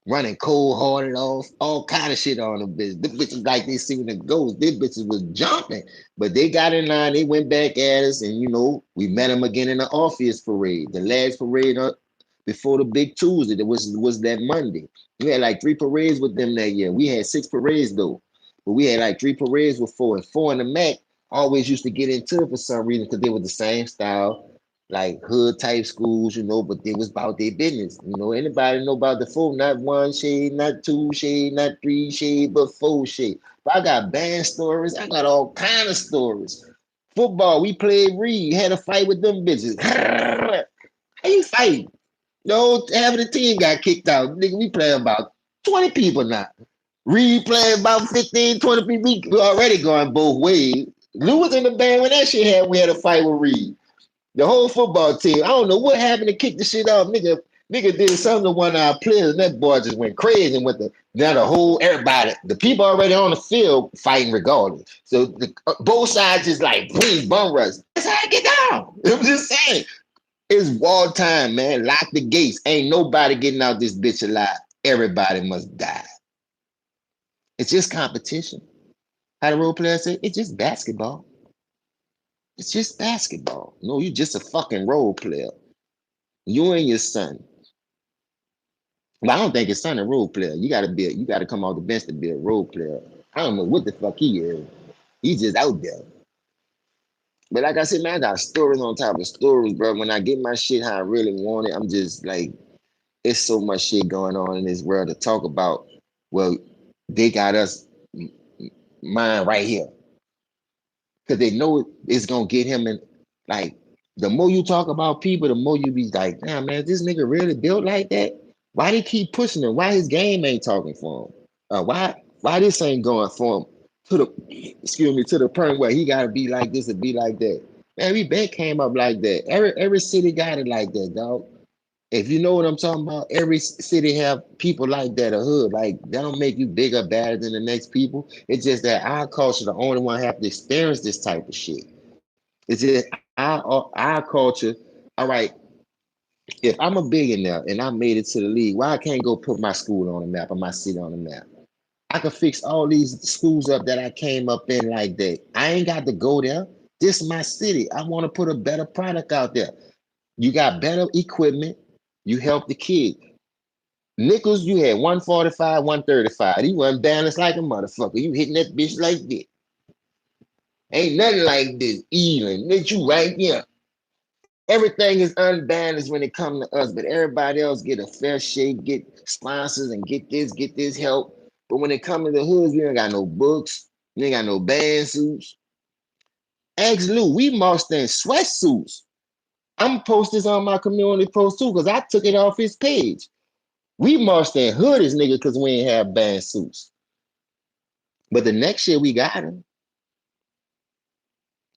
Running cold hearted off, all kind of shit on them bitches. The bitches like they seen the ghost. These bitches was jumping. But they got in line, they went back at us, and we met them again in the Orpheus parade. The last parade before the big Tuesday. That was that Monday. We had like three parades with them that year. We had six parades though, but we had like three parades with four, and four in the MAC always used to get into it for some reason because they were the same style, like hood type schools, but they was about their business. Anybody know about the four, not one shade, not two shade, not three shade, but four shade. But I got band stories, I got all kind of stories. Football, we played Reed, had a fight with them bitches. How you fight? No, half of the team got kicked out. Nigga, we play about 20 people now. Reed playing about 15, 20 people. We already going both ways. Lou was in the band when that shit happened. We had a fight with Reed. The whole football team. I don't know what happened to kick the shit off. Nigga did something to one of our players, and that boy just went crazy with now the whole everybody, the people already on the field fighting regardless. So both sides just like, please bum rush. That's how I get down. I'm just saying. It's war time, man. Lock the gates. Ain't nobody getting out this bitch alive. Everybody must die. It's just competition. How the role player say, it's just basketball. It's just basketball. No, you just a fucking role player. You and your son. But I don't think his son a role player. You gotta come off the bench to be a role player. I don't know what the fuck he is. He's just out there. But like I said, man, I got stories on top of stories, bro. When I get my shit how I really want it, I'm just like, it's so much shit going on in this world to talk about. Well, they got us mine right here because they know it's gonna get him in. Like the more you talk about people, the more you be like, damn man, this nigga really built like that. Why they keep pushing him? Why his game ain't talking for him? Why this ain't going for him to the to the point where he gotta be like this and be like that. Man, we been came up like that. Every city got it like that, dog. If you know what I'm talking about, every city have people like that, a hood. Like that don't make you bigger, badder than the next people. It's just that our culture, the only one have to experience this type of shit. It's just our culture. All right, if I'm a billionaire and I made it to the league, why I can't go put my school on the map or my city on the map? I could fix all these schools up that I came up in like that. I ain't got to go there. This is my city. I want to put a better product out there. You got better equipment. You help the kid. Nichols, you had 145, 135. He wasn't balanced like a motherfucker. You hitting that bitch like this. Ain't nothing like this. Even. Bitch, you right here. Everything is unbalanced when it comes to us, but everybody else get a fair shake, get sponsors, and get this help. But when it comes to the hoods, we ain't got no books. We ain't got no band suits. Ask Lou, we marched in sweatsuits. I'm post this on my community post too, because I took it off his page. We marched in hoodies, nigga, because we ain't have band suits. But the next year we got him.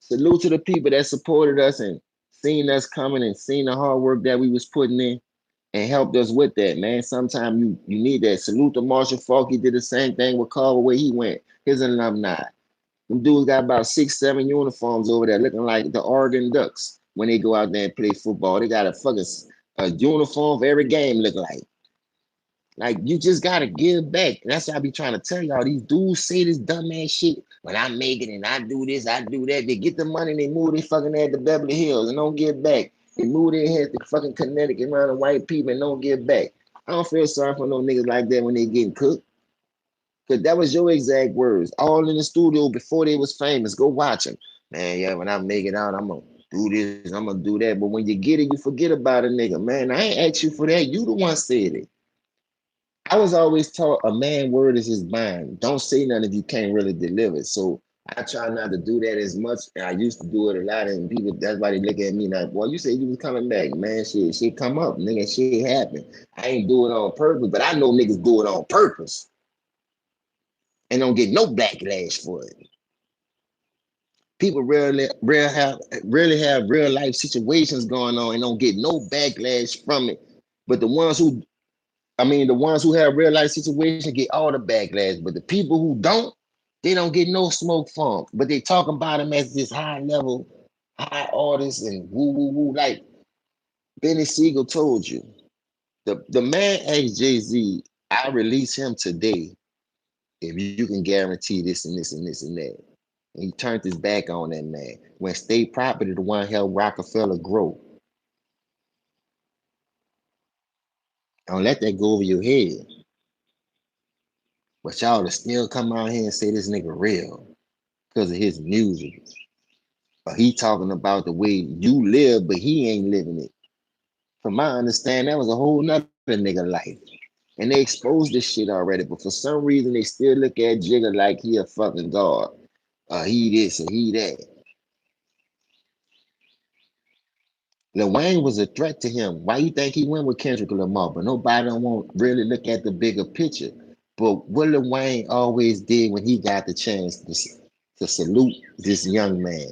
Salute to the people that supported us and seen us coming and seen the hard work that we was putting in and helped us with that, man. Sometimes you need that. Salute to Marshall Falk. He did the same thing with Carver where he went. His alumni. Them dudes got about 6, 7 uniforms over there looking like the Oregon Ducks when they go out there and play football. They got a fucking a uniform for every game look like. Like you just gotta give back. That's what I be trying to tell y'all. These dudes say this dumbass shit. When I make it and I do this, I do that. They get the money and they move their fucking head to Beverly Hills and don't get back. They move their head to fucking Connecticut around the white people and don't get back. I don't feel sorry for no niggas like that when they getting cooked. Cause that was your exact words. All in the studio before they was famous. Go watch them. Man, yeah, when I make it out, I'm gonna do this, I'm gonna do that. But when you get it, you forget about a nigga. Man, I ain't asked you for that. You the one said it. I was always taught a man word is his bond. Don't say nothing if you can't really deliver. So I try not to do that as much. And I used to do it a lot, and people that's why they look at me like, "Boy, you said you was coming back, man. Shit come up, nigga. Shit happen. I ain't do it on purpose, but I know niggas do it on purpose and don't get no backlash for it. People really have real life situations going on and don't get no backlash from it. But the ones who have real life situations get all the backlash, but the people who don't, they don't get no smoke from 'em. But they talk about them as this high level, high artist and woo woo woo. Like Benny Siegel told you, the man asked Jay-Z, I release him today if you can guarantee this and this and this and that. And he turned his back on that man. When state property, the one helped Rockefeller grow. Don't let that go over your head. But y'all to still come out here and say this nigga real because of his music. Or he talking about the way you live, but he ain't living it. From my understanding, that was a whole nother nigga life. And they exposed this shit already, but for some reason they still look at Jigga like he a fucking god. He this or he that. Lil Wayne was a threat to him. Why you think he went with Kendrick Lamar? But nobody don't want really look at the bigger picture. But what Lil Wayne always did when he got the chance to salute this young man,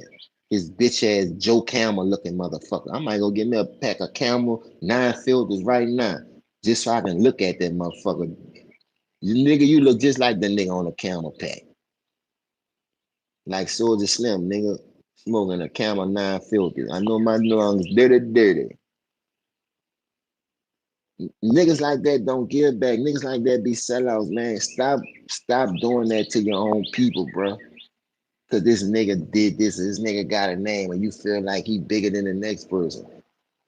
his bitch ass Joe Camel looking motherfucker. I might go get me a pack of Camel 9 filters right now, just so I can look at that motherfucker. You nigga, you look just like the nigga on the Camel pack, like Soldier Slim, nigga, smoking a Camel 9 filters. I know my lungs dirty, dirty. Niggas like that don't give back. Niggas like that be sellouts, man. Stop doing that to your own people, bro. Cause this nigga did this nigga got a name and you feel like he bigger than the next person.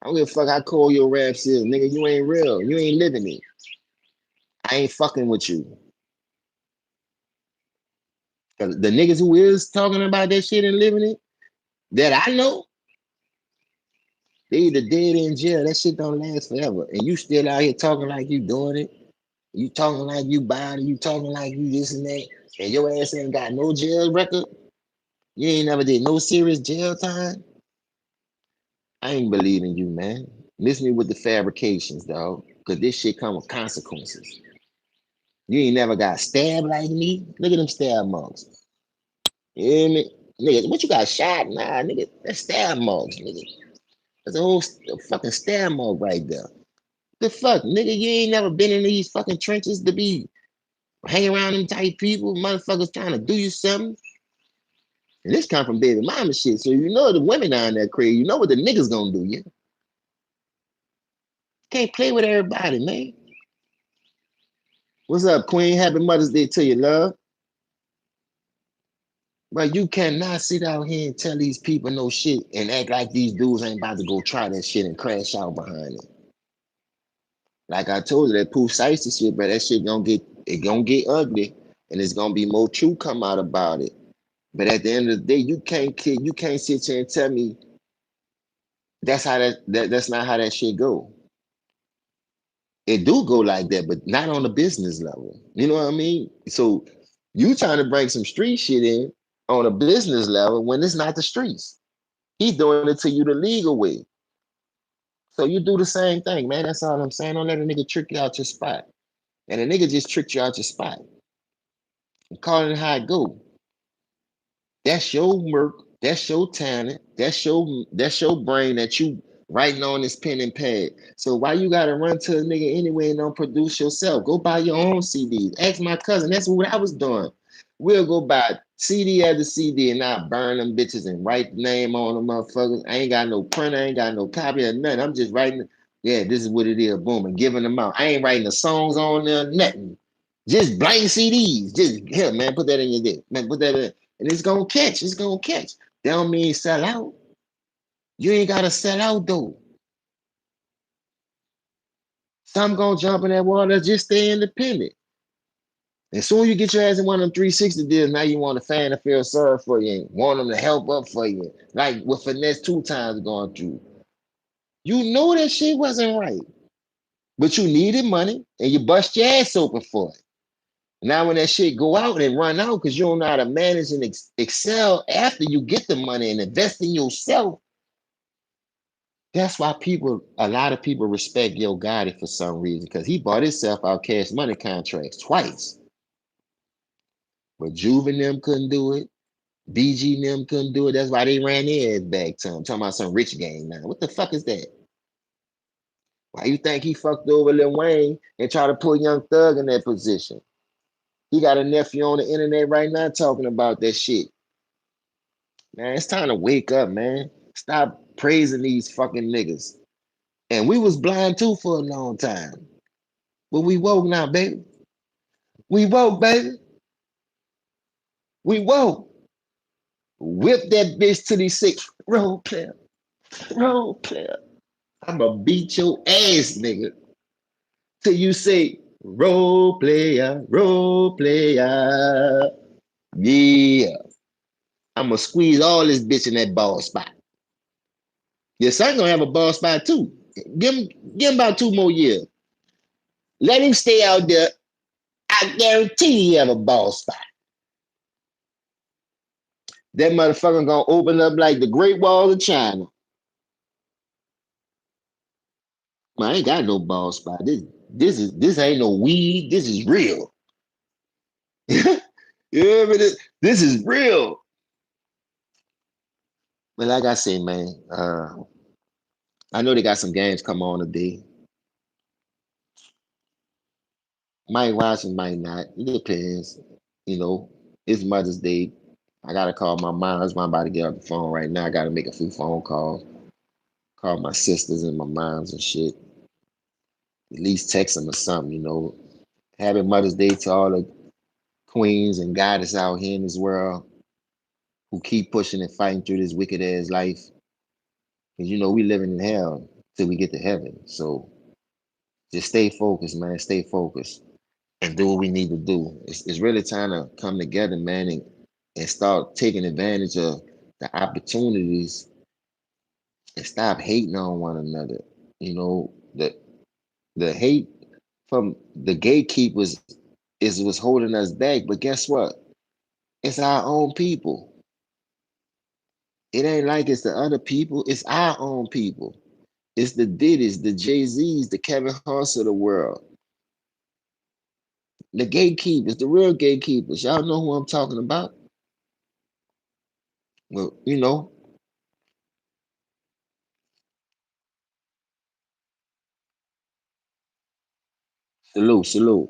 I don't give a fuck how cold your raps is, nigga. You ain't real. You ain't living it. I ain't fucking with you. Cause the niggas who is talking about that shit and living it, that I know, they either dead in jail. That shit don't last forever. And you still out here talking like you doing it. You talking like you buying it. You talking like you this and that. And your ass ain't got no jail record. You ain't never did no serious jail time. I ain't believing you, man. Miss me with the fabrications, dog. Cause this shit come with consequences. You ain't never got stabbed like me. Look at them stab marks. You hear me? Nigga, what you got shot? Nah, nigga, that's stab marks, nigga. That's a whole fucking stab mark right there. The fuck, nigga, you ain't never been in these fucking trenches to be hanging around them type people, motherfuckers trying to do you something. And this come from baby mama shit. So you know the women down there crazy. You know what the niggas gonna do, you can't play with everybody, man. What's up, Queen? Happy Mother's Day to you, love. But you cannot sit out here and tell these people no shit and act like these dudes ain't about to go try that shit and crash out behind it. Like I told you, that Pooh Shiesty shit, but that shit gonna get ugly, and it's gonna be more truth come out about it. But at the end of the day, you can't sit here and tell me that's not how that shit go. It do go like that, but not on a business level. You know what I mean? So you trying to bring some street shit in on a business level when it's not the streets. He's doing it to you the legal way. So you do the same thing, man. That's all I'm saying. Don't let a nigga trick you out your spot. And a nigga just tricked you out your spot. I'm calling it how it go. That's your work. That's your talent. That's your brain that you writing on this pen and pad. So why you gotta run to a nigga anyway and don't produce yourself? Go buy your own CDs. Ask my cousin. That's what I was doing. We'll go buy CD after CD and I burn them bitches and write the name on them motherfuckers. I ain't got no printer, I ain't got no copy or nothing. I'm just writing. Yeah, this is what it is. Boom, and giving them out. I ain't writing the songs on there, nothing. Just blank CDs. Just here, man. Put that in your dick. Man, put that in. And it's gonna catch. It's gonna catch. That don't mean sell out. You ain't gotta sell out though. Some gonna jump in that water. Just stay independent. And soon you get your ass in one of them 360 deals, now you want a fan to feel sorry for you and want them to help up for you. Like what Finesse 2 times going through. You know that shit wasn't right. But you needed money and you bust your ass open for it. Now when that shit go out and run out because you don't know how to manage and excel after you get the money and invest in yourself, that's why a lot of people respect Yo Gotti for some reason because he bought himself out cash money contracts twice. But Juve and them couldn't do it. BG and them couldn't do it. That's why they ran their ass back to him. Talking about some rich game now. What the fuck is that? Why you think he fucked over Lil Wayne and try to put Young Thug in that position? He got a nephew on the internet right now talking about that shit. Man, it's time to wake up, man. Stop praising these fucking niggas. And we was blind too for a long time. But we woke now, baby. We woke, baby. We woke. Whip that bitch to these six. Roll player. Roll player. I'ma beat your ass, nigga. till you say role player. Yeah. I'm gonna squeeze all this bitch in that ball spot. Your son gonna have a ball spot too. Give him about 2 more years. Let him stay out there. I guarantee he have a ball spot. That motherfucker gonna open up like the Great Wall of China. Man, I ain't got no ball spot. This ain't no weed. This is real. Yeah, but this is real. But like I say, man, I know they got some games come on today. Might watch and might not. It depends. You know, it's Mother's Day. I gotta call my mom. That's why I'm about to get off the phone right now. I gotta make a few phone calls. Call my sisters and my moms and shit. At least text them or something, you know. Happy Mother's Day to all the queens and goddess out here in this world who keep pushing and fighting through this wicked ass life. Cause you know we living in hell till we get to heaven. So just stay focused, man. Stay focused and do what we need to do. It's really time to come together, man, and start taking advantage of the opportunities and stop hating on one another. You know, the hate from the gatekeepers is what's holding us back. But guess what? It's our own people. It ain't like it's the other people, it's our own people. It's the Diddy's, the Jay-Z's, the Kevin Hart's of the world. The gatekeepers, the real gatekeepers. Y'all know who I'm talking about. Well, you know, salute, salute.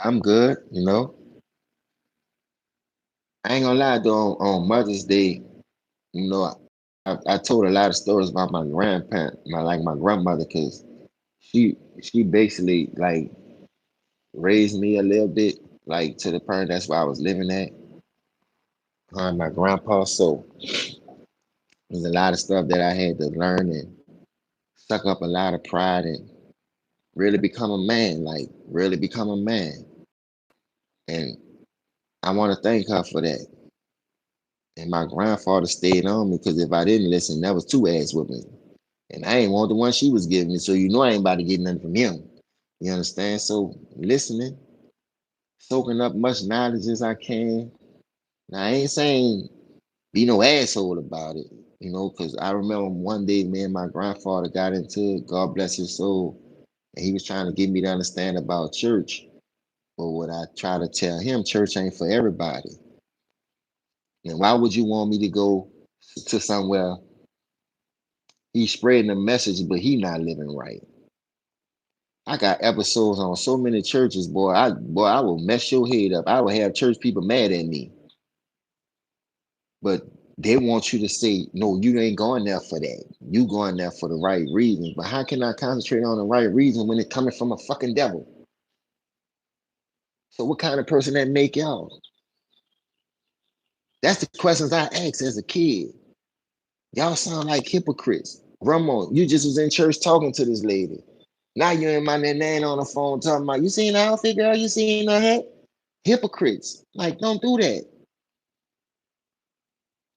I'm good, you know. I ain't gonna lie though, on Mother's Day, you know, I told a lot of stories about my grandparent, my grandmother, because she basically like raised me a little bit, like to the point that's where I was living at, my grandpa. So there's a lot of stuff that I had to learn and suck up a lot of pride and really become a man, like really become a man. And I want to thank her for that. And my grandfather stayed on me because if I didn't listen, that was two ass with me. And I ain't want the one she was giving me. So you know I ain't about to get nothing from him. You understand? So listening, soaking up much knowledge as I can. Now I ain't saying be no asshole about it, you know, because I remember one day me and my grandfather got into it, God bless his soul, and he was trying to get me to understand about church. But what I try to tell him, church ain't for everybody. And why would you want me to go to somewhere he's spreading a message, but he not living right? I got episodes on so many churches, boy, I will mess your head up. I will have church people mad at me. But they want you to say, no, you ain't going there for that. You going there for the right reasons. But how can I concentrate on the right reason when it's coming from a fucking devil? So what kind of person that make y'all? That's the questions I asked as a kid. Y'all sound like hypocrites. Grandma, you just was in church talking to this lady. Now you and my nan on the phone talking about, you seen the outfit, girl? You seen her hat? Hypocrites. Like, don't do that.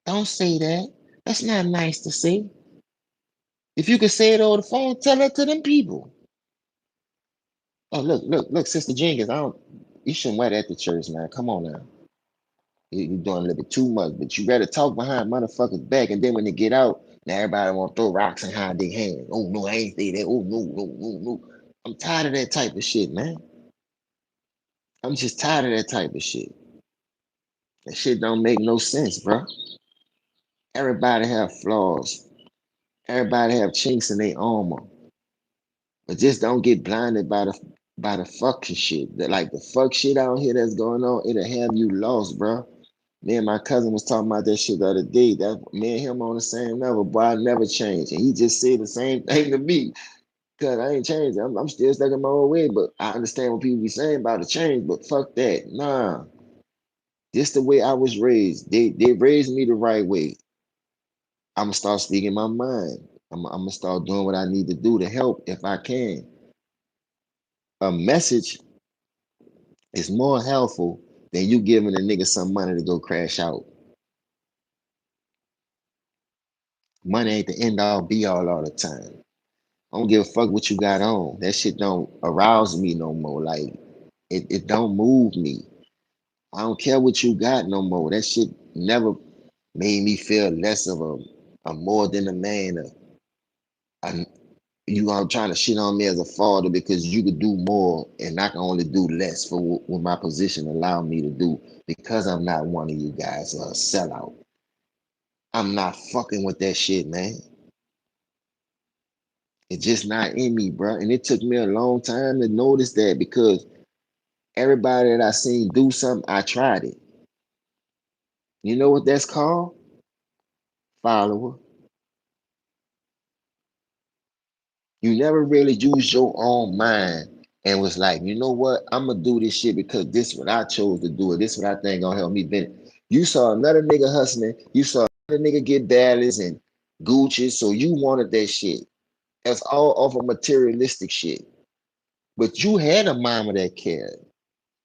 Don't say that. That's not nice to say. If you could say it over the phone, tell it to them people. Oh, look, Sister Jenkins, I don't you shouldn't wear that to church, man. Come on now. You're doing a little bit too much, but you better talk behind motherfuckers' back, and then when they get out, now everybody want to throw rocks and hide their hands. Oh no, I ain't say that. Oh no, no, no, no. I'm tired of that type of shit, man. I'm just tired of that type of shit. That shit don't make no sense, bro. Everybody have flaws. Everybody have chinks in their armor. But just don't get blinded by the fucking shit. Like the fuck shit out here that's going on, it'll have you lost, bro. Me and my cousin was talking about that shit the other day. That me and him on the same level, boy. I never changed. And he just said the same thing to me. Cause I ain't changed. I'm still stuck in my old way, but I understand what people be saying about the change, but fuck that. Nah. This the way I was raised. They raised me the right way. I'm gonna start speaking my mind. I'm gonna start doing what I need to do to help if I can. A message is more helpful than you giving a nigga some money to go crash out. Money ain't the end all be all the time. I don't give a fuck what you got on. That shit don't arouse me no more. Like it don't move me. I don't care what you got no more. That shit never made me feel less of a more than a man. A, you are trying to shit on me as a father because you could do more and I can only do less for what my position allow me to do because I'm not one of you guys a sellout. I'm not fucking with that shit, man. It's just not in me, bro. And it took me a long time to notice that because everybody that I seen do something, I tried it. You know what that's called? Follower. You never really used your own mind and was like, you know what? I'm gonna do this shit because this is what I chose to do, or this is what I think gonna help me benefit. You saw another nigga hustling, you saw another nigga get Dallas and Gucci, so you wanted that shit. That's all off of materialistic shit. But you had a mama that cared.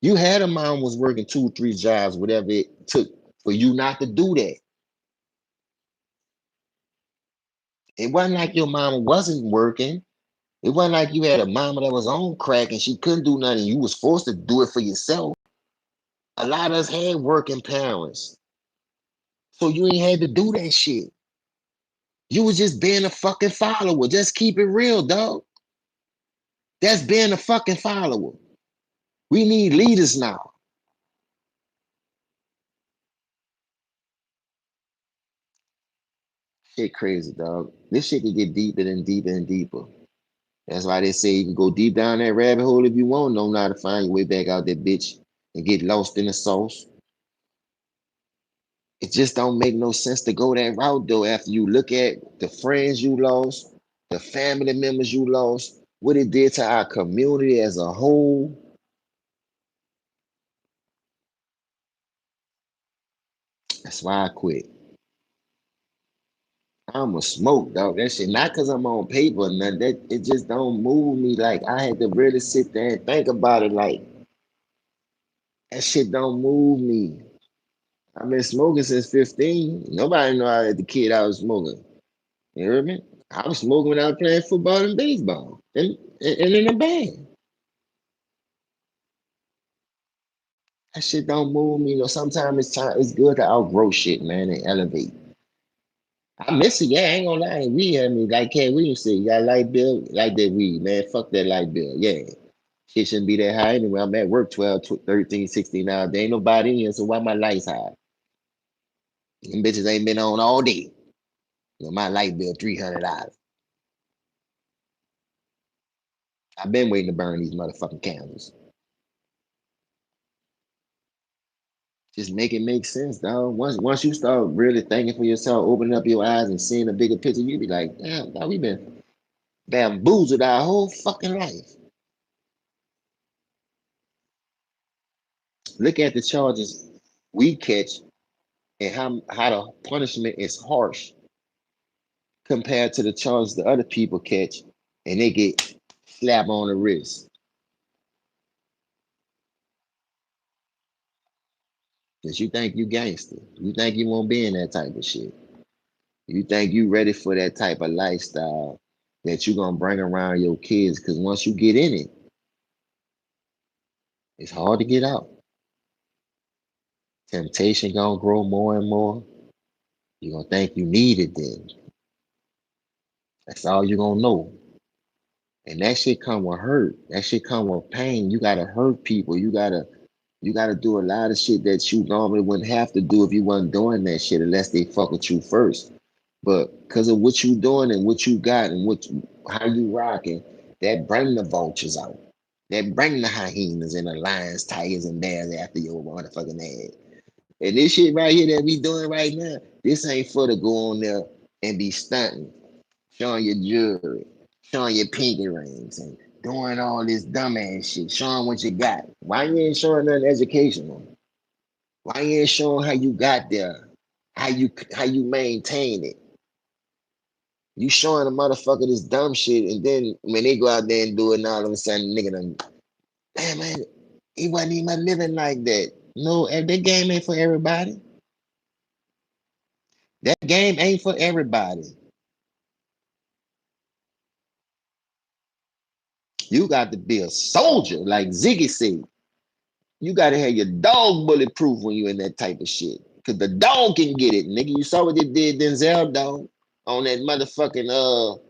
You had a mom was working 2, 3 jobs, whatever it took for you not to do that. It wasn't like your mama wasn't working. It wasn't like you had a mama that was on crack and she couldn't do nothing. You was forced to do it for yourself. A lot of us had working parents. So you ain't had to do that shit. You was just being a fucking follower. Just keep it real, dog. That's being a fucking follower. We need leaders now. Shit crazy, dog. This shit can get deeper and deeper and deeper. That's why they say you can go deep down that rabbit hole if you want. Don't know how to find your way back out that bitch and get lost in the sauce. It just don't make no sense to go that route though. After you look at the friends you lost, the family members you lost, what it did to our community as a whole. That's why I quit. I'm a smoke, dog. That shit, not because I'm on paper or nothing. That it just don't move me. Like I had to really sit there and think about it. Like that shit don't move me. I've been smoking since 15. Nobody know I had the kid I was smoking. You hear me? I was smoking when I was playing football and baseball and in a band. That shit don't move me. You know, sometimes it's good to outgrow shit, man, and elevate. I miss it, yeah, I ain't gonna lie. We I mean, like Cat Williams said, you got a light bill, like that weed, man. Fuck that light bill. Yeah. Shit shouldn't be that high anyway. I'm at work 12, 13, 16 hours. There ain't nobody in here, so why my lights high? Them bitches ain't been on all day. You know, my light bill $300. I've been waiting to burn these motherfucking candles. Just make it make sense, dog. Once you start really thinking for yourself, opening up your eyes and seeing a bigger picture, you be like, damn, dog, we been bamboozled our whole fucking life. Look at the charges we catch and how the punishment is harsh compared to the charges the other people catch and they get slap on the wrist. Cause you think you gangster. You think you won't be in that type of shit. You think you ready for that type of lifestyle that you gonna bring around your kids. Cause once you get in it, it's hard to get out. Temptation gonna grow more and more. You gonna think you need it then. That's all you gonna know. And that shit come with hurt. That shit come with pain. You gotta hurt people. You gotta do a lot of shit that you normally wouldn't have to do if you wasn't doing that shit unless they fuck with you first. But because of what you doing and what you got and how you rocking, that bring the vultures out. That bring the hyenas and the lions, tigers, and bears after your motherfucking ass. And this shit right here that we doing right now, this ain't for to go on there and be stunting, showing your jewelry, showing your pinky rings, and doing all this dumbass shit, showing what you got. Why you ain't showing nothing educational? Why you ain't showing how you got there, how you maintain it? You showing a motherfucker this dumb shit, and then when they go out there and do it, and all of a sudden, nigga done, damn man, he wasn't even living like that. No, and that game ain't for everybody. That game ain't for everybody. You got to be a soldier, like Ziggy said. You got to have your dog bulletproof when you in that type of shit. Cause the dog can get it, nigga. You saw what they did Denzel dog on that motherfucking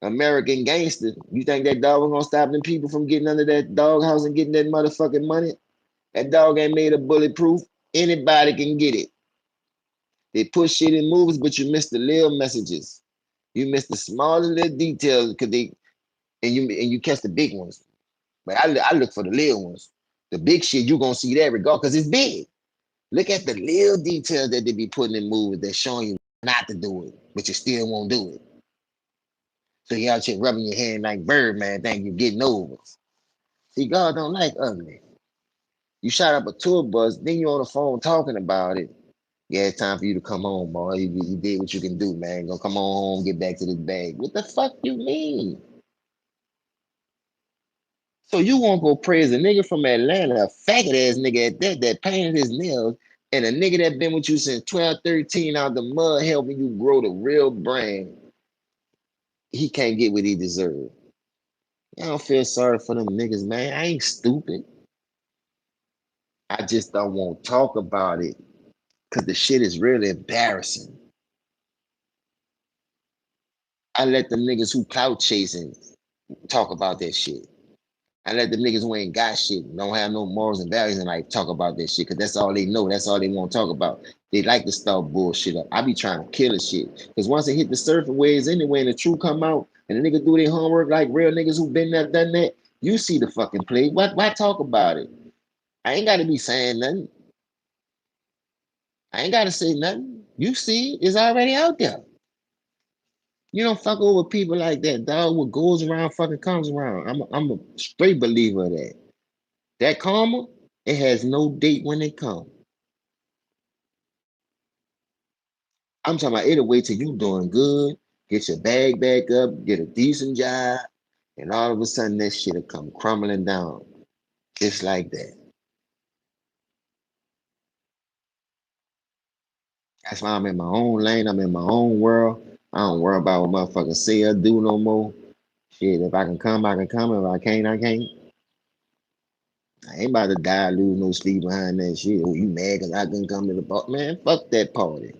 American Gangster. You think that dog was gonna stop them people from getting under that doghouse and getting that motherfucking money? That dog ain't made of bulletproof. Anybody can get it. They push shit in movies, but you miss the little messages. You miss the smallest little details because they and you catch the big ones. But I look for the little ones. The big shit you gonna see that regard because it's big. Look at the little details that they be putting in movies that's showing you not to do it, but you still won't do it. So you out here rubbing your hand like Birdman, think you getting over. See, God don't like ugly. You shot up a tour bus, then you on the phone talking about it. Yeah, it's time for you to come home, boy. You did what you can do, man. Go come on home, get back to this bag. What the fuck you mean? So you won't go praise a nigga from Atlanta, a faggot ass nigga at that painted his nails, and a nigga that been with you since 12, 13 out the mud helping you grow the real brain. He can't get what he deserves. I don't feel sorry for them niggas, man. I ain't stupid. I just don't want to talk about it because the shit is really embarrassing. I let them niggas who clout chasing talk about that shit. I let the niggas who ain't got shit, don't have no morals and values in life talk about that shit because that's all they know. That's all they want to talk about. They like to start bullshit up. I be trying to kill the shit because once it hit the surface waves anyway and the truth come out and the niggas do their homework like real niggas who been there, done that, you see the fucking play. Why talk about it? I ain't got to be saying nothing. I ain't got to say nothing. You see it. It's already out there. You don't fuck over people like that, dog. What goes around fucking comes around. I'm a straight believer of that. That karma, it has no date when it comes. I'm talking about it'll wait till you doing good, get your bag back up, get a decent job, and all of a sudden that shit'll come crumbling down. Just like that. That's why I'm in my own lane, I'm in my own world. I don't worry about what motherfuckers say or do no more. Shit, if I can come, I can come. If I can't, I can't. I ain't about to die, lose no sleep behind that shit. Oh, you mad because I couldn't come to the party? Man, fuck that party.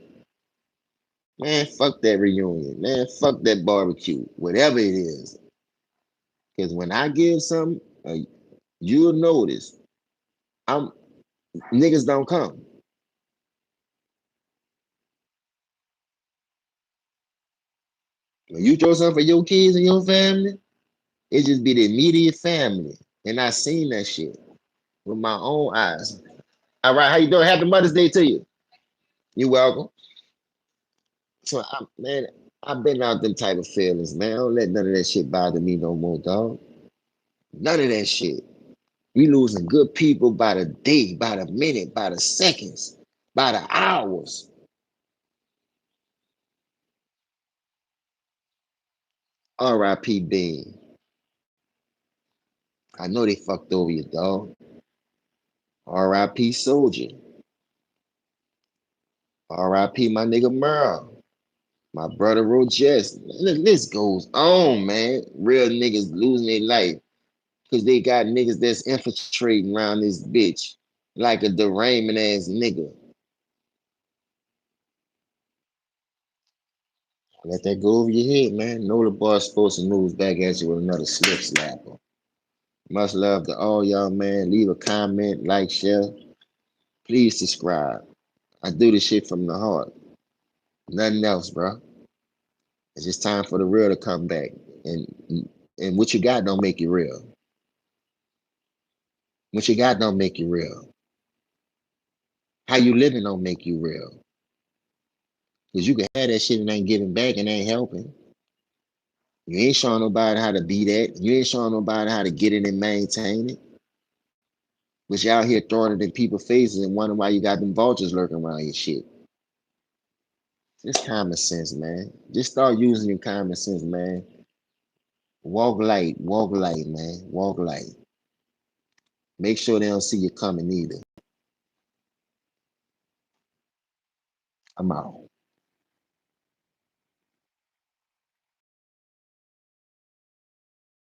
Man, fuck that reunion. Man, fuck that barbecue. Whatever it is. Because when I give something, you'll notice I'm niggas don't come. When you throw something for your kids and your family, it just be the immediate family. And I seen that shit with my own eyes. All right, how you doing? Happy Mother's Day to you. You welcome. So man, I've been out them type of feelings, man. I don't let none of that shit bother me no more, dog. None of that shit. We losing good people by the day, by the minute, by the seconds, by the hours. R.I.P. Bean. I know they fucked over you, dog. R.I.P. Soldier. R.I.P. my nigga Merle. My brother Rogers. The list goes on, man. Real niggas losing their life because they got niggas that's infiltrating around this bitch like a derangement ass nigga. Let that go over your head, man. Know the boss supposed to moves back at you with another slip slapper. Much love to all y'all, man. Leave a comment, like, share. Please subscribe. I do this shit from the heart. Nothing else, bro. It's just time for the real to come back. And what you got don't make you real. What you got don't make you real. How you living don't make you real. Cause you can have that shit and ain't giving back and ain't helping. You ain't showing nobody how to be that. You ain't showing nobody how to get it and maintain it. But you out here throwing it in people's faces and wondering why you got them vultures lurking around your shit. Just common sense, man. Just start using your common sense, man. Walk light, man. Walk light. Make sure they don't see you coming either. I'm out.